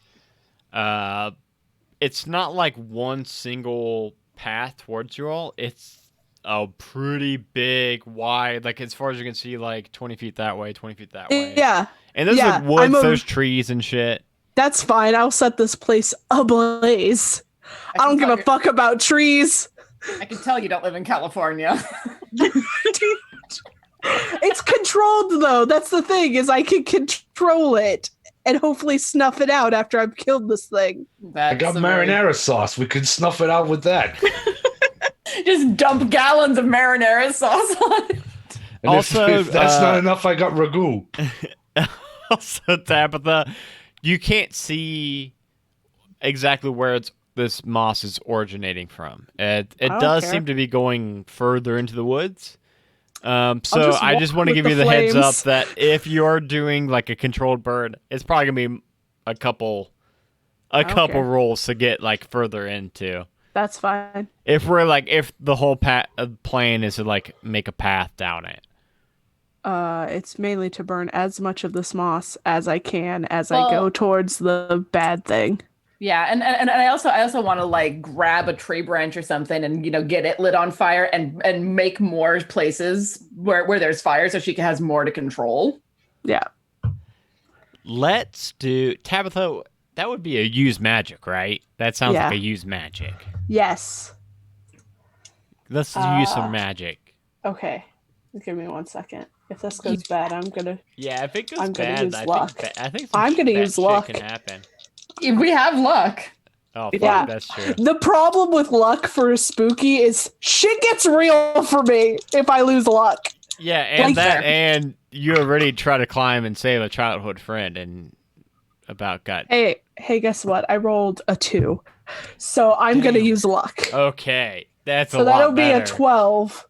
Speaker 1: it's not like one single path towards you all. It's a pretty big, wide, like as far as you can see, like 20 feet that way, 20 feet that way.
Speaker 3: Yeah,
Speaker 1: And there's
Speaker 3: yeah,
Speaker 1: like woods,
Speaker 3: I'm a-
Speaker 1: there's trees and shit.
Speaker 3: that's fine. I'll set this place ablaze. I don't give a fuck about trees.
Speaker 4: I can tell you don't live in California.
Speaker 3: It's controlled though. That's the thing, is I can control it and hopefully snuff it out after I've killed this thing.
Speaker 2: I got marinara sauce. We could snuff it out with that.
Speaker 4: Just dump gallons of marinara sauce on it.
Speaker 2: And
Speaker 1: Also,
Speaker 2: if that's not enough, I got ragu.
Speaker 1: Also, Tabitha, you can't see exactly where this moss is originating from. It
Speaker 3: don't
Speaker 1: does
Speaker 3: care.
Speaker 1: seem to be going further into the woods. So
Speaker 3: just
Speaker 1: I
Speaker 3: walk
Speaker 1: just want to
Speaker 3: with
Speaker 1: give
Speaker 3: the
Speaker 1: you the heads up
Speaker 3: flames.
Speaker 1: that if you're doing like a controlled burn, it's probably gonna be a couple
Speaker 3: care.
Speaker 1: rolls to get like further into.
Speaker 3: That's fine.
Speaker 1: If the whole plan is to like make a path down it.
Speaker 3: It's mainly to burn as much of this moss as I can as
Speaker 4: Well-
Speaker 3: I go towards the bad thing.
Speaker 4: Yeah, and I also want to like grab a tree branch or something and get it lit on fire and make more places where there's fire so she has more to control.
Speaker 3: Yeah.
Speaker 1: Let's do Tabitha. That would be a use magic, right? That sounds
Speaker 3: Yeah.
Speaker 1: like a use magic.
Speaker 3: Yes.
Speaker 1: Let's use some magic.
Speaker 3: Okay. Give me 1 second. If this goes bad, I'm gonna.
Speaker 1: Yeah, if it goes
Speaker 3: I'm gonna
Speaker 1: bad,
Speaker 3: use
Speaker 1: I
Speaker 3: luck.
Speaker 1: think I think
Speaker 3: I'm gonna
Speaker 1: bad
Speaker 3: use
Speaker 1: shit
Speaker 3: luck.
Speaker 1: can happen.
Speaker 4: We have luck.
Speaker 1: Oh, fuck,
Speaker 3: Yeah.
Speaker 1: that's true.
Speaker 3: The problem with luck for a spooky is shit gets real for me if I lose luck.
Speaker 1: Yeah, and
Speaker 3: Like-
Speaker 1: and you already try to climb and save a childhood friend and about got.
Speaker 3: Hey, guess what? I rolled a 2, so I'm gonna
Speaker 1: Damn.
Speaker 3: use luck.
Speaker 1: Okay, that's
Speaker 3: So
Speaker 1: a lot
Speaker 3: that'll be a
Speaker 1: better.
Speaker 3: 12.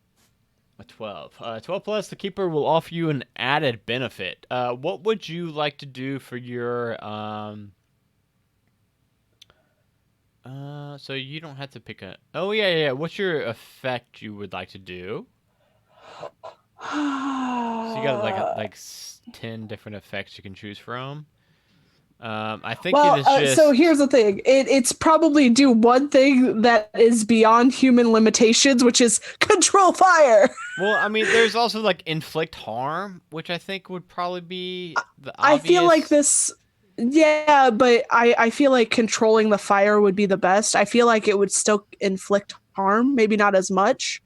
Speaker 1: A 12. 12 plus, the keeper will offer you an added benefit. What would you like to do for your so you don't have to pick a. Oh yeah. What's your effect you would like to do? So you got like 10 different effects you can choose from. I think
Speaker 3: Well,
Speaker 1: it is just.
Speaker 3: so here's the thing. It's probably do one thing that is beyond human limitations, which is control fire.
Speaker 1: Well, I mean, there's also like inflict harm, which I think would probably be the
Speaker 3: I feel like
Speaker 1: obvious-
Speaker 3: this. Yeah, but I feel like controlling the fire would be the best. I feel like it would still inflict harm, maybe not as much,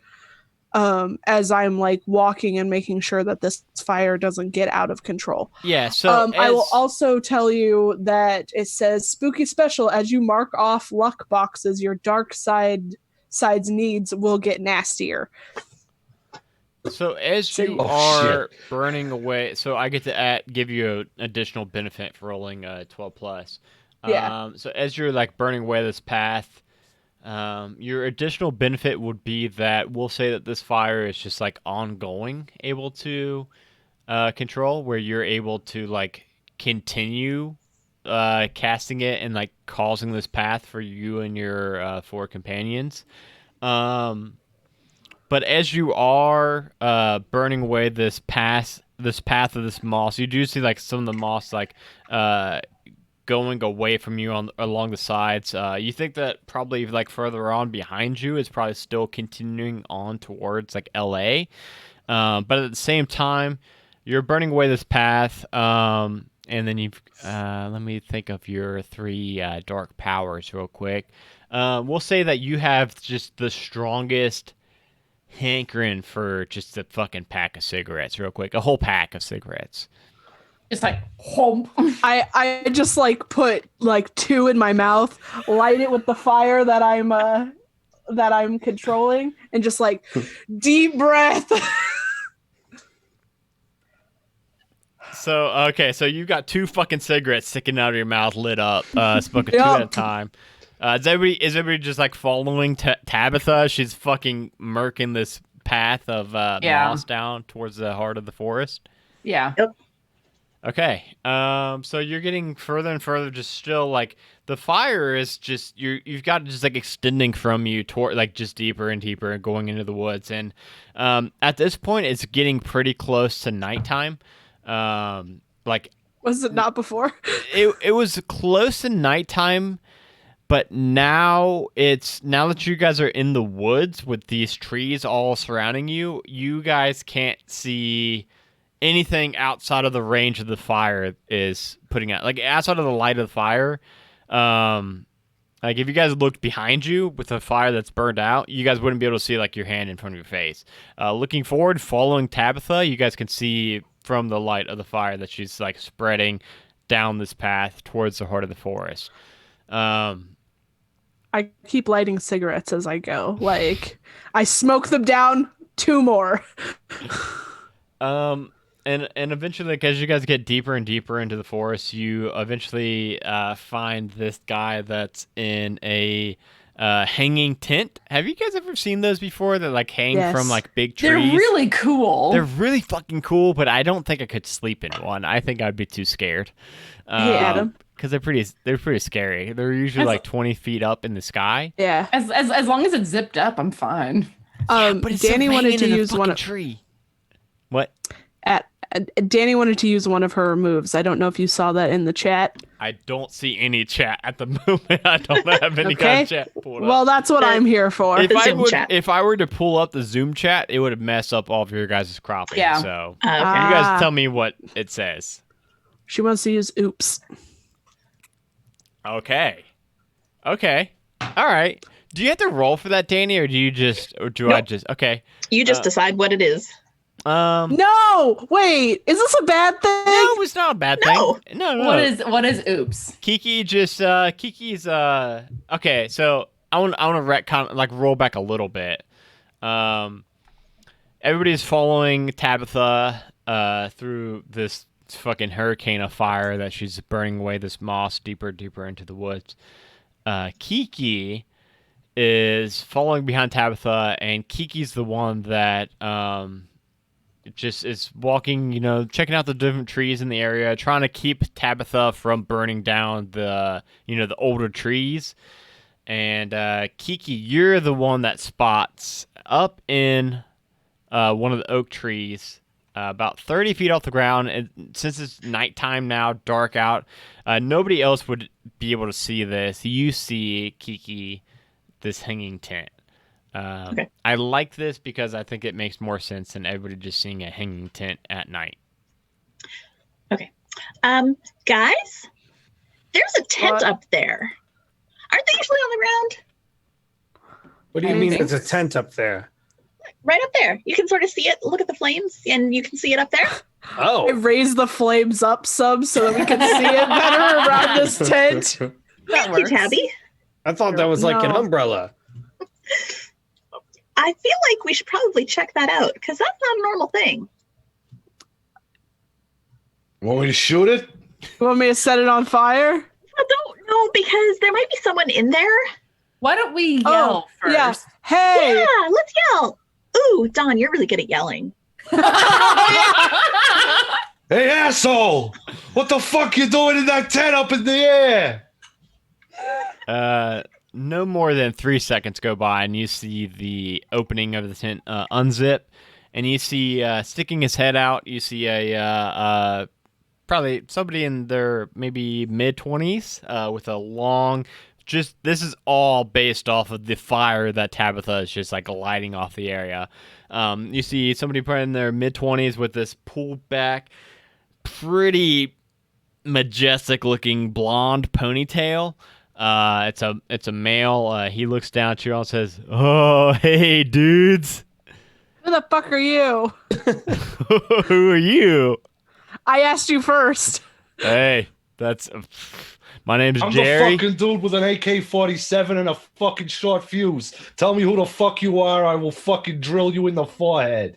Speaker 3: as I'm like walking and making sure that this fire doesn't get out of control.
Speaker 1: Yeah, so
Speaker 3: I will
Speaker 1: as-
Speaker 3: also tell you that it says spooky special as you mark off luck boxes, your dark side's needs will get nastier.
Speaker 1: So as
Speaker 3: So
Speaker 1: you
Speaker 3: you-
Speaker 2: Oh,
Speaker 1: are burning away, so I get to give you an additional benefit for rolling 12 plus.
Speaker 3: Yeah.
Speaker 1: So as you're like burning away this path, your additional benefit would be that we'll say that this fire is just like ongoing, able to control, where you're able to like continue casting it and like causing this path for you and your 4 companions. But as you are burning away this path of this moss, you do see like some of the moss like going away from you along the sides. You think that probably like further on behind you is probably still continuing on towards like LA. But at the same time, you're burning away this path. And then you've let me think of your 3 dark powers real quick. We'll say that you have just the strongest hankering for just a fucking pack of cigarettes real quick. A whole pack of cigarettes.
Speaker 4: It's like home.
Speaker 3: I just like put like 2 in my mouth, light it with the fire that I'm controlling, and just like deep breath.
Speaker 1: So okay, so you got 2 fucking cigarettes sticking out of your mouth, lit up, smoking 2 at a time. Is everybody just like following Tabitha? She's fucking murking this path of moss down towards the heart of the forest.
Speaker 4: Yeah.
Speaker 6: Yep.
Speaker 1: Okay. So you're getting further and further. Just still like the fire is just you've got it just like extending from you toward like just deeper and deeper and going into the woods. And at this point, it's getting pretty close to nighttime. Like
Speaker 3: Was it not before?
Speaker 1: it was close to nighttime, but now that you guys are in the woods with these trees all surrounding you, you guys can't see anything outside of the range of the fire is putting out. Like outside of the light of the fire, like if you guys looked behind you with a fire that's burned out, you guys wouldn't be able to see like your hand in front of your face. Looking forward, following Tabitha, you guys can see from the light of the fire that she's like spreading down this path towards the heart of the forest.
Speaker 3: I keep lighting cigarettes as I go. Like I smoke them down, 2 more.
Speaker 1: And eventually, like, as you guys get deeper and deeper into the forest, you eventually find this guy that's in a hanging tent. Have you guys ever seen those before? That like hang from like big trees.
Speaker 4: They're really cool.
Speaker 1: They're really fucking cool, but I don't think I could sleep in one. I think I'd be too scared.
Speaker 3: Hey, Adam.
Speaker 1: Because they're pretty scary. They're usually like 20 feet up in the sky.
Speaker 3: Yeah.
Speaker 4: As long as it's zipped up, I'm fine.
Speaker 1: But it's
Speaker 3: Danny wanted to use one of
Speaker 1: tree. What?
Speaker 3: Danny wanted to use one of her moves. I don't know if you saw that in the chat.
Speaker 1: I don't see any chat at the moment. I don't have any kind of chat pulled up.
Speaker 3: Well, that's what I'm here for.
Speaker 1: If I were to pull up the Zoom chat, it would have messed up all of your guys' cropping.
Speaker 4: Yeah.
Speaker 1: So
Speaker 6: Okay.
Speaker 1: you guys tell me what it says.
Speaker 3: She wants to use oops.
Speaker 1: Okay. All right. Do you have to roll for that, Danny, or I just okay?
Speaker 6: You just decide what it is.
Speaker 3: No, wait. Is this a bad thing?
Speaker 1: No, it's not a bad thing. No.
Speaker 4: What is oops?
Speaker 1: Kiki's okay. So I want to retcon, like roll back a little bit. Everybody's following Tabitha through this fucking hurricane of fire that she's burning away this moss deeper into the woods. Kiki is following behind Tabitha, and Kiki's the one that just is walking, checking out the different trees in the area, trying to keep Tabitha from burning down the older trees. And Kiki, you're the one that spots up in one of the oak trees, about 30 feet off the ground. And since it's nighttime now, dark out, nobody else would be able to see this. You see, Kiki, this hanging tent.
Speaker 6: Okay.
Speaker 1: I like this because I think it makes more sense than everybody just seeing a hanging tent at night.
Speaker 6: Okay. Guys, there's a tent up there. Aren't they usually on the ground?
Speaker 5: What do you mean there's a tent up there?
Speaker 6: Right up there. You can sort of see it. Look at the flames, and you can see it up there.
Speaker 5: Oh.
Speaker 3: I raised the flames up some so that we can see it better around this tent.
Speaker 6: Thank you, Tabby.
Speaker 5: I thought that was like an umbrella.
Speaker 6: I feel like we should probably check that out, because that's not a normal thing.
Speaker 2: Want me to shoot it?
Speaker 3: You want me to set it on fire?
Speaker 6: I don't know, because there might be someone in there.
Speaker 4: Why don't we yell first?
Speaker 3: Yeah. Hey!
Speaker 6: Yeah, let's yell. Ooh, Don, you're really good at yelling.
Speaker 2: Hey, asshole! What the fuck you doing in that tent up in the air?
Speaker 1: No more than 3 seconds go by, and you see the opening of the tent unzip, and you see sticking his head out. You see a probably somebody in their maybe mid-20s with a long. Just this is all based off of the fire that Tabitha is just like lighting off the area. You see somebody probably in their mid-20s with this pulled back, pretty majestic-looking blonde ponytail. It's a male. He looks down at you all and says, "Oh, hey, dudes."
Speaker 3: Who the fuck are you?
Speaker 1: Who are you?
Speaker 3: I asked you first.
Speaker 1: Hey, that's my name's
Speaker 2: I'm
Speaker 1: Jerry.
Speaker 2: the fucking dude with an AK-47 and a fucking short fuse. Tell me who the fuck you are. I will fucking drill you in the forehead.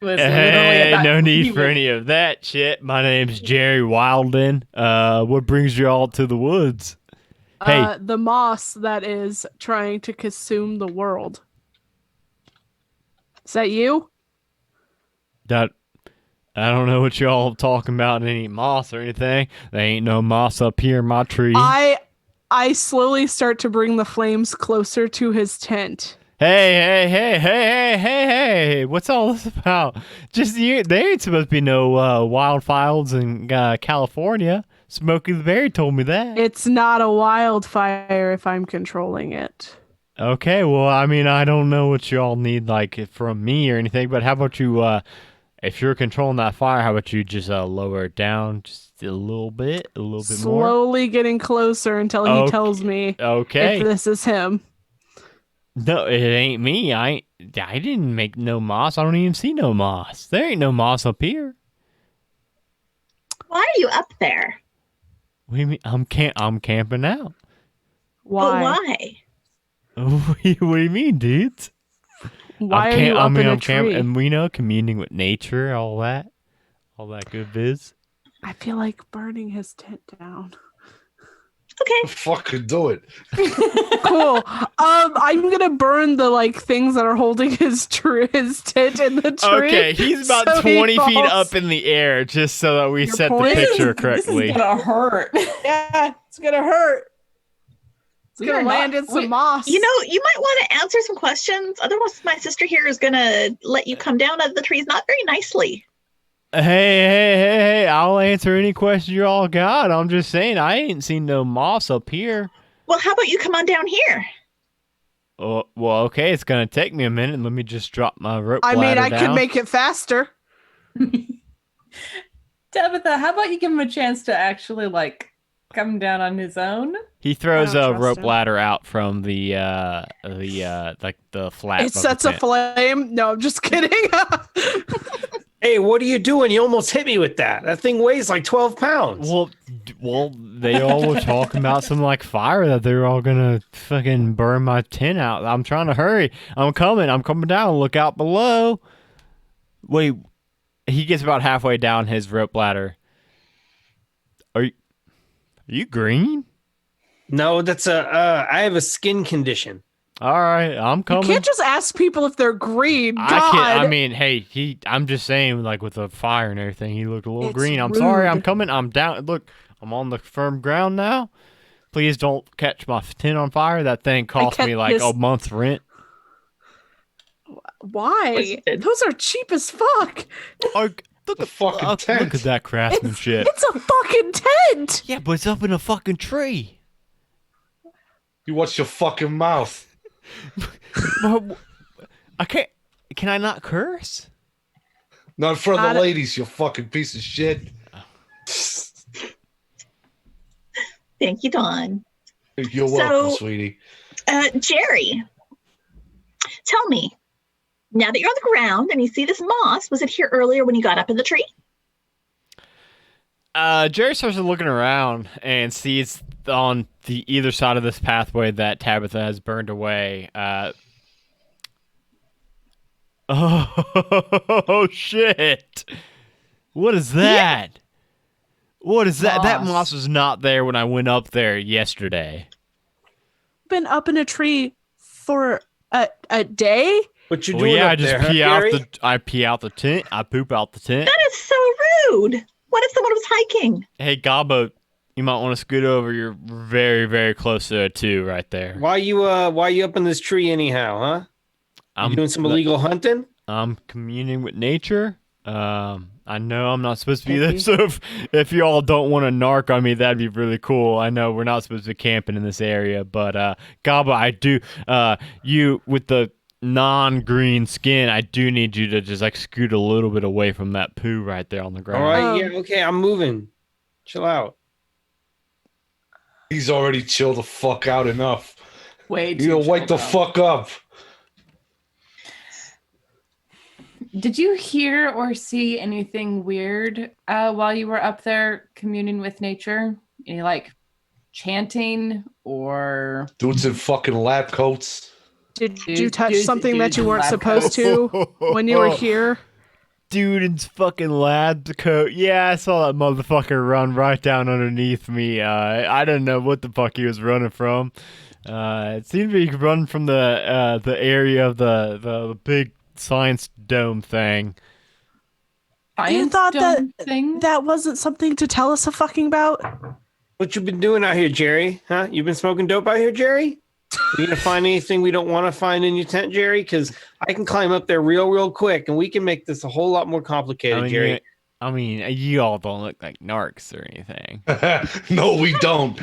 Speaker 4: Was literally
Speaker 1: Hey,
Speaker 4: about-
Speaker 1: no need
Speaker 4: he
Speaker 1: for
Speaker 4: was-
Speaker 1: any of that shit. My name's Jerry Wilden. What brings you all to the woods? Hey.
Speaker 3: The moss that is trying to consume the world. Is that you?
Speaker 1: That I don't know what y'all talking about. Any moss or anything? There ain't no moss up here in my tree.
Speaker 3: I slowly start to bring the flames closer to his tent.
Speaker 1: Hey! What's all this about? Just you. There ain't supposed to be no wildfires in California. Smokey the Bear told me that.
Speaker 3: It's not a wildfire if I'm controlling it.
Speaker 1: Okay, well, I mean, I don't know what y'all need, like, from me or anything, but how about you, if you're controlling that fire, how about you just lower it down just a little bit more?
Speaker 3: Slowly getting closer until he
Speaker 1: Okay.
Speaker 3: tells me
Speaker 1: Okay.
Speaker 3: if this is him.
Speaker 1: No, it ain't me. I didn't make no moss. I don't even see no moss. There ain't no moss up here.
Speaker 6: Why are you up there?
Speaker 1: What do you mean? I'm camping out.
Speaker 3: Why?
Speaker 6: But why?
Speaker 1: What do you mean, dudes?
Speaker 3: Why are you up in a tree?
Speaker 1: And we know communing with nature, all that good biz.
Speaker 3: I feel like burning his tent down.
Speaker 6: Okay.
Speaker 2: Fucking do it.
Speaker 3: Cool. I'm gonna burn the things that are holding his tent in the tree.
Speaker 1: Okay, he's about
Speaker 3: so he
Speaker 1: 20 feet
Speaker 3: falls.
Speaker 1: up in the air, just so that we
Speaker 3: Your
Speaker 1: set the
Speaker 3: point?
Speaker 1: picture
Speaker 4: This
Speaker 1: correctly.
Speaker 4: is gonna hurt.
Speaker 3: Yeah, it's gonna hurt. It's
Speaker 4: We
Speaker 3: gonna
Speaker 4: are
Speaker 3: land
Speaker 4: not-
Speaker 3: in some
Speaker 4: we-
Speaker 3: moss.
Speaker 6: You know, you might want to answer some questions. Otherwise, my sister here is going to let you come down out of the trees not very nicely.
Speaker 1: Hey, I'll answer any question you all got. I'm just saying, I ain't seen no moss up here.
Speaker 6: Well, how about you come on down here?
Speaker 1: Oh, well, okay, it's going to take me a minute. Let me just drop my rope
Speaker 3: I mean,
Speaker 1: ladder
Speaker 3: I
Speaker 1: down.
Speaker 3: could make it faster.
Speaker 4: Tabitha, how about you give him a chance to actually come down on his own?
Speaker 1: He throws
Speaker 3: I
Speaker 1: a
Speaker 3: don't trust
Speaker 1: rope
Speaker 3: him.
Speaker 1: ladder out from the flap.
Speaker 3: It
Speaker 1: of the
Speaker 3: sets a
Speaker 1: tent.
Speaker 3: flame. No, I'm just kidding.
Speaker 5: Hey, what are you doing? You almost hit me with that. That thing weighs like 12 pounds.
Speaker 1: Well, they all were talking about some fire that they were all gonna fucking burn my tent out. I'm trying to hurry. I'm coming down. Look out below. Wait, he gets about halfway down his rope ladder. Are you green?
Speaker 5: No, that's I have a skin condition.
Speaker 1: All right, I'm
Speaker 3: You
Speaker 1: coming.
Speaker 3: can't just ask people if they're green. God.
Speaker 1: I can't. I mean, hey, I'm just saying, with the fire and everything, he looked a little
Speaker 3: It's
Speaker 1: green. I'm sorry. I'm
Speaker 3: rude.
Speaker 1: coming. I'm down. Look, I'm on the firm ground now. Please don't catch my tent on fire. That thing cost
Speaker 3: kept
Speaker 1: me
Speaker 3: his-
Speaker 1: a month's rent.
Speaker 3: Why?
Speaker 6: Wasted.
Speaker 3: Those are cheap as fuck.
Speaker 1: Oh, look
Speaker 2: The
Speaker 1: at
Speaker 2: fucking
Speaker 1: look
Speaker 2: tent.
Speaker 1: at that craftsmanship.
Speaker 3: It's a fucking tent.
Speaker 1: Yeah, but it's up in a fucking tree.
Speaker 2: You watch your fucking mouth.
Speaker 1: But I can't. Can I not curse?
Speaker 2: Not in front of
Speaker 3: Got
Speaker 2: the
Speaker 3: it.
Speaker 2: ladies, you fucking piece of shit.
Speaker 6: Thank you, Dawn.
Speaker 2: You're
Speaker 6: So-
Speaker 2: welcome, sweetie.
Speaker 6: Jerry, tell me, now that you're on the ground and you see this moss, was it here earlier when you got up in the tree?
Speaker 1: Jerry starts looking around and sees on the either side of this pathway that Tabitha has burned away. Oh shit! What is that? What is that? That
Speaker 4: Moss.
Speaker 1: moss was not there when I went up there yesterday.
Speaker 3: Been up in a tree for a day.
Speaker 5: What you
Speaker 1: Well,
Speaker 5: doing
Speaker 1: yeah,
Speaker 5: up
Speaker 1: I just
Speaker 5: there, huh,
Speaker 1: pee out
Speaker 5: Gary?
Speaker 1: I pee out the tent. I poop out the tent.
Speaker 6: That is so rude. What if someone was hiking?
Speaker 1: Hey, Gobbo, you might want to scoot over. You're very, very close to a 2 right there.
Speaker 5: Why you up in this tree anyhow, huh? You doing some illegal hunting?
Speaker 1: I'm communing with nature. I I know I'm not supposed to be there,
Speaker 3: Maybe.
Speaker 1: so if y'all don't want to narc on me, that'd be really cool. I know we're not supposed to be camping in this area, but Gaba, I do. You with the non-green skin, I do need you to just like scoot a little bit away from that poo right there on the
Speaker 5: All
Speaker 1: ground.
Speaker 5: right,
Speaker 3: Um,
Speaker 5: yeah, okay, I'm moving. Chill out.
Speaker 2: He's already chilled the fuck out enough.
Speaker 4: Way too
Speaker 2: You know, wake the
Speaker 4: chilled out.
Speaker 2: fuck up.
Speaker 4: Did you hear or see anything weird while you were up there communing with nature? Any like chanting or
Speaker 2: Dudes in fucking lab coats.
Speaker 3: Did
Speaker 4: Dude-
Speaker 3: you touch
Speaker 4: dudes-
Speaker 3: something that
Speaker 4: dudes
Speaker 3: you
Speaker 4: in
Speaker 3: weren't
Speaker 4: lab
Speaker 3: supposed to when you were here?
Speaker 1: Dude in fucking lab coat. Yeah, I saw that motherfucker run right down underneath me. I didn't know what the fuck he was running from. It seemed to be running from the area of the big science dome thing.
Speaker 4: science
Speaker 3: thought
Speaker 4: dome thing?
Speaker 3: That wasn't something to tell us a fucking about.
Speaker 5: What you been doing out here, Jerry? Huh? You been smoking dope out here, Jerry? You gonna find anything we don't want to find in your tent, Jerry? Because I can climb up there real quick, and we can make this a whole lot more complicated, Jerry.
Speaker 1: You all don't look like narcs or anything.
Speaker 2: No, we don't.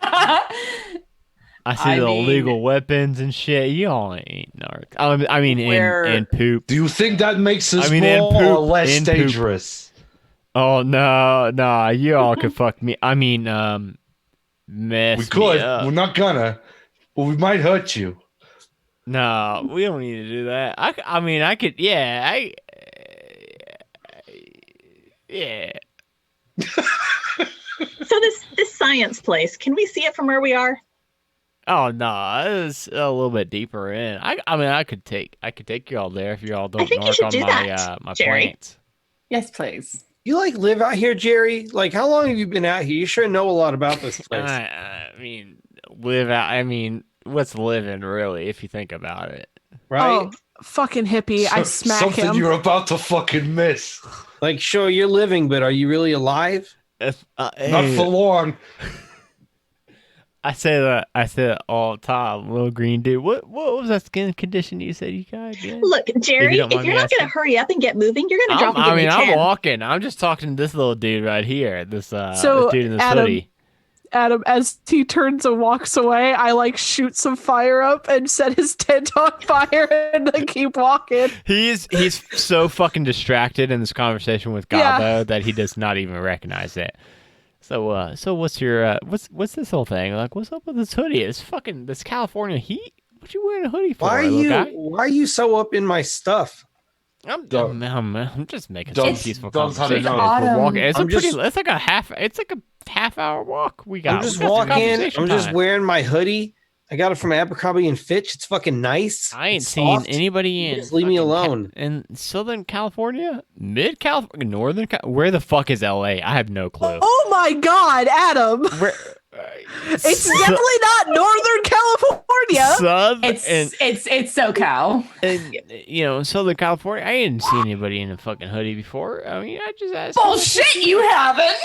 Speaker 1: I see the
Speaker 4: mean-
Speaker 1: illegal weapons and shit. You all ain't narcs. I mean,
Speaker 4: Where-
Speaker 1: in poop.
Speaker 2: Do you think that makes us
Speaker 1: I mean, in
Speaker 2: more
Speaker 1: poop,
Speaker 2: or less
Speaker 1: in poop.
Speaker 2: dangerous?
Speaker 1: Oh no, you all could fuck me. I mean, mess
Speaker 2: We could.
Speaker 1: me up.
Speaker 2: We're not gonna. But we might hurt you.
Speaker 1: No, we don't need to do that. I mean, I could. Yeah, yeah.
Speaker 6: So this science place, can we see it from where we are?
Speaker 1: Oh no, it's a little bit deeper in. I mean, I could take you all there if you all don't
Speaker 6: think you
Speaker 1: narc
Speaker 6: should
Speaker 1: on
Speaker 6: do
Speaker 1: my
Speaker 6: that,
Speaker 1: my
Speaker 6: Jerry.
Speaker 1: plants.
Speaker 4: Yes, please.
Speaker 5: You like live out here, Jerry? Like, how long have you been out here? You sure know a lot about this place.
Speaker 1: I mean, live out. I mean, what's living really, if you think about it?
Speaker 5: Right?
Speaker 3: Oh, fucking hippie! I smack
Speaker 2: Something
Speaker 3: him.
Speaker 2: you're about to fucking miss.
Speaker 5: Like, sure, you're living, but are you really alive?
Speaker 1: If,
Speaker 2: Not
Speaker 1: hey,
Speaker 2: for long.
Speaker 1: I say that all the time, little green dude. What was that skin condition you said you got again?
Speaker 6: Look, Jerry,
Speaker 1: don't
Speaker 6: if
Speaker 1: mind
Speaker 6: you're
Speaker 1: me
Speaker 6: not going
Speaker 1: asking.
Speaker 6: to hurry up and get moving, you're going to drop and give
Speaker 1: I mean,
Speaker 6: me
Speaker 1: I'm
Speaker 6: 10.
Speaker 1: walking. I'm just talking to this little dude right here. This
Speaker 3: So,
Speaker 1: this dude in this
Speaker 3: Adam,
Speaker 1: hoodie.
Speaker 3: Adam, as he turns and walks away, I like shoot some fire up and set his tent on fire and then keep walking.
Speaker 1: He's so fucking distracted in this conversation with
Speaker 3: Yeah.
Speaker 1: Gabo that he does not even recognize it. So what's your what's this whole thing? Like, what's up with this hoodie? It's fucking this California heat. What you wearing a hoodie for?
Speaker 5: Why are
Speaker 1: little
Speaker 5: you
Speaker 1: guy?
Speaker 5: why are you so up in my stuff?
Speaker 1: I'm just making
Speaker 2: Don't-
Speaker 1: some peaceful
Speaker 2: don't have
Speaker 1: conversation.
Speaker 2: to know.
Speaker 1: as we're walking. It's
Speaker 5: I'm just-
Speaker 1: it's like a half hour walk we got.
Speaker 5: I'm just
Speaker 1: We got some
Speaker 5: walking.
Speaker 1: conversation
Speaker 5: I'm just
Speaker 1: time.
Speaker 5: wearing my hoodie. I got it from Abercrombie and Fitch. It's fucking nice.
Speaker 1: I ain't
Speaker 5: It's
Speaker 1: seen
Speaker 5: soft.
Speaker 1: anybody in.
Speaker 5: Just leave me
Speaker 1: fucking
Speaker 5: alone.
Speaker 1: in Southern California, Mid California, Northern. Where the fuck is LA? I have no clue.
Speaker 3: Oh my god, Adam!
Speaker 1: Where?
Speaker 3: It's definitely not Northern California.
Speaker 1: Southern
Speaker 4: It's SoCal.
Speaker 1: and Southern California. I ain't seen anybody in a fucking hoodie before. I mean, I just asked.
Speaker 4: Bullshit, you haven't.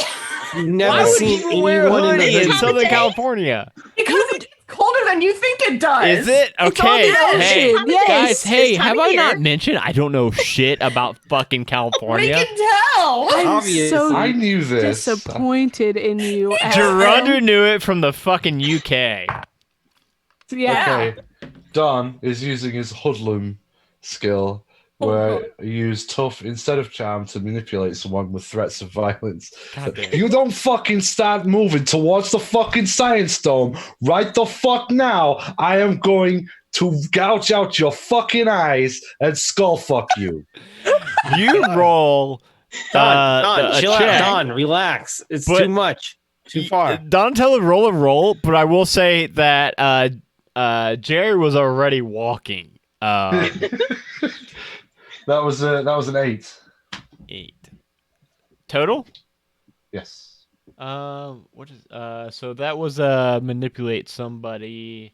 Speaker 5: You've never
Speaker 1: Why would
Speaker 5: seen
Speaker 1: you wear a
Speaker 5: anyone in the
Speaker 1: hoodie in
Speaker 5: hoodie.
Speaker 1: Southern
Speaker 6: Day?
Speaker 1: California?
Speaker 4: Because it's colder than you think it does.
Speaker 1: Is it
Speaker 3: It's on
Speaker 1: okay?
Speaker 3: the
Speaker 1: Hey,
Speaker 3: ocean, yes.
Speaker 1: guys. Hey,
Speaker 6: This time
Speaker 1: have
Speaker 6: of
Speaker 1: I
Speaker 6: year.
Speaker 1: not mentioned I don't know shit about fucking
Speaker 4: We
Speaker 1: California?
Speaker 4: can tell.
Speaker 3: I'm
Speaker 5: Obvious.
Speaker 3: so
Speaker 2: I knew this.
Speaker 3: disappointed in you, Adam.
Speaker 1: Gerardo knew it from the fucking UK.
Speaker 3: Yeah.
Speaker 2: Okay. Don is using his hoodlum skill where he used tough instead of charm to manipulate someone with threats of violence.
Speaker 1: God damn.
Speaker 2: If you don't fucking start moving towards the fucking science dome right the fuck now, I am going to gouge out your fucking eyes and skull fuck you.
Speaker 1: You roll.
Speaker 5: Don,
Speaker 1: a
Speaker 5: chill out.
Speaker 1: check.
Speaker 5: Don, relax. It's
Speaker 1: But-
Speaker 5: too much. Too far.
Speaker 1: Donatello roll a roll, but I will say that Jerry was already walking.
Speaker 2: That was an 8.
Speaker 1: 8 total.
Speaker 2: Yes.
Speaker 1: What is so that was manipulate somebody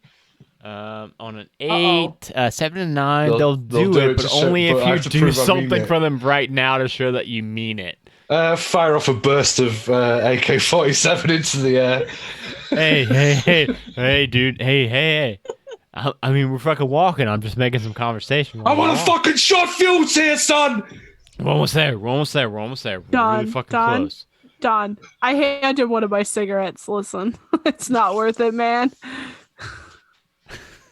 Speaker 1: on an 8, 7 and 9. They'll do it, but
Speaker 2: to show-
Speaker 1: only
Speaker 2: but I have
Speaker 1: if
Speaker 2: to
Speaker 1: you do
Speaker 2: prove I mean
Speaker 1: something
Speaker 2: it.
Speaker 1: for them right now to show that you mean it.
Speaker 2: Fire off a burst of AK-47 into the air.
Speaker 1: Hey, dude. Hey. I mean, we're fucking walking. I'm just making some conversation.
Speaker 2: I want a fucking short fuse here, son!
Speaker 1: We're almost there. We're almost there. We're almost there. We're really fucking close.
Speaker 3: Don, I handed one of my cigarettes. Listen, it's not worth it, man.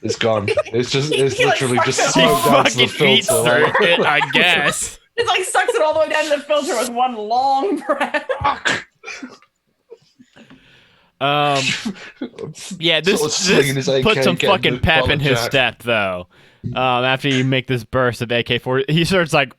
Speaker 2: It's gone. It's literally
Speaker 4: like,
Speaker 2: just
Speaker 4: sucks
Speaker 1: He
Speaker 2: slowed down to the
Speaker 1: fucking eats
Speaker 2: filter.
Speaker 1: through
Speaker 2: like-
Speaker 1: it, I guess.
Speaker 4: It like sucks it all the way down to the filter with one long breath.
Speaker 1: Yeah, this,
Speaker 2: Sort of slinging
Speaker 1: this
Speaker 2: his AK,
Speaker 1: put some
Speaker 2: getting
Speaker 1: fucking
Speaker 2: the
Speaker 1: pep in
Speaker 2: bullet
Speaker 1: his
Speaker 2: jack.
Speaker 1: step, though. After you make this burst of AK-4, he starts like,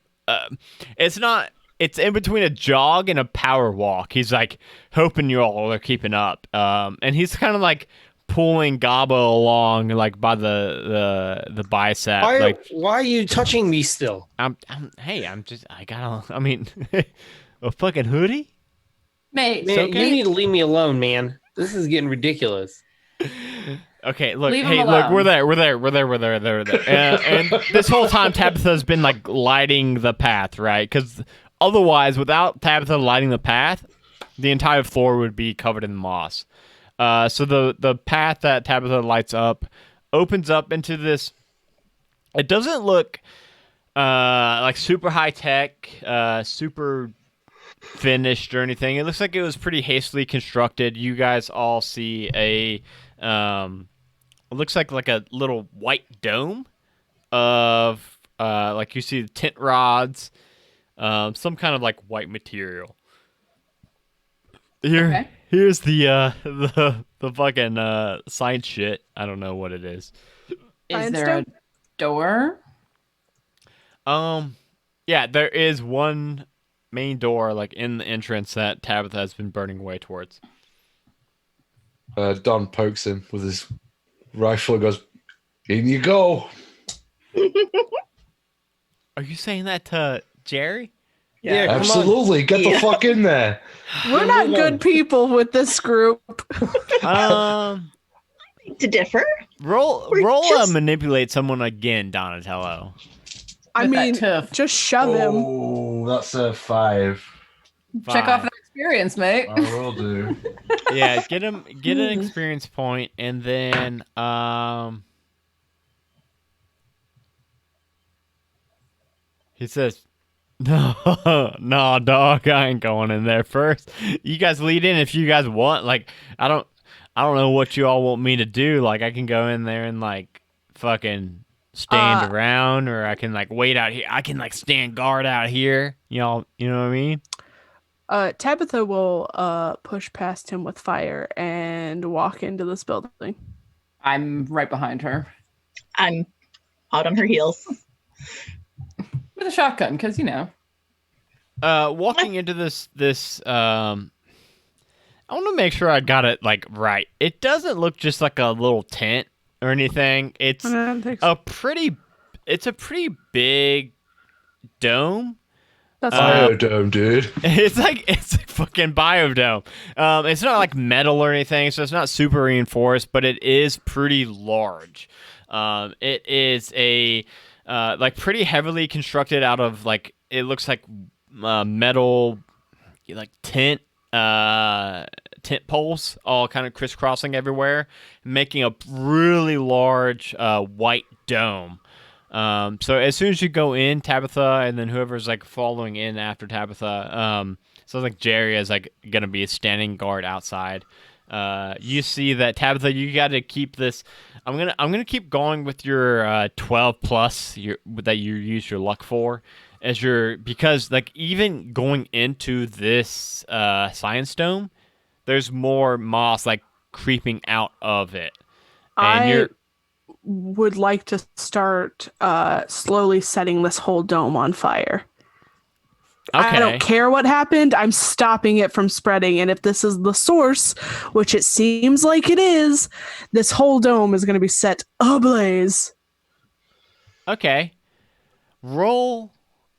Speaker 1: it's in between a jog and a power walk. He's like hoping you all are keeping up, and he's kind of like pulling Gabo along, like by the bicep.
Speaker 5: Why are you touching me still?
Speaker 1: I mean, a fucking hoodie.
Speaker 4: Mate,
Speaker 5: Man,
Speaker 1: okay.
Speaker 5: you need to leave me alone, man. This is getting ridiculous.
Speaker 1: Okay, look,
Speaker 4: Leave him
Speaker 1: hey, look,
Speaker 4: alone.
Speaker 1: we're there. And this whole time, Tabitha's been like lighting the path, right? Because otherwise, without Tabitha lighting the path, the entire floor would be covered in moss. So the path that Tabitha lights up opens up into this. It doesn't look like super high tech, super finished or anything. It looks like it was pretty hastily constructed. You guys all see a it looks like a little white dome of like you see the tent rods, some kind of like white material.
Speaker 4: Okay.
Speaker 1: Here's the fucking science shit. I don't know what it is.
Speaker 4: is there a door?
Speaker 1: Yeah, there is one main door like in the entrance that Tabitha has been burning away towards.
Speaker 2: Don pokes him with his rifle and goes, "In you go."
Speaker 1: Are you saying that to Jerry?
Speaker 5: Yeah, come on.
Speaker 2: Absolutely. Get the fuck in there.
Speaker 3: We're not good people with this group.
Speaker 1: Um,
Speaker 6: To differ.
Speaker 1: roll
Speaker 6: We're
Speaker 1: a
Speaker 6: just-
Speaker 1: manipulate someone again, Donatello.
Speaker 3: I
Speaker 4: With that
Speaker 3: mean,
Speaker 4: tuff.
Speaker 3: just shove him.
Speaker 2: Oh, that's a 5.
Speaker 4: Check off
Speaker 1: Fine.
Speaker 4: that experience, mate.
Speaker 2: I will do.
Speaker 1: Yeah, get an experience point, and then he says, "No, no, dog, I ain't going in there first. You guys lead in if you guys want. Like, I don't know what you all want me to do. Like, I can go in there and like fucking stand around, or I can like wait out here. I can like stand guard out here. Y'all, you know what I mean?"
Speaker 3: Tabitha will push past him with fire and walk into this building.
Speaker 4: I'm right behind her
Speaker 6: I'm out on her heels.
Speaker 4: with a shotgun, because
Speaker 1: Walking into this I want to make sure I got it like right. It doesn't look just like a little tent or anything. It's
Speaker 3: I don't think so.
Speaker 1: a pretty big dome.
Speaker 3: That's
Speaker 2: Biodome, dude.
Speaker 1: It's a fucking biodome. It's not like metal or anything, so it's not super reinforced, but it is pretty large. It is a like pretty heavily constructed out of like it looks like metal, like tent poles, all kind of crisscrossing everywhere, making a really large white dome. So as soon as you go in, Tabitha, and then whoever's like following in after Tabitha, sounds like Jerry is like gonna be a standing guard outside. You see that Tabitha, you got to keep this. I'm gonna keep going with your 12 plus that you use your luck for, because like even going into this science dome, there's more moss like creeping out of it, and
Speaker 3: I
Speaker 1: you're.
Speaker 3: would like to start slowly setting this whole dome on fire.
Speaker 1: Okay.
Speaker 3: I don't care what happened. I'm stopping it from spreading. And if this is the source, which it seems like it is, this whole dome is going to be set ablaze.
Speaker 1: Okay. Roll.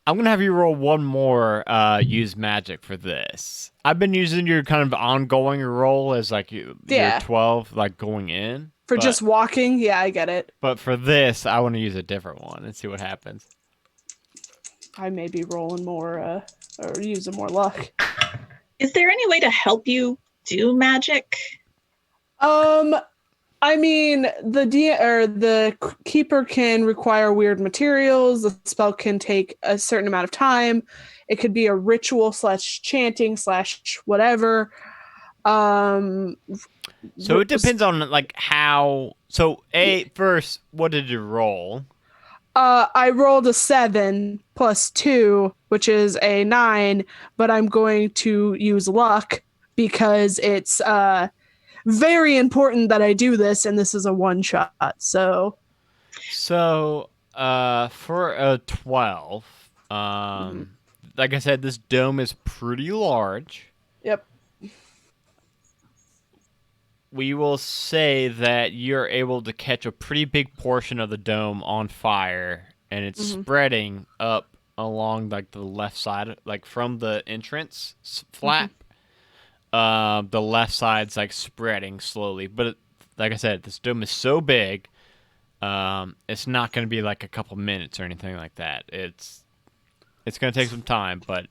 Speaker 1: I'm going to have you roll one more use magic for this. I've been using your kind of ongoing roll as like your
Speaker 3: Yeah.
Speaker 1: 12 like going in.
Speaker 3: For
Speaker 1: but,
Speaker 3: just walking, yeah, I get it.
Speaker 1: But for this, I want to use a different one and see what happens.
Speaker 3: I may be rolling more or using more luck.
Speaker 6: Is there any way to help you do magic?
Speaker 3: I mean, the keeper can require weird materials. The spell can take a certain amount of time. It could be a ritual / chanting / whatever.
Speaker 1: So it depends on like how. So first, what did you roll?
Speaker 3: I rolled a 7 plus 2, which is a 9, but I'm going to use luck because it's very important that I do this, and this is a one shot. So
Speaker 1: for a 12, like I said, this dome is pretty large.
Speaker 3: Yep.
Speaker 1: We will say that you're able to catch a pretty big portion of the dome on fire, and it's spreading up along like the left side, like from the entrance flap. The left side's like spreading slowly, but like I said, this dome is so big, it's not going to be like a couple minutes or anything like that. It's going to take some time, but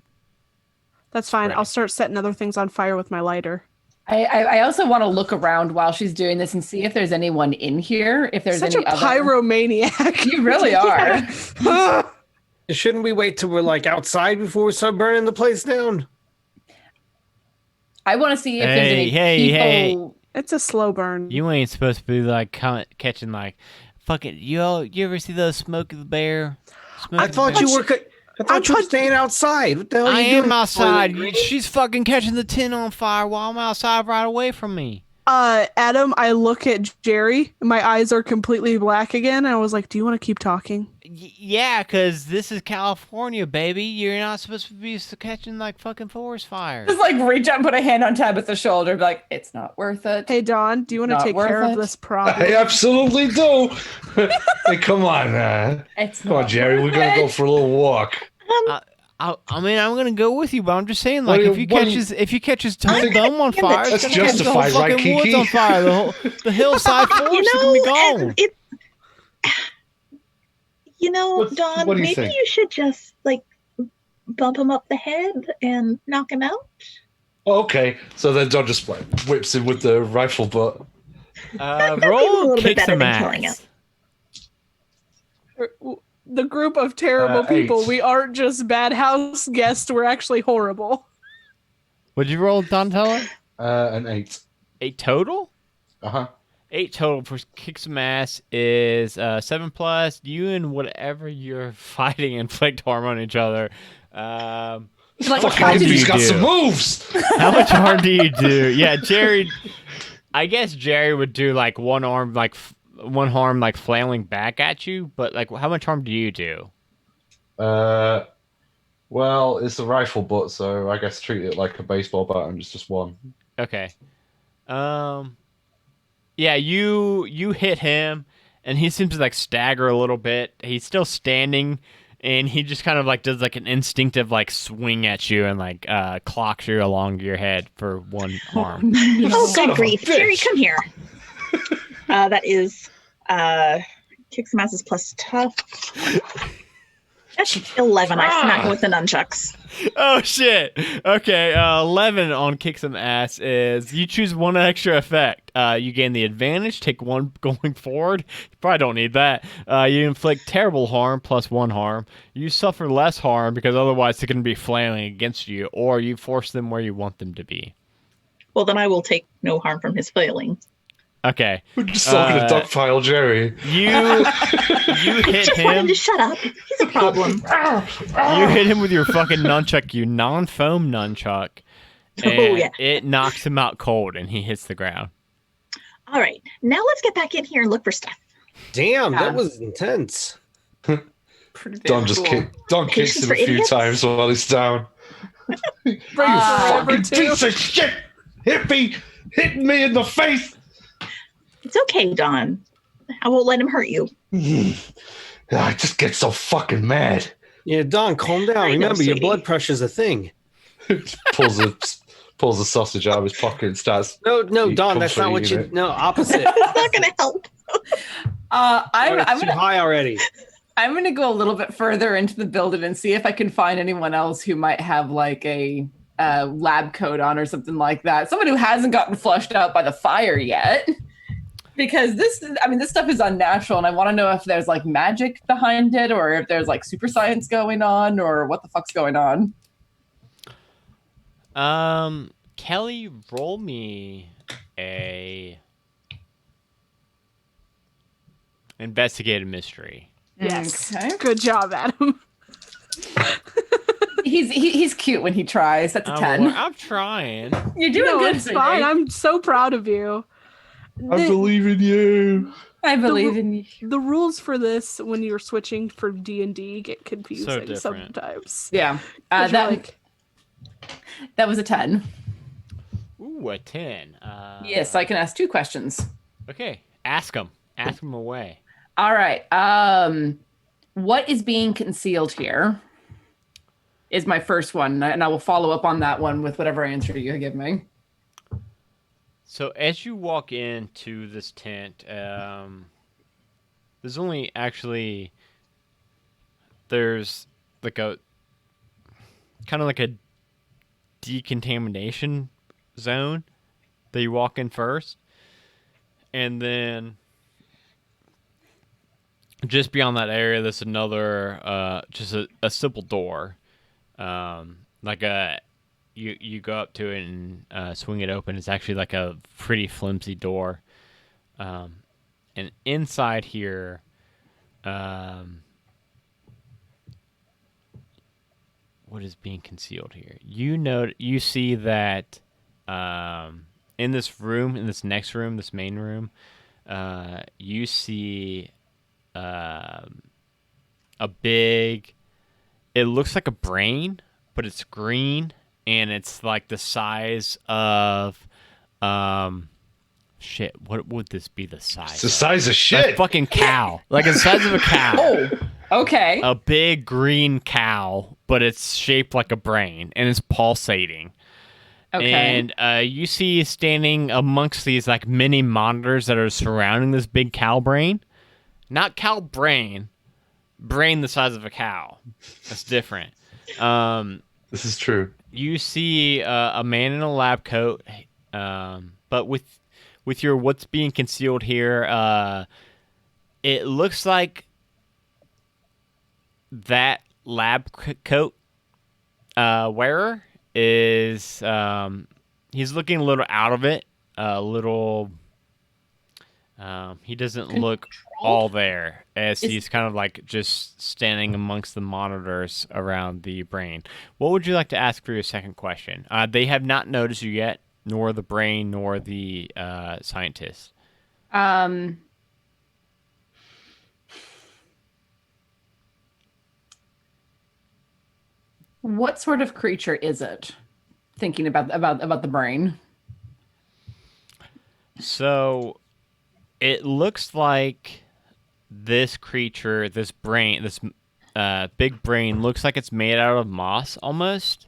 Speaker 3: that's fine. I'll start setting other things on fire with my lighter.
Speaker 4: I also want to look around while she's doing this and see if there's anyone in here. If there's
Speaker 3: such
Speaker 4: any
Speaker 3: a pyromaniac.
Speaker 4: You really are.
Speaker 5: Shouldn't we wait till we're like outside before we start burning the place down?
Speaker 4: I want to see if there's any people.
Speaker 3: It's a slow burn.
Speaker 1: You ain't supposed to be like catching like fucking. You ever see those Smokey the Bear?
Speaker 5: I thought you were staying outside. What the hell are you doing?
Speaker 1: I am outside. She's fucking catching the tin on fire while I'm outside right away from me.
Speaker 3: Adam, I look at Jerry. My eyes are completely black again. And I was like, do you want to keep talking?
Speaker 1: Yeah, because this is California, baby. You're not supposed to be catching like fucking forest fires.
Speaker 4: Just like reach out and put a hand on Tabitha's shoulder. Be like, it's not worth it.
Speaker 3: Hey, Dawn, do you want to take care of this problem?
Speaker 2: I absolutely do. Hey, come on. Come on, Jerry. We're going to go for a little walk.
Speaker 1: I mean, I'm gonna go with you, but I'm just saying, like, if you catch his whole dome on fire, it's gonna catch the whole fucking woods on fire. The hillside forest is gonna be gone.
Speaker 6: Dawn, maybe you should just like bump him up the head and knock him out.
Speaker 2: Okay, so then Dawn just whips him with the rifle butt.
Speaker 1: Roll kick some ass.
Speaker 3: The group of terrible people.
Speaker 2: 8.
Speaker 3: We aren't just bad house guests. We're actually horrible.
Speaker 1: What'd you roll, Donatella?
Speaker 2: An 8.
Speaker 1: 8 total? 8 total for kick some ass is 7 plus. You and whatever you're fighting inflict harm on each other.
Speaker 2: Fucking hippies got some moves.
Speaker 1: How much harm do you do? Yeah, Jerry. I guess Jerry would do like one harm like flailing back at you, but like how much harm do you do?
Speaker 2: Well, it's a rifle butt, so I guess treat it like a baseball bat and it's just one.
Speaker 1: Okay. Yeah, you hit him and he seems to like stagger a little bit. He's still standing and he just kind of like does like an instinctive like swing at you and like clocks you along your head for one arm.
Speaker 6: Oh, good grief. Jerry, come here. That is kick some asses plus tough. That's 11. I smack him with the nunchucks.
Speaker 1: Oh shit. Okay, 11 on kick some ass is you choose one extra effect. You gain the advantage, take one going forward. You probably don't need that. You inflict terrible harm plus 1 harm. You suffer less harm because otherwise they're going to be flailing against you, or you force them where you want them to be.
Speaker 6: Well, then I will take no harm from his flailing.
Speaker 1: Okay.
Speaker 2: We're just talking a duck pile, Jerry.
Speaker 1: You hit
Speaker 6: just
Speaker 1: him.
Speaker 6: Want him to shut up. He's a problem.
Speaker 1: You hit him with your fucking nunchuck, you non-foam nunchuck, and it knocks him out cold, and he hits the ground.
Speaker 6: All right, now let's get back in here and look for stuff.
Speaker 5: Damn, that was intense.
Speaker 2: Don kicks him a few times while he's down. You fucking piece of shit! Hippie hitting me in the face!
Speaker 6: It's okay, Don. I won't let him hurt you.
Speaker 2: I just get so fucking mad.
Speaker 5: Yeah, Don, calm down. Remember, your blood pressure's a thing.
Speaker 2: pulls the sausage out of his pocket and starts.
Speaker 5: No, Don, that's not what you. No, opposite.
Speaker 6: It's not going to help.
Speaker 4: I'm
Speaker 5: too high already.
Speaker 4: I'm going to go a little bit further into the building and see if I can find anyone else who might have like a lab coat on or something like that. Someone who hasn't gotten flushed out by the fire yet. Because this stuff is unnatural, and I want to know if there's like magic behind it, or if there's like super science going on, or what the fuck's going on.
Speaker 1: Kelly, roll me a investigative mystery.
Speaker 3: Yes.
Speaker 4: Okay.
Speaker 3: Good job, Adam.
Speaker 4: He's cute when he tries. That's a 10.
Speaker 1: I'm trying.
Speaker 4: You're doing
Speaker 3: No,
Speaker 4: good.
Speaker 3: it's fine. I'm so proud of you.
Speaker 2: I believe in you.
Speaker 4: I believe in you.
Speaker 3: The rules for this, when you're switching for D&D, get confusing
Speaker 1: different.
Speaker 3: sometimes.
Speaker 4: Yeah.
Speaker 3: 'Cause you're like,
Speaker 4: That was a 10.
Speaker 1: Ooh, a 10.
Speaker 4: Yes, I can ask 2 questions.
Speaker 1: Okay, ask him. Ask him away.
Speaker 4: All right. What is being concealed here? Is my first one, and I will follow up on that one with whatever answer you give me.
Speaker 1: So as you walk into this tent, there's only actually there's like a kind of like a decontamination zone that you walk in first, and then just beyond that area, there's another just a simple door, like a. You go up to it and swing it open. It's actually like a pretty flimsy door. And inside here, what is being concealed here? You see that in this room, in this next room, this main room, you see a big, it looks like a brain, but it's green. And it's like the size of, shit. What would this be the size?
Speaker 2: It's the size of shit.
Speaker 1: A fucking cow, like the size of a cow.
Speaker 4: Oh, okay.
Speaker 1: A big green cow, but it's shaped like a brain, and it's pulsating.
Speaker 4: Okay.
Speaker 1: And you see standing amongst these like mini monitors that are surrounding this big cow brain, not cow brain the size of a cow. That's different.
Speaker 2: This is true.
Speaker 1: You see a man in a lab coat, but with your what's being concealed here, it looks like that lab coat wearer is he's looking a little out of it, a little. He doesn't look all there, as he's kind of like just standing amongst the monitors around the brain. What would you like to ask for your second question? They have not noticed you yet, nor the brain, nor the scientist.
Speaker 4: What sort of creature is it? Thinking about the brain.
Speaker 1: So it looks like this creature, this brain, this big brain, looks like it's made out of moss almost.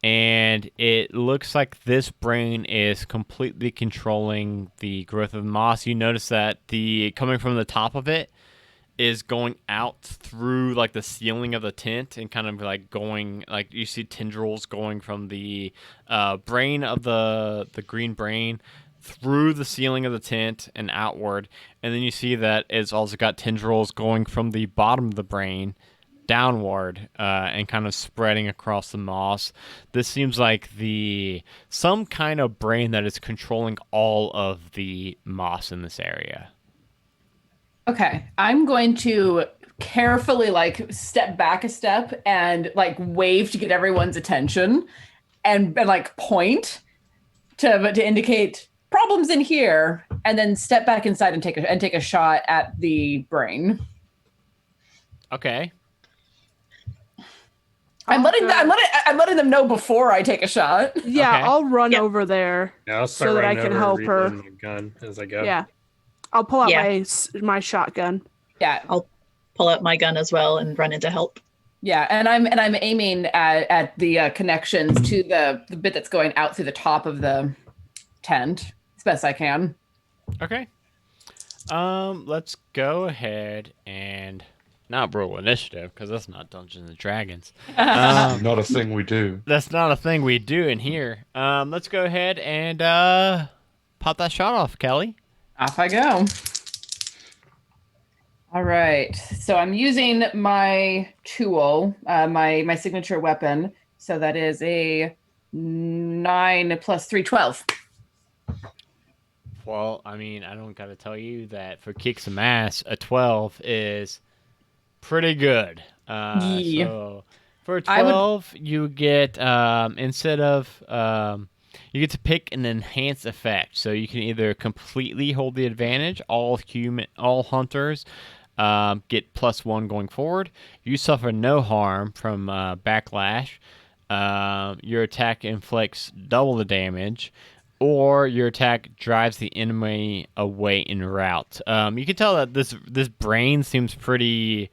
Speaker 1: And it looks like this brain is completely controlling the growth of the moss. You notice that the coming from the top of it is going out through like the ceiling of the tent and kind of like going, like you see tendrils going from the brain of the green brain through the ceiling of the tent and outward. And then you see that it's also got tendrils going from the bottom of the brain downward and kind of spreading across the moss. This seems like some kind of brain that is controlling all of the moss in this area.
Speaker 4: Okay, I'm going to carefully like step back a step and like wave to get everyone's attention and like point to indicate problems in here, and then step back inside and take a shot at the brain.
Speaker 1: Okay.
Speaker 4: I'm letting them know before I take a shot.
Speaker 3: Yeah,
Speaker 1: Okay.
Speaker 3: I'll run over there.
Speaker 5: Yeah, I'll start
Speaker 3: So that I
Speaker 5: running
Speaker 3: can
Speaker 5: over,
Speaker 3: help her.
Speaker 5: reloading my gun as I go.
Speaker 3: Yeah. I'll pull out
Speaker 6: Yeah.
Speaker 3: my shotgun.
Speaker 4: Yeah,
Speaker 6: Pull out my gun as well and run in to help.
Speaker 4: yeah, and I'm aiming at the connections to the bit that's going out through the top of the tent as best I can.
Speaker 1: Okay. Let's go ahead and not roll initiative, because that's not Dungeons and Dragons.
Speaker 2: Not a thing we do.
Speaker 1: That's not a thing we do in here. Let's go ahead and pop that shot off, Kelly.
Speaker 4: Off I go. All right. So I'm using my tool, my signature weapon. So that is a 9 plus 3, 12.
Speaker 1: Well, I mean, I don't got to tell you that for kick some ass, a 12 is pretty good.
Speaker 4: Yeah.
Speaker 1: So for a 12, you get instead of you get to pick an enhanced effect. So you can either completely hold the advantage, all hunters get +1 going forward. You suffer no harm from backlash. Your attack inflicts double the damage, or your attack drives the enemy away en route. You can tell that this brain seems pretty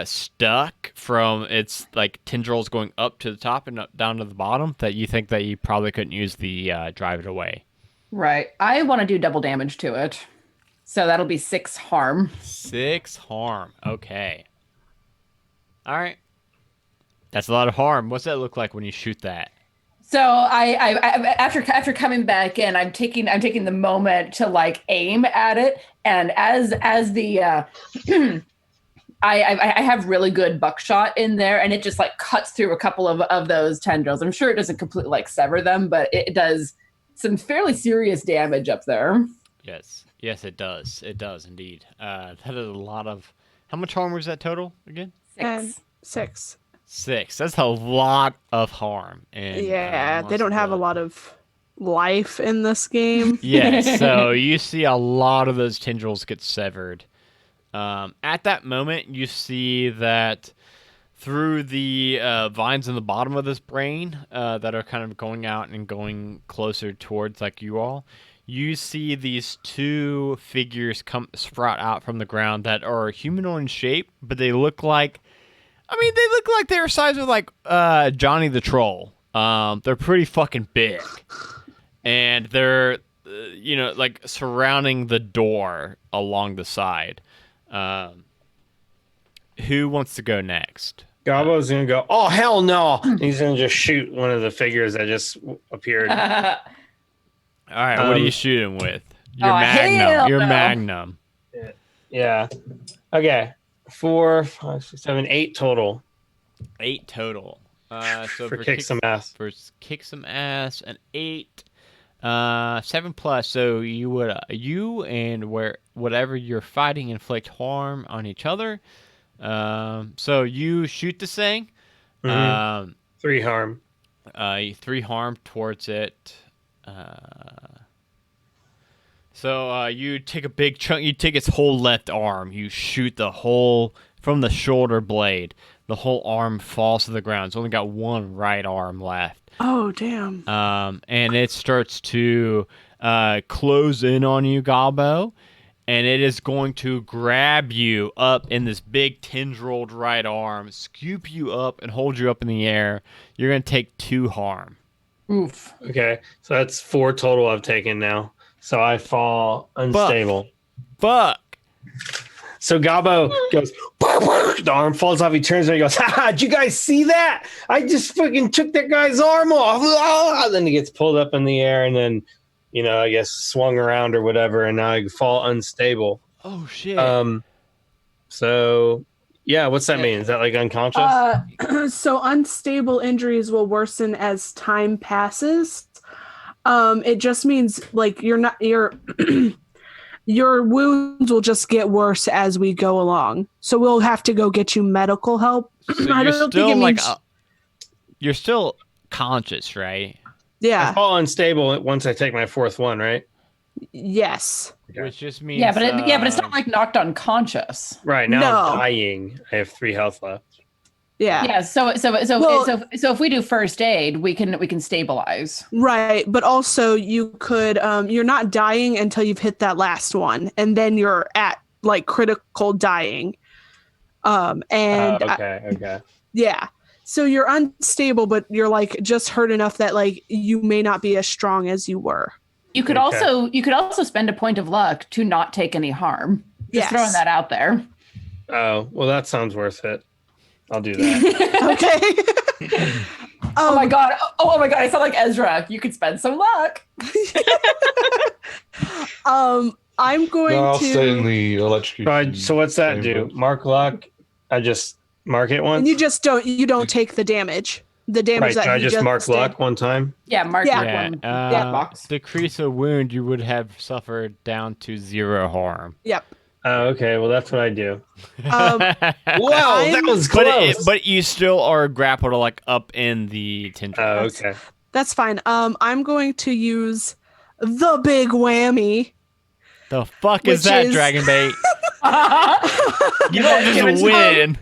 Speaker 1: stuck from its like tendrils going up to the top and down to the bottom. That you think that you probably couldn't use the drive it away.
Speaker 4: Right. I want to do double damage to it. So that'll be 6 harm.
Speaker 1: 6 harm. Okay. All right. That's a lot of harm. What's that look like when you shoot that?
Speaker 4: So I after coming back in, I'm taking the moment to like aim at it, and as the I have really good buckshot in there, and it just like cuts through a couple of those tendrils. I'm sure it doesn't completely like sever them, but it does some fairly serious damage up there.
Speaker 1: Yes, it does. It does indeed. That is a lot of. How much harm was that total again?
Speaker 3: 6.
Speaker 1: 6. That's a lot of harm. And
Speaker 3: they don't have a lot of life in this game.
Speaker 1: Yes, so you see a lot of those tendrils get severed. At that moment, you see that through the vines in the bottom of this brain that are kind of going out and going closer towards like you all, you see these 2 figures sprout out from the ground that are humanoid in shape, but they look like, they look like they're size of like Johnny the Troll. They're pretty fucking big, and they're like surrounding the door along the side. Who wants to go next?
Speaker 5: Gabbo's gonna go, oh hell no! He's gonna just shoot one of the figures that just appeared.
Speaker 1: All right, what are you shooting with? Your magnum.
Speaker 5: Yeah. Okay. 4, 5, 6, 7, 8 total.
Speaker 1: 8 total. So
Speaker 5: for kick some ass.
Speaker 1: For kick some ass, an 8. 7 plus. So you and whatever you're fighting inflict harm on each other. So you shoot this thing.
Speaker 5: 3 harm.
Speaker 1: 3 harm towards it. So you take a big chunk. You take its whole left arm. You shoot the whole from the shoulder blade. The whole arm falls to the ground. It's only got one right arm left.
Speaker 3: Oh damn!
Speaker 1: And it starts to close in on you, Gabbo, and it is going to grab you up in this big tendrilled right arm, scoop you up, and hold you up in the air. You're gonna take 2 harm.
Speaker 4: Oof.
Speaker 5: Okay, so that's 4 total I've taken now. So I fall unstable.
Speaker 1: Fuck.
Speaker 5: So Gabbo goes, the arm falls off. He turns and he goes, haha, did you guys see that? I just fucking took that guy's arm off. And then he gets pulled up in the air and then, I guess swung around or whatever. And now I fall unstable.
Speaker 1: Oh, shit.
Speaker 5: So, yeah, what's that mean? Is that like unconscious?
Speaker 3: So unstable injuries will worsen as time passes. It just means like your wounds will just get worse as we go along. So we'll have to go get you medical help.
Speaker 1: So
Speaker 3: I don't think it means...
Speaker 1: you're still conscious, right?
Speaker 3: Yeah.
Speaker 5: I fall unstable once I take my 4th one, right?
Speaker 3: Yes.
Speaker 5: Okay.
Speaker 1: Which just means
Speaker 4: but it's not like knocked unconscious.
Speaker 5: Right now I'm dying. I have 3 health left.
Speaker 3: Yeah.
Speaker 4: Yeah. So if we do first aid, we can stabilize.
Speaker 3: Right, but also you could you're not dying until you've hit that last one, and then you're at like critical dying.
Speaker 5: Okay.
Speaker 3: Yeah. So you're unstable, but you're like just hurt enough that like you may not be as strong as you were.
Speaker 4: You could also spend a point of luck to not take any harm. Just throwing that out there.
Speaker 5: Oh, well, that sounds worth it. I'll do that.
Speaker 3: Okay.
Speaker 4: Oh my god! Oh my god! I sound like Ezra. You could spend some luck.
Speaker 3: I'm going
Speaker 2: No, I'll
Speaker 3: to.
Speaker 2: stay in the electrocution.
Speaker 5: So what's that do?
Speaker 2: chamber.
Speaker 5: Mark luck. I just mark it once.
Speaker 3: And you don't take the damage. The damage
Speaker 5: Right.
Speaker 3: that
Speaker 5: So I
Speaker 3: he
Speaker 5: just mark
Speaker 3: did.
Speaker 5: luck one time.
Speaker 4: Yeah, mark
Speaker 3: Yeah.
Speaker 4: one box.
Speaker 1: Decrease a wound you would have suffered down to 0 harm.
Speaker 3: Yep.
Speaker 5: Oh, okay. Well, that's what I do.
Speaker 3: Um,
Speaker 5: Whoa, that was
Speaker 1: but
Speaker 5: close.
Speaker 1: but you still are grappled like up in the
Speaker 5: Oh,
Speaker 1: tendril.
Speaker 5: okay.
Speaker 3: that's fine. I'm going to use the big whammy.
Speaker 1: The fuck is
Speaker 3: Which
Speaker 1: that,
Speaker 3: is-
Speaker 1: Dragon Bait? You
Speaker 4: Give
Speaker 1: don't
Speaker 4: it
Speaker 1: just
Speaker 4: to
Speaker 1: win.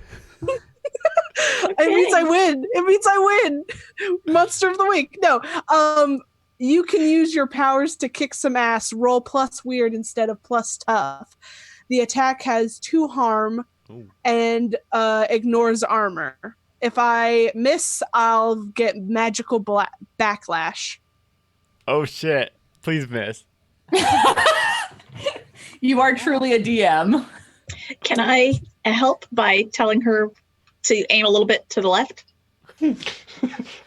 Speaker 3: It means I win. It means I win. Monster of the week. No. You can use your powers to kick some ass. Roll plus weird instead of plus tough. The attack has 2 harm
Speaker 1: Ooh.
Speaker 3: and ignores armor. If I miss, I'll get magical backlash.
Speaker 1: Oh shit! Please miss.
Speaker 4: You are truly a DM.
Speaker 6: Can I help by telling her to aim a little bit to the left?
Speaker 2: A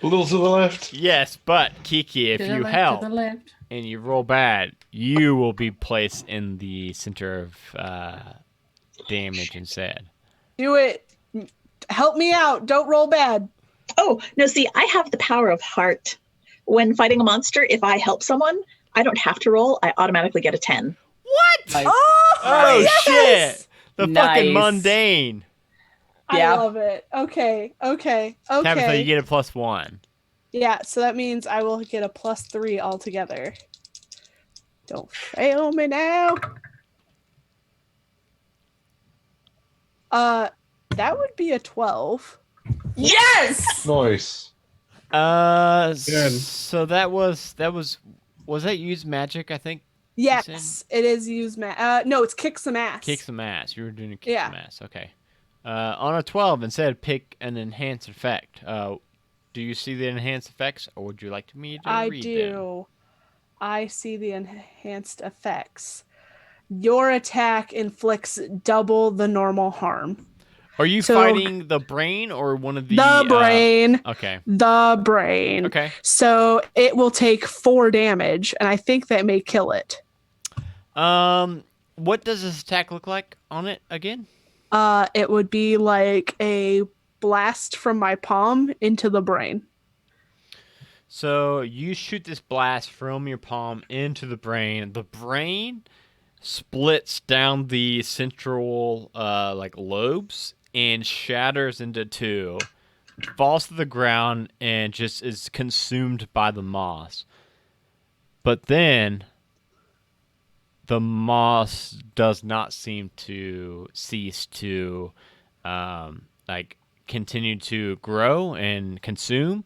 Speaker 2: little to the left.
Speaker 1: Yes, but Kiki, if
Speaker 4: To the
Speaker 1: you
Speaker 4: left,
Speaker 1: help
Speaker 4: to the left.
Speaker 1: and you roll bad, you will be placed in the center of damage instead.
Speaker 3: Do it. Help me out. Don't roll bad.
Speaker 6: Oh, no, see, I have the power of heart. When fighting a monster, if I help someone, I don't have to roll. I automatically get a 10.
Speaker 1: What?
Speaker 4: Nice.
Speaker 1: Oh
Speaker 3: yes!
Speaker 1: shit! The
Speaker 4: Nice.
Speaker 1: fucking mundane.
Speaker 4: Yeah.
Speaker 3: I love it. Okay.
Speaker 1: Tabitha, you get a +1.
Speaker 3: Yeah, so that means I will get a +3 altogether. Don't fail me now. That would be a 12.
Speaker 4: Yes.
Speaker 2: Nice.
Speaker 5: Good.
Speaker 1: So that was that used magic? I think
Speaker 3: Yes, it is use no, it's kick some ass.
Speaker 1: kick some ass. You were doing a kick
Speaker 3: Yeah.
Speaker 1: some ass. Okay. On a 12, instead pick an enhanced effect. Do you see the enhanced effects, or would you like me to
Speaker 3: I
Speaker 1: read
Speaker 3: do.
Speaker 1: them?
Speaker 3: I see the enhanced effects. Your attack inflicts double the normal harm.
Speaker 1: Are you
Speaker 3: So-
Speaker 1: fighting the brain or one of the
Speaker 3: The brain.
Speaker 1: Okay.
Speaker 3: The brain.
Speaker 1: Okay.
Speaker 3: So it will take 4 damage, and I think that may kill it.
Speaker 1: What does this attack look like on it again?
Speaker 3: It would be like a blast from my palm into the brain.
Speaker 1: So you shoot this blast from your palm into the brain. The brain splits down the central like lobes and shatters into 2, falls to the ground, and just is consumed by the moss. But then the moss does not seem to cease to like continue to grow and consume.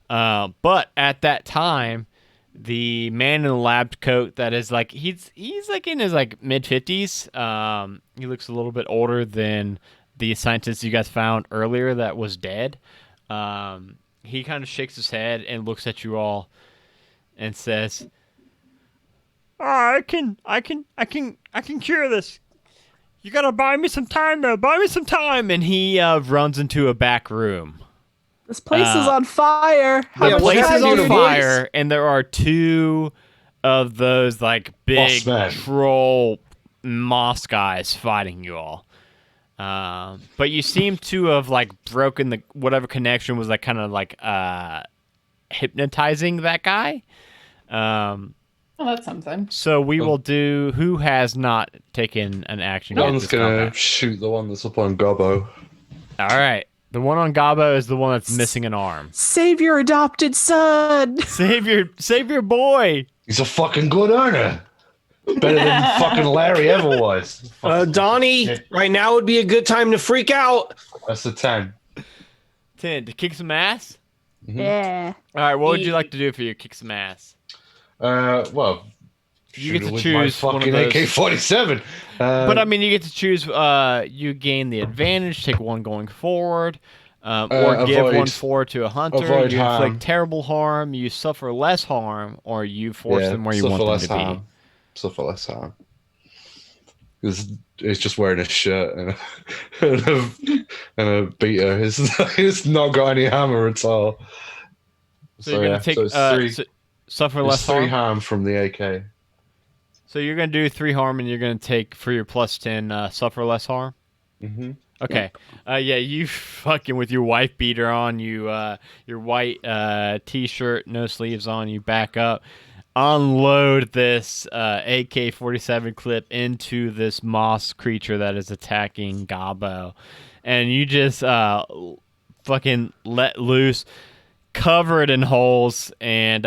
Speaker 1: But at that time, the man in the lab coat that is like he's like in his like mid-50s. He looks a little bit older than the scientist you guys found earlier that was dead. He kind of shakes his head and looks at you all and says, I can cure this. You gotta buy me some time though. Buy me some time. And he runs into a back room.
Speaker 3: This place is on fire. How
Speaker 5: Yeah,
Speaker 1: The
Speaker 3: much
Speaker 5: what
Speaker 1: place
Speaker 3: time
Speaker 1: is
Speaker 3: do
Speaker 1: on
Speaker 3: you need?
Speaker 1: fire, and there are 2 of those like big
Speaker 2: Boss man.
Speaker 1: troll moss guys fighting you all. But you seem to have like broken the whatever connection was like kind of like hypnotizing that guy.
Speaker 4: Oh, that's something.
Speaker 1: So we will do who has not taken an action. yet
Speaker 2: John's
Speaker 1: this
Speaker 2: gonna
Speaker 1: combat.
Speaker 2: shoot the one that's up on Gobbo.
Speaker 1: All right. The one on Gabo is the one that's missing an arm.
Speaker 3: Save your adopted son.
Speaker 1: Save your boy.
Speaker 2: He's a fucking good earner. Better than fucking Larry ever was.
Speaker 5: Donnie, right now would be a good time to freak out.
Speaker 2: That's a 10.
Speaker 1: 10 to kick some ass.
Speaker 3: Yeah.
Speaker 1: All right. What would you like to do for your kick some ass?
Speaker 2: Well,
Speaker 1: You get
Speaker 2: shoot
Speaker 1: to
Speaker 2: it with
Speaker 1: choose
Speaker 2: my
Speaker 1: one of
Speaker 2: fucking
Speaker 1: those.
Speaker 2: AK-47.
Speaker 1: But I mean, you get to choose. You gain the advantage. Take one going forward, or give
Speaker 2: avoid-
Speaker 1: one forward to a hunter.
Speaker 2: avoid
Speaker 1: You
Speaker 2: harm.
Speaker 1: inflict terrible harm. You suffer less harm, or you force them where you want them to be.
Speaker 2: Suffer less harm. It's just wearing a shirt and and a beater. It's not got any hammer at all.
Speaker 1: So you're gonna take
Speaker 2: so it's three.
Speaker 1: suffer
Speaker 2: It's
Speaker 1: less
Speaker 2: 3
Speaker 1: harm.
Speaker 2: harm from the AK.
Speaker 1: So you're gonna do 3 harm, and you're gonna take for your +10 suffer less harm.
Speaker 2: Mm-hmm.
Speaker 1: Okay. Yeah, you fucking with your wife beater on, your white t-shirt, no sleeves on, you back up, unload this AK-47 clip into this moss creature that is attacking Gabo, and you just fucking let loose, cover it in holes, and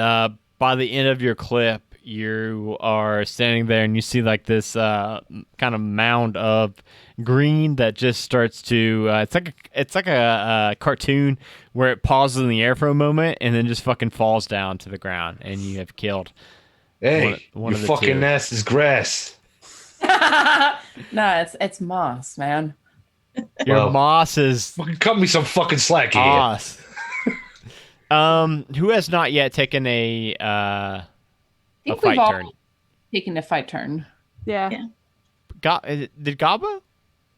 Speaker 1: by the end of your clip, you are standing there and you see like this kind of mound of green that just starts to it's like a cartoon where it pauses in the air for a moment and then just fucking falls down to the ground, and you have killed
Speaker 2: Hey,
Speaker 1: one
Speaker 2: your
Speaker 1: of the
Speaker 2: fucking
Speaker 1: two.
Speaker 2: ass is grass.
Speaker 4: No, it's moss, man.
Speaker 1: Your
Speaker 2: Well,
Speaker 1: moss is
Speaker 2: Fucking cut me some fucking slack here.
Speaker 1: moss. Who has not yet taken a
Speaker 4: Think
Speaker 1: fight
Speaker 4: we've all
Speaker 1: turn?
Speaker 4: taken a fight turn.
Speaker 3: Yeah.
Speaker 1: Did Gabo?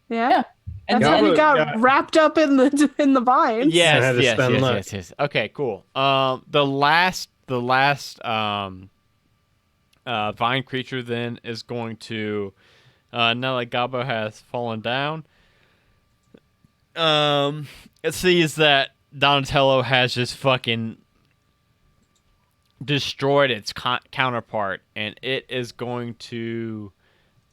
Speaker 3: Yeah.
Speaker 4: Yeah. And
Speaker 3: That's when
Speaker 5: Gabo
Speaker 3: he got
Speaker 5: got-
Speaker 3: wrapped up in the vines.
Speaker 1: Yes,
Speaker 5: had to
Speaker 1: yes,
Speaker 5: spend
Speaker 1: yes,
Speaker 5: luck.
Speaker 1: yes, yes. Okay, cool. The last vine creature then is going to now that Gabo has fallen down. It sees that Donatello has just fucking destroyed its counterpart, and it is going to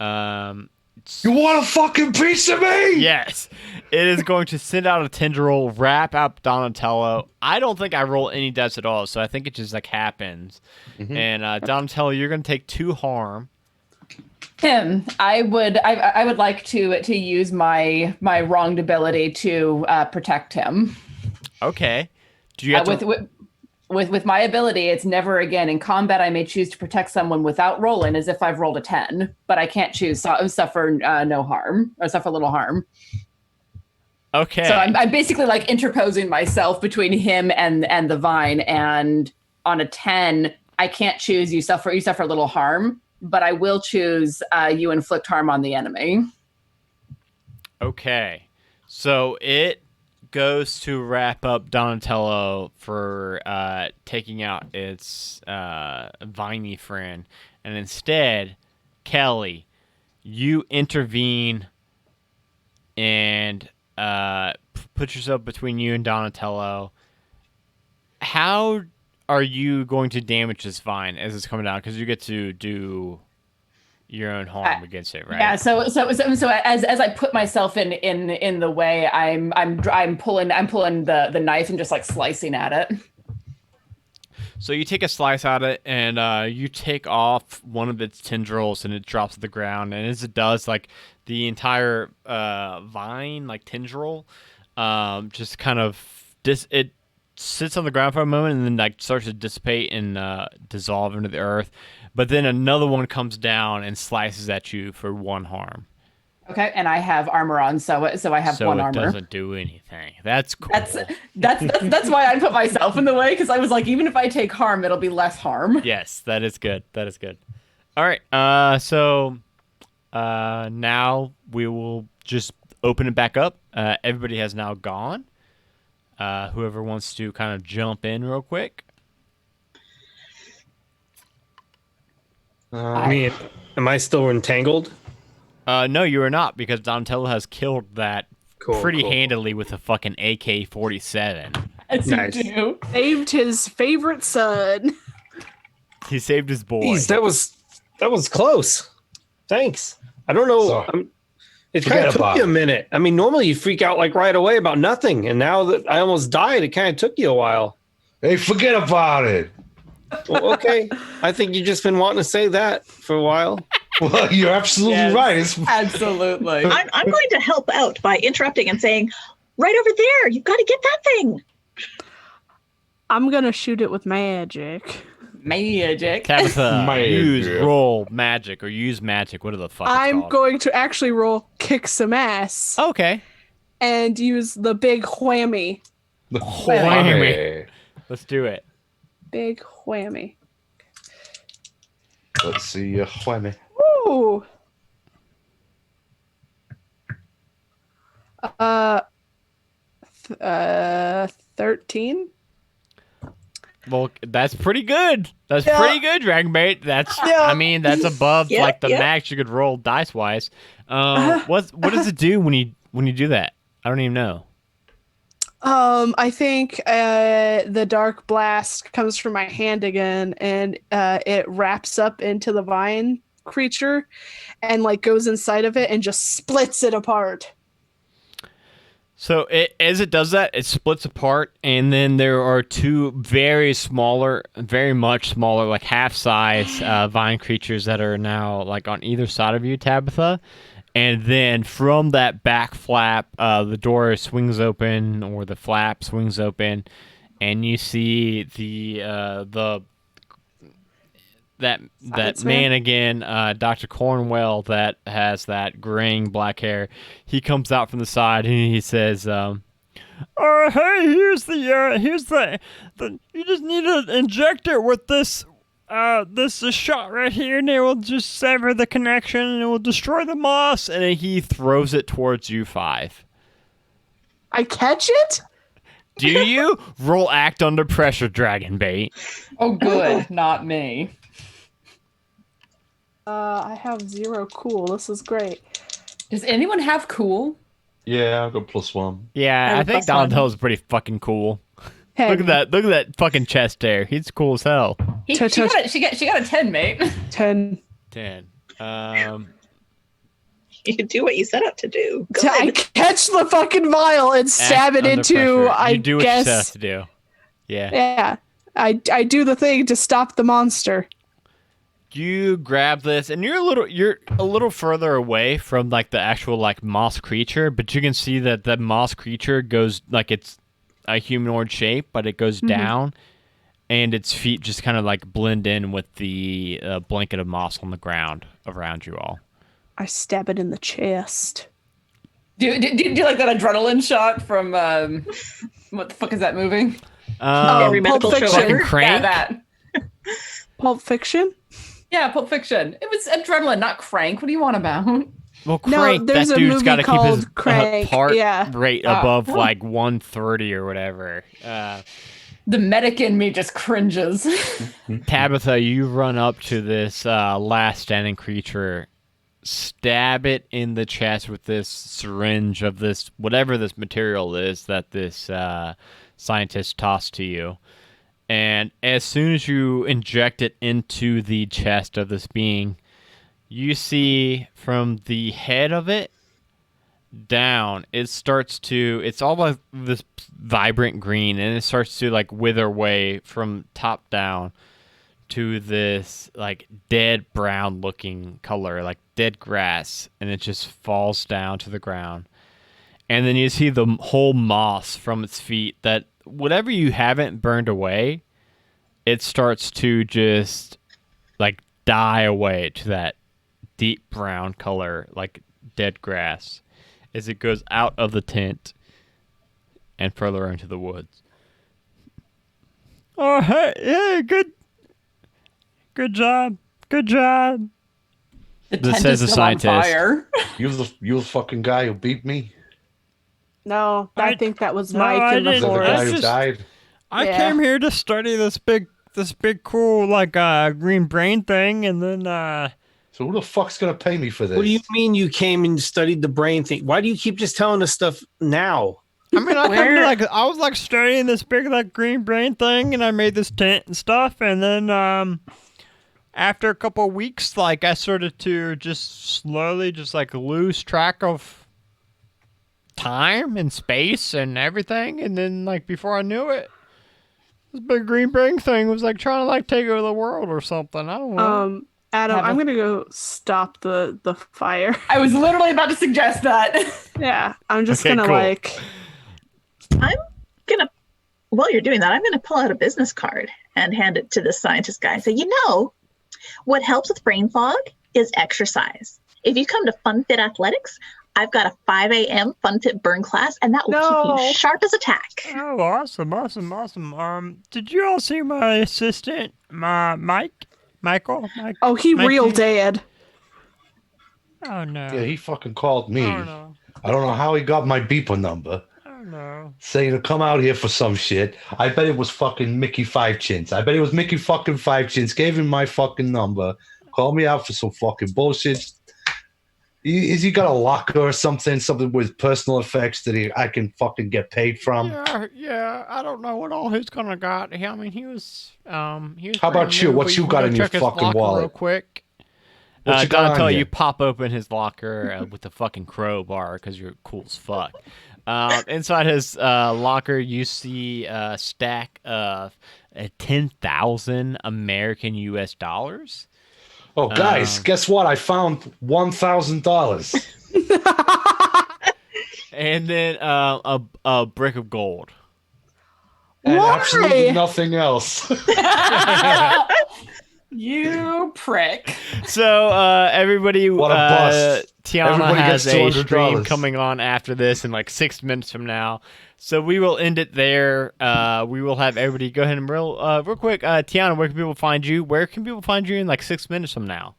Speaker 2: You want a fucking piece of me?
Speaker 1: yes, it is going to send out a tendril, wrap up Donatello. I don't think I roll any dice at all, so I think it just like happens.
Speaker 2: Mhm.
Speaker 1: And Donatello, you're going to take 2 harm.
Speaker 4: I would like to use my wronged ability to protect him.
Speaker 1: Okay. Do you have to?
Speaker 4: With my ability, it's never again in combat. I may choose to protect someone without rolling, as if I've rolled a 10, but I can't choose suffer no harm or suffer little harm.
Speaker 1: Okay.
Speaker 4: So I'm basically like interposing myself between him and the vine. And on a 10, I can't choose you suffer little harm, but I will choose you inflict harm on the enemy.
Speaker 1: Okay. So it goes to wrap up Donatello for taking out its viney friend, and instead, Kelly, you intervene and put yourself between you and Donatello. How are you going to damage this vine as it's coming down? Because you get to do your own harm against it, right?
Speaker 4: Yeah. So as I put myself in the way, I'm pulling the knife and just like slicing at it.
Speaker 1: So you take a slice at it, and you take off one of its tendrils, and it drops to the ground. And as it does, like the entire vine, like tendril, just kind of it sits on the ground for a moment, and then like starts to dissipate and dissolve into the earth. But then another one comes down and slices at you for 1 harm.
Speaker 4: Okay, and I have armor on, so I have
Speaker 1: So
Speaker 4: 1
Speaker 1: it
Speaker 4: armor.
Speaker 1: doesn't do anything. That's cool.
Speaker 4: That's why I put myself in the way, because I was like, even if I take harm, it'll be less harm.
Speaker 1: Yes, that is good. That is good. All right. So now we will just open it back up. Everybody has now gone. Whoever wants to kind of jump in real quick.
Speaker 5: I mean, am I still entangled?
Speaker 1: No, you are not, because Donatello has killed that pretty
Speaker 5: Cool.
Speaker 1: handily with a fucking AK-47.
Speaker 4: As
Speaker 5: Nice.
Speaker 4: you do.
Speaker 3: Saved his favorite son.
Speaker 1: He saved his boy.
Speaker 5: Jeez, that was close. Thanks. I don't know.
Speaker 2: Sorry.
Speaker 5: It
Speaker 2: Forget
Speaker 5: kind of took
Speaker 2: about
Speaker 5: you a
Speaker 2: it.
Speaker 5: minute. I mean, normally you freak out like right away about nothing, and now that I almost died, it kind of took you a while.
Speaker 2: Hey, forget about it.
Speaker 5: Well, okay, I think you've just been wanting to say that for a while.
Speaker 2: Well, you're absolutely
Speaker 4: Yes.
Speaker 2: right. It's,
Speaker 4: Absolutely.
Speaker 6: I'm going to help out by interrupting and saying, right over there, you've got to get that thing.
Speaker 3: I'm gonna shoot it with magic.
Speaker 4: Magic.
Speaker 1: Tabitha,
Speaker 2: Magic.
Speaker 1: use roll magic or use magic. What the fuck it's
Speaker 3: I'm
Speaker 1: called?
Speaker 3: going to actually roll kick some ass
Speaker 1: Okay.
Speaker 3: and use the big whammy.
Speaker 2: the
Speaker 1: Whammy. Let's do it.
Speaker 3: Big whammy.
Speaker 2: Let's see, whammy.
Speaker 3: Ooh. 13.
Speaker 1: Well, that's pretty good. That's pretty good, Dragonbait. That's I mean, that's above like the max you could roll dice wise. What does it do when you do that? I don't even know.
Speaker 3: I think the dark blast comes from my hand again, and it wraps up into the vine creature, and like goes inside of it and just splits it apart.
Speaker 1: So as it does that, it splits apart, and then there are two very much smaller, like half-size vine creatures that are now like on either side of you, Tabitha. And then from that back flap, the door swings open, or the flap swings open, and you see that man again, Dr. Cornwell, that has that graying black hair. He comes out from the side and he says, "Oh, hey, here's the you just need to inject it with this shot right here, and it will just sever the connection and it will destroy the moss." And then he throws it towards you 5.
Speaker 3: I catch it?
Speaker 1: Do you roll act under pressure, Dragonbait?
Speaker 4: Oh, good. Not me.
Speaker 3: I have 0 cool. This is great.
Speaker 4: Does anyone have cool?
Speaker 2: Yeah, I've got +1.
Speaker 1: Yeah, I think Donatello's pretty fucking cool.
Speaker 3: Hey,
Speaker 1: Look at that fucking chest there. He's cool as hell.
Speaker 4: She got a 10, mate.
Speaker 3: 10.
Speaker 1: 10.
Speaker 6: You can do what you set out to do.
Speaker 3: I
Speaker 6: Good.
Speaker 3: catch the fucking vial and stab it
Speaker 1: Under
Speaker 3: into,
Speaker 1: pressure.
Speaker 3: I
Speaker 1: you do what
Speaker 3: guess.
Speaker 1: you have to do. Yeah.
Speaker 3: Yeah. I do the thing to stop the monster.
Speaker 1: You grab this, and you're a little further away from like the actual like moss creature, but you can see that the moss creature goes like it's a humanoid shape, but it goes down, and its feet just kind of like blend in with the blanket of moss on the ground around you all.
Speaker 3: I stab it in the chest.
Speaker 4: Do you like that adrenaline shot from what the fuck is that movie?
Speaker 6: Every medical
Speaker 3: Pulp
Speaker 6: show
Speaker 3: Fiction.
Speaker 1: Fucking
Speaker 6: ever.
Speaker 1: Crank.
Speaker 4: Yeah, that.
Speaker 3: Pulp Fiction?
Speaker 4: Yeah, Pulp Fiction. It was adrenaline, not Crank. What do you want about?
Speaker 1: Well,
Speaker 3: No,
Speaker 1: Crank,
Speaker 3: there's
Speaker 1: that
Speaker 3: a
Speaker 1: dude's
Speaker 3: movie
Speaker 1: got to keep his
Speaker 3: called Crank,
Speaker 1: heart
Speaker 3: yeah.
Speaker 1: rate above like 130 or whatever.
Speaker 4: The medic in me just cringes.
Speaker 1: Tabitha, you run up to this last standing creature, stab it in the chest with this syringe of this, whatever this material is that this scientist tossed to you. And as soon as you inject it into the chest of this being, you see from the head of it down, it's all like this vibrant green, and it starts to like wither away from top down to this like dead brown looking color, like dead grass, and it just falls down to the ground. And then you see the whole moss from its feet, that whatever you haven't burned away, it starts to just like die away to that deep brown color, like dead grass, as it goes out of the tent and further into the woods. Oh, hey, good job.
Speaker 4: The
Speaker 1: This
Speaker 4: tent
Speaker 1: says
Speaker 4: is
Speaker 1: the
Speaker 4: still on
Speaker 1: scientist.
Speaker 4: fire.
Speaker 2: You the fucking guy who beat me?
Speaker 3: No, I think that was
Speaker 1: No,
Speaker 3: Mike
Speaker 1: I
Speaker 3: in the
Speaker 1: didn't.
Speaker 2: Is that the
Speaker 3: forest.
Speaker 2: guy who
Speaker 1: just-
Speaker 2: died?
Speaker 1: I
Speaker 3: Yeah.
Speaker 1: came here to study this big cool like green brain thing, and then
Speaker 2: So who the fuck's gonna pay me for this?
Speaker 5: What do you mean you came and studied the brain thing? Why do you keep just telling us stuff now?
Speaker 1: I mean, I was like studying this big like green brain thing, and I made this tent and stuff, and then after a couple of weeks, like I started to just slowly just like lose track of time and space and everything, and then like before I knew it, this big green brain thing was like trying to like take over the world or something. I don't know.
Speaker 3: Adam,
Speaker 4: Have a-
Speaker 3: I'm gonna go stop the fire.
Speaker 4: I was literally about to suggest that.
Speaker 3: Yeah, I'm just
Speaker 1: Okay,
Speaker 3: gonna
Speaker 1: cool.
Speaker 3: like.
Speaker 6: While you're doing that, I'm going to pull out a business card and hand it to the scientist guy and say, what helps with brain fog is exercise. If you come to FunFit Athletics, I've got a 5 a.m. FunFit burn class, and that will keep
Speaker 3: No.
Speaker 6: you sharp as a tack.
Speaker 1: Oh, awesome. Did you all see my assistant, Michael?
Speaker 3: Oh, he
Speaker 1: Mikey?
Speaker 3: real dead.
Speaker 1: Oh no.
Speaker 2: Yeah, he fucking called me.
Speaker 1: Oh no.
Speaker 2: I don't know how he got my beeper number.
Speaker 1: Oh no.
Speaker 2: saying to come out here for some shit. I bet it was fucking Mickey Five Chins. I bet it was Mickey fucking Five Chins. Gave him my fucking number. Called me out for some fucking bullshit. Is he got a locker or something with personal effects that I can fucking get paid from?
Speaker 1: Yeah. I don't know what all he's gonna got. I mean, he was.
Speaker 2: How about you? What you got in your fucking wallet?
Speaker 1: Real quick.
Speaker 2: What you got
Speaker 1: Donatello,
Speaker 2: on
Speaker 1: you pop open his locker with the fucking crowbar because you're cool as fuck. Inside his locker, you see a stack of 10,000 American U.S. dollars.
Speaker 2: Oh, guys, guess what? I found $1,000.
Speaker 1: And then a brick of gold.
Speaker 2: And
Speaker 3: Why?
Speaker 2: absolutely nothing else.
Speaker 4: You prick.
Speaker 1: So everybody,
Speaker 2: What a bust.
Speaker 1: Tiana
Speaker 2: Everybody
Speaker 1: has
Speaker 2: gets
Speaker 1: a
Speaker 2: $200.
Speaker 1: stream coming on after this in like 6 minutes from now. So we will end it there. We will have everybody go ahead and real quick. Tiana, where can people find you? Where can people find you in like 6 minutes from now?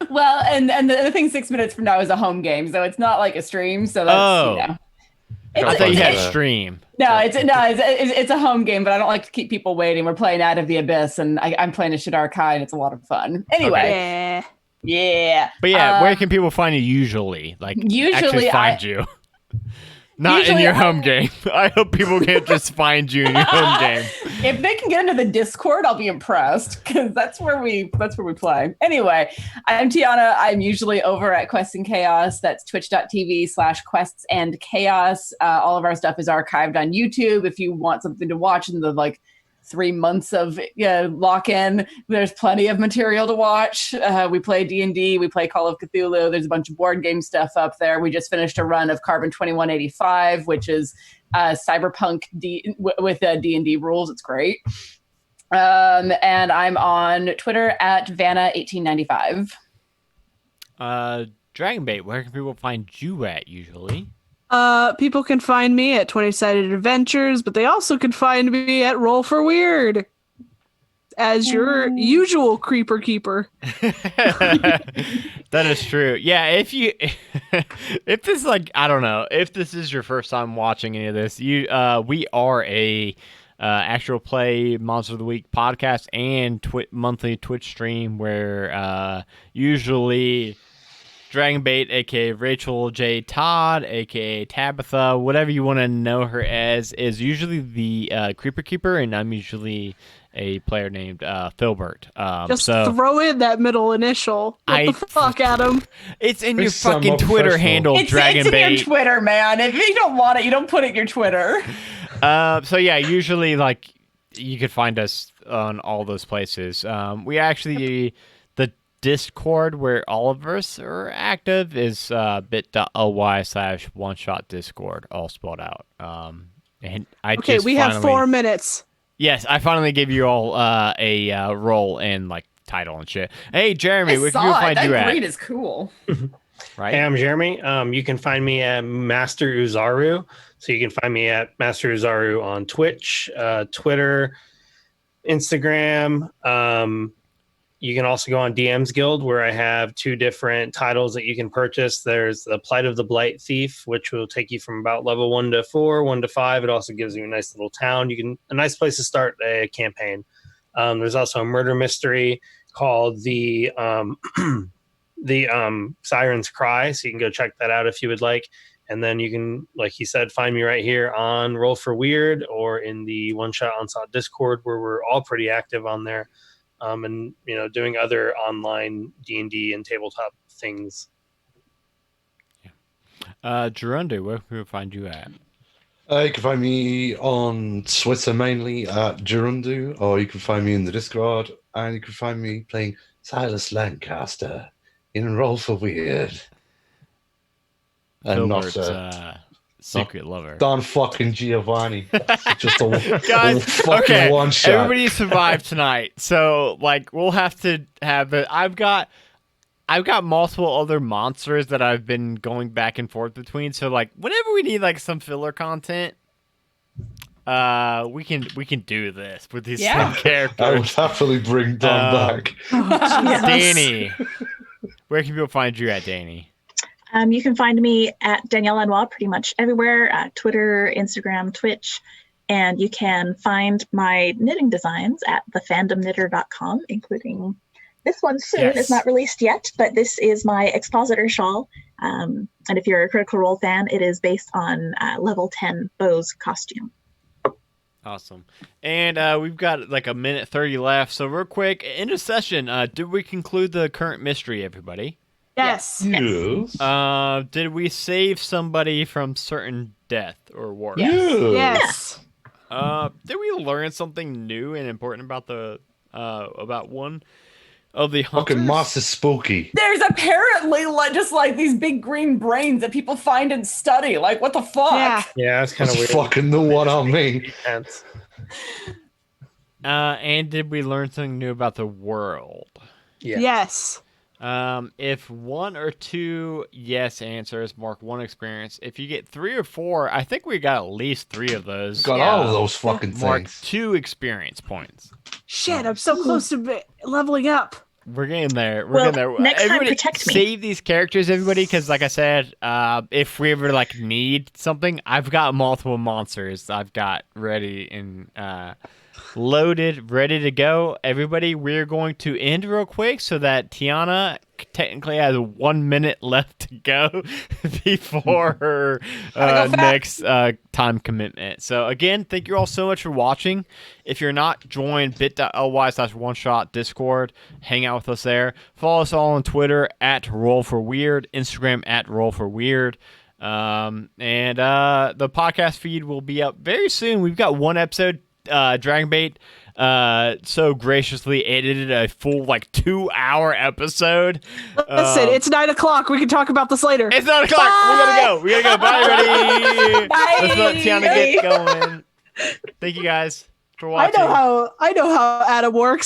Speaker 4: Well, and the thing 6 minutes from now is a home game, so it's not like a stream. So that's you know.
Speaker 1: I thought you had a stream.
Speaker 4: No, it's a home game, but I don't like to keep people waiting. We're playing Out of the Abyss, and I'm playing a Shadar Kai, and it's a lot of fun. Anyway, yeah.
Speaker 1: But yeah, where can people find you usually? Like, actually find you. Not in your home game. I hope people can't just find you in your home game.
Speaker 4: If they can get into the Discord, I'll be impressed because that's where we play. Anyway, I'm Tiana. I'm usually over at Quests and Chaos. That's twitch.tv/quests and chaos. All of our stuff is archived on YouTube. If you want something to watch in the 3 months of lock-in, there's plenty of material to watch. We play D&D, we play Call of Cthulhu, there's a bunch of board game stuff up there. We just finished a run of Carbon 2185, which is cyberpunk with D&D rules. It's great. And I'm on Twitter at Vanna1895.
Speaker 1: Dragonbait, where can people find you at usually?
Speaker 3: People can find me at 20-Sided Adventures, but they also can find me at Roll for Weird as your usual creeper keeper.
Speaker 1: That is true. Yeah, if this I don't know, if this is your first time watching any of this, we are a actual play Monster of the Week podcast and monthly Twitch stream where usually Dragonbait, aka Rachel J. Todd, aka Tabitha, whatever you want to know her as, is usually the Creeper Keeper, and I'm usually a player named Filbert.
Speaker 3: Just throw in that middle initial. What the fuck, Adam?
Speaker 1: It's in your fucking Twitter handle, Dragonbait.
Speaker 4: It's in your Twitter, man. If you don't want it, you don't put it in your Twitter.
Speaker 1: So yeah, usually you could find us on all those places. We actually the Discord where all of us are active is bit.ly/one-shot-discord, all spelled out. And
Speaker 3: we have 4 minutes.
Speaker 1: Yes, I finally gave you all a role and title and shit. Hey, Jeremy, where can you find you at?
Speaker 4: That grade is cool.
Speaker 1: Right?
Speaker 5: Hey, I'm Jeremy. You can find me at Master Uzaru. So you can find me at Master Uzaru on Twitch, Twitter, Instagram. You can also go on DM's Guild, where I have 2 different titles that you can purchase. There's the Plight of the Blight Thief, which will take you from about level 1 to 4, 1 to 5. It also gives you a nice little town. A nice place to start a campaign. There's also a murder mystery called the Siren's Cry, so you can go check that out if you would like. And then you can, like he said, find me right here on Roll for Weird or in the One Shot Onslaught Discord, where we're all pretty active on there. And doing other online D&D and tabletop things.
Speaker 1: Gerundu, where can we find you at?
Speaker 2: You can find me on Twitter mainly at Gerundu, or you can find me in the Discord, and you can find me playing Silas Lancaster in Roll for Weird. And
Speaker 1: Filbert's secret lover.
Speaker 2: Don fucking Giovanni. Just a
Speaker 1: Guys,
Speaker 2: fucking one shot.
Speaker 1: Everybody survived tonight, so we'll have to have it. I've got multiple other monsters that I've been going back and forth between. So whenever we need some filler content, we can do this with these same characters.
Speaker 2: I would happily bring Don back.
Speaker 1: Danny, where can people find you at, Danny?
Speaker 6: You can find me at Danielle Lanois pretty much everywhere, Twitter, Instagram, Twitch. And you can find my knitting designs at thefandomknitter.com, including this one soon.
Speaker 1: Yes.
Speaker 6: It's not released yet, but this is my expositor shawl. And if you're a Critical Role fan, it is based on level 10 Bo's costume.
Speaker 1: Awesome. And we've got like a minute 30 left. So real quick, end of session. Did we conclude the current mystery, everybody?
Speaker 3: Yes.
Speaker 2: Yes.
Speaker 1: Did we save somebody from certain death or worse?
Speaker 3: Yes.
Speaker 1: Did we learn something new and important about the about one of the hunters?
Speaker 2: Fucking moss is spooky.
Speaker 4: There's apparently just like these big green brains that people find and study. Like, what the fuck?
Speaker 3: Yeah.
Speaker 5: Yeah, that's kind of
Speaker 2: That's
Speaker 5: weird.
Speaker 2: fucking the one on me.
Speaker 5: Intense.
Speaker 1: And did we learn something new about the world?
Speaker 5: Yeah.
Speaker 3: Yes.
Speaker 1: If 1 or 2 yes answers mark 1 experience. If you get 3 or 4, I think we got at least 3 of those.
Speaker 2: Got all of those fucking
Speaker 1: Mark
Speaker 2: things.
Speaker 1: 2 experience points.
Speaker 3: Shit, I'm so close to leveling up.
Speaker 1: We're getting there. We're
Speaker 6: Well,
Speaker 1: getting there.
Speaker 6: next time,
Speaker 1: Everybody,
Speaker 6: protect me.
Speaker 1: save these characters, everybody, because like I said, if we ever like need something, I've got multiple monsters. I've got ready and loaded, ready to go. Everybody, we're going to end real quick so that Tiana technically has 1 minute left to go before her next time commitment. So again, thank you all so much for watching. If you're not, join bit.ly/one-shot Discord. Hang out with us there. Follow us all on Twitter at Roll4Weird, Instagram at Roll4Weird. And the podcast feed will be up very soon. We've got 1 episode. Dragonbait so graciously edited a full like 2-hour episode.
Speaker 3: Listen, it's 9 o'clock. We can talk about this later.
Speaker 1: It's 9 o'clock.
Speaker 3: Bye!
Speaker 1: We gotta go. Bye, everybody.
Speaker 4: Bye.
Speaker 1: Let's let Tiana get going. Thank you guys for watching.
Speaker 3: I know how Adam works.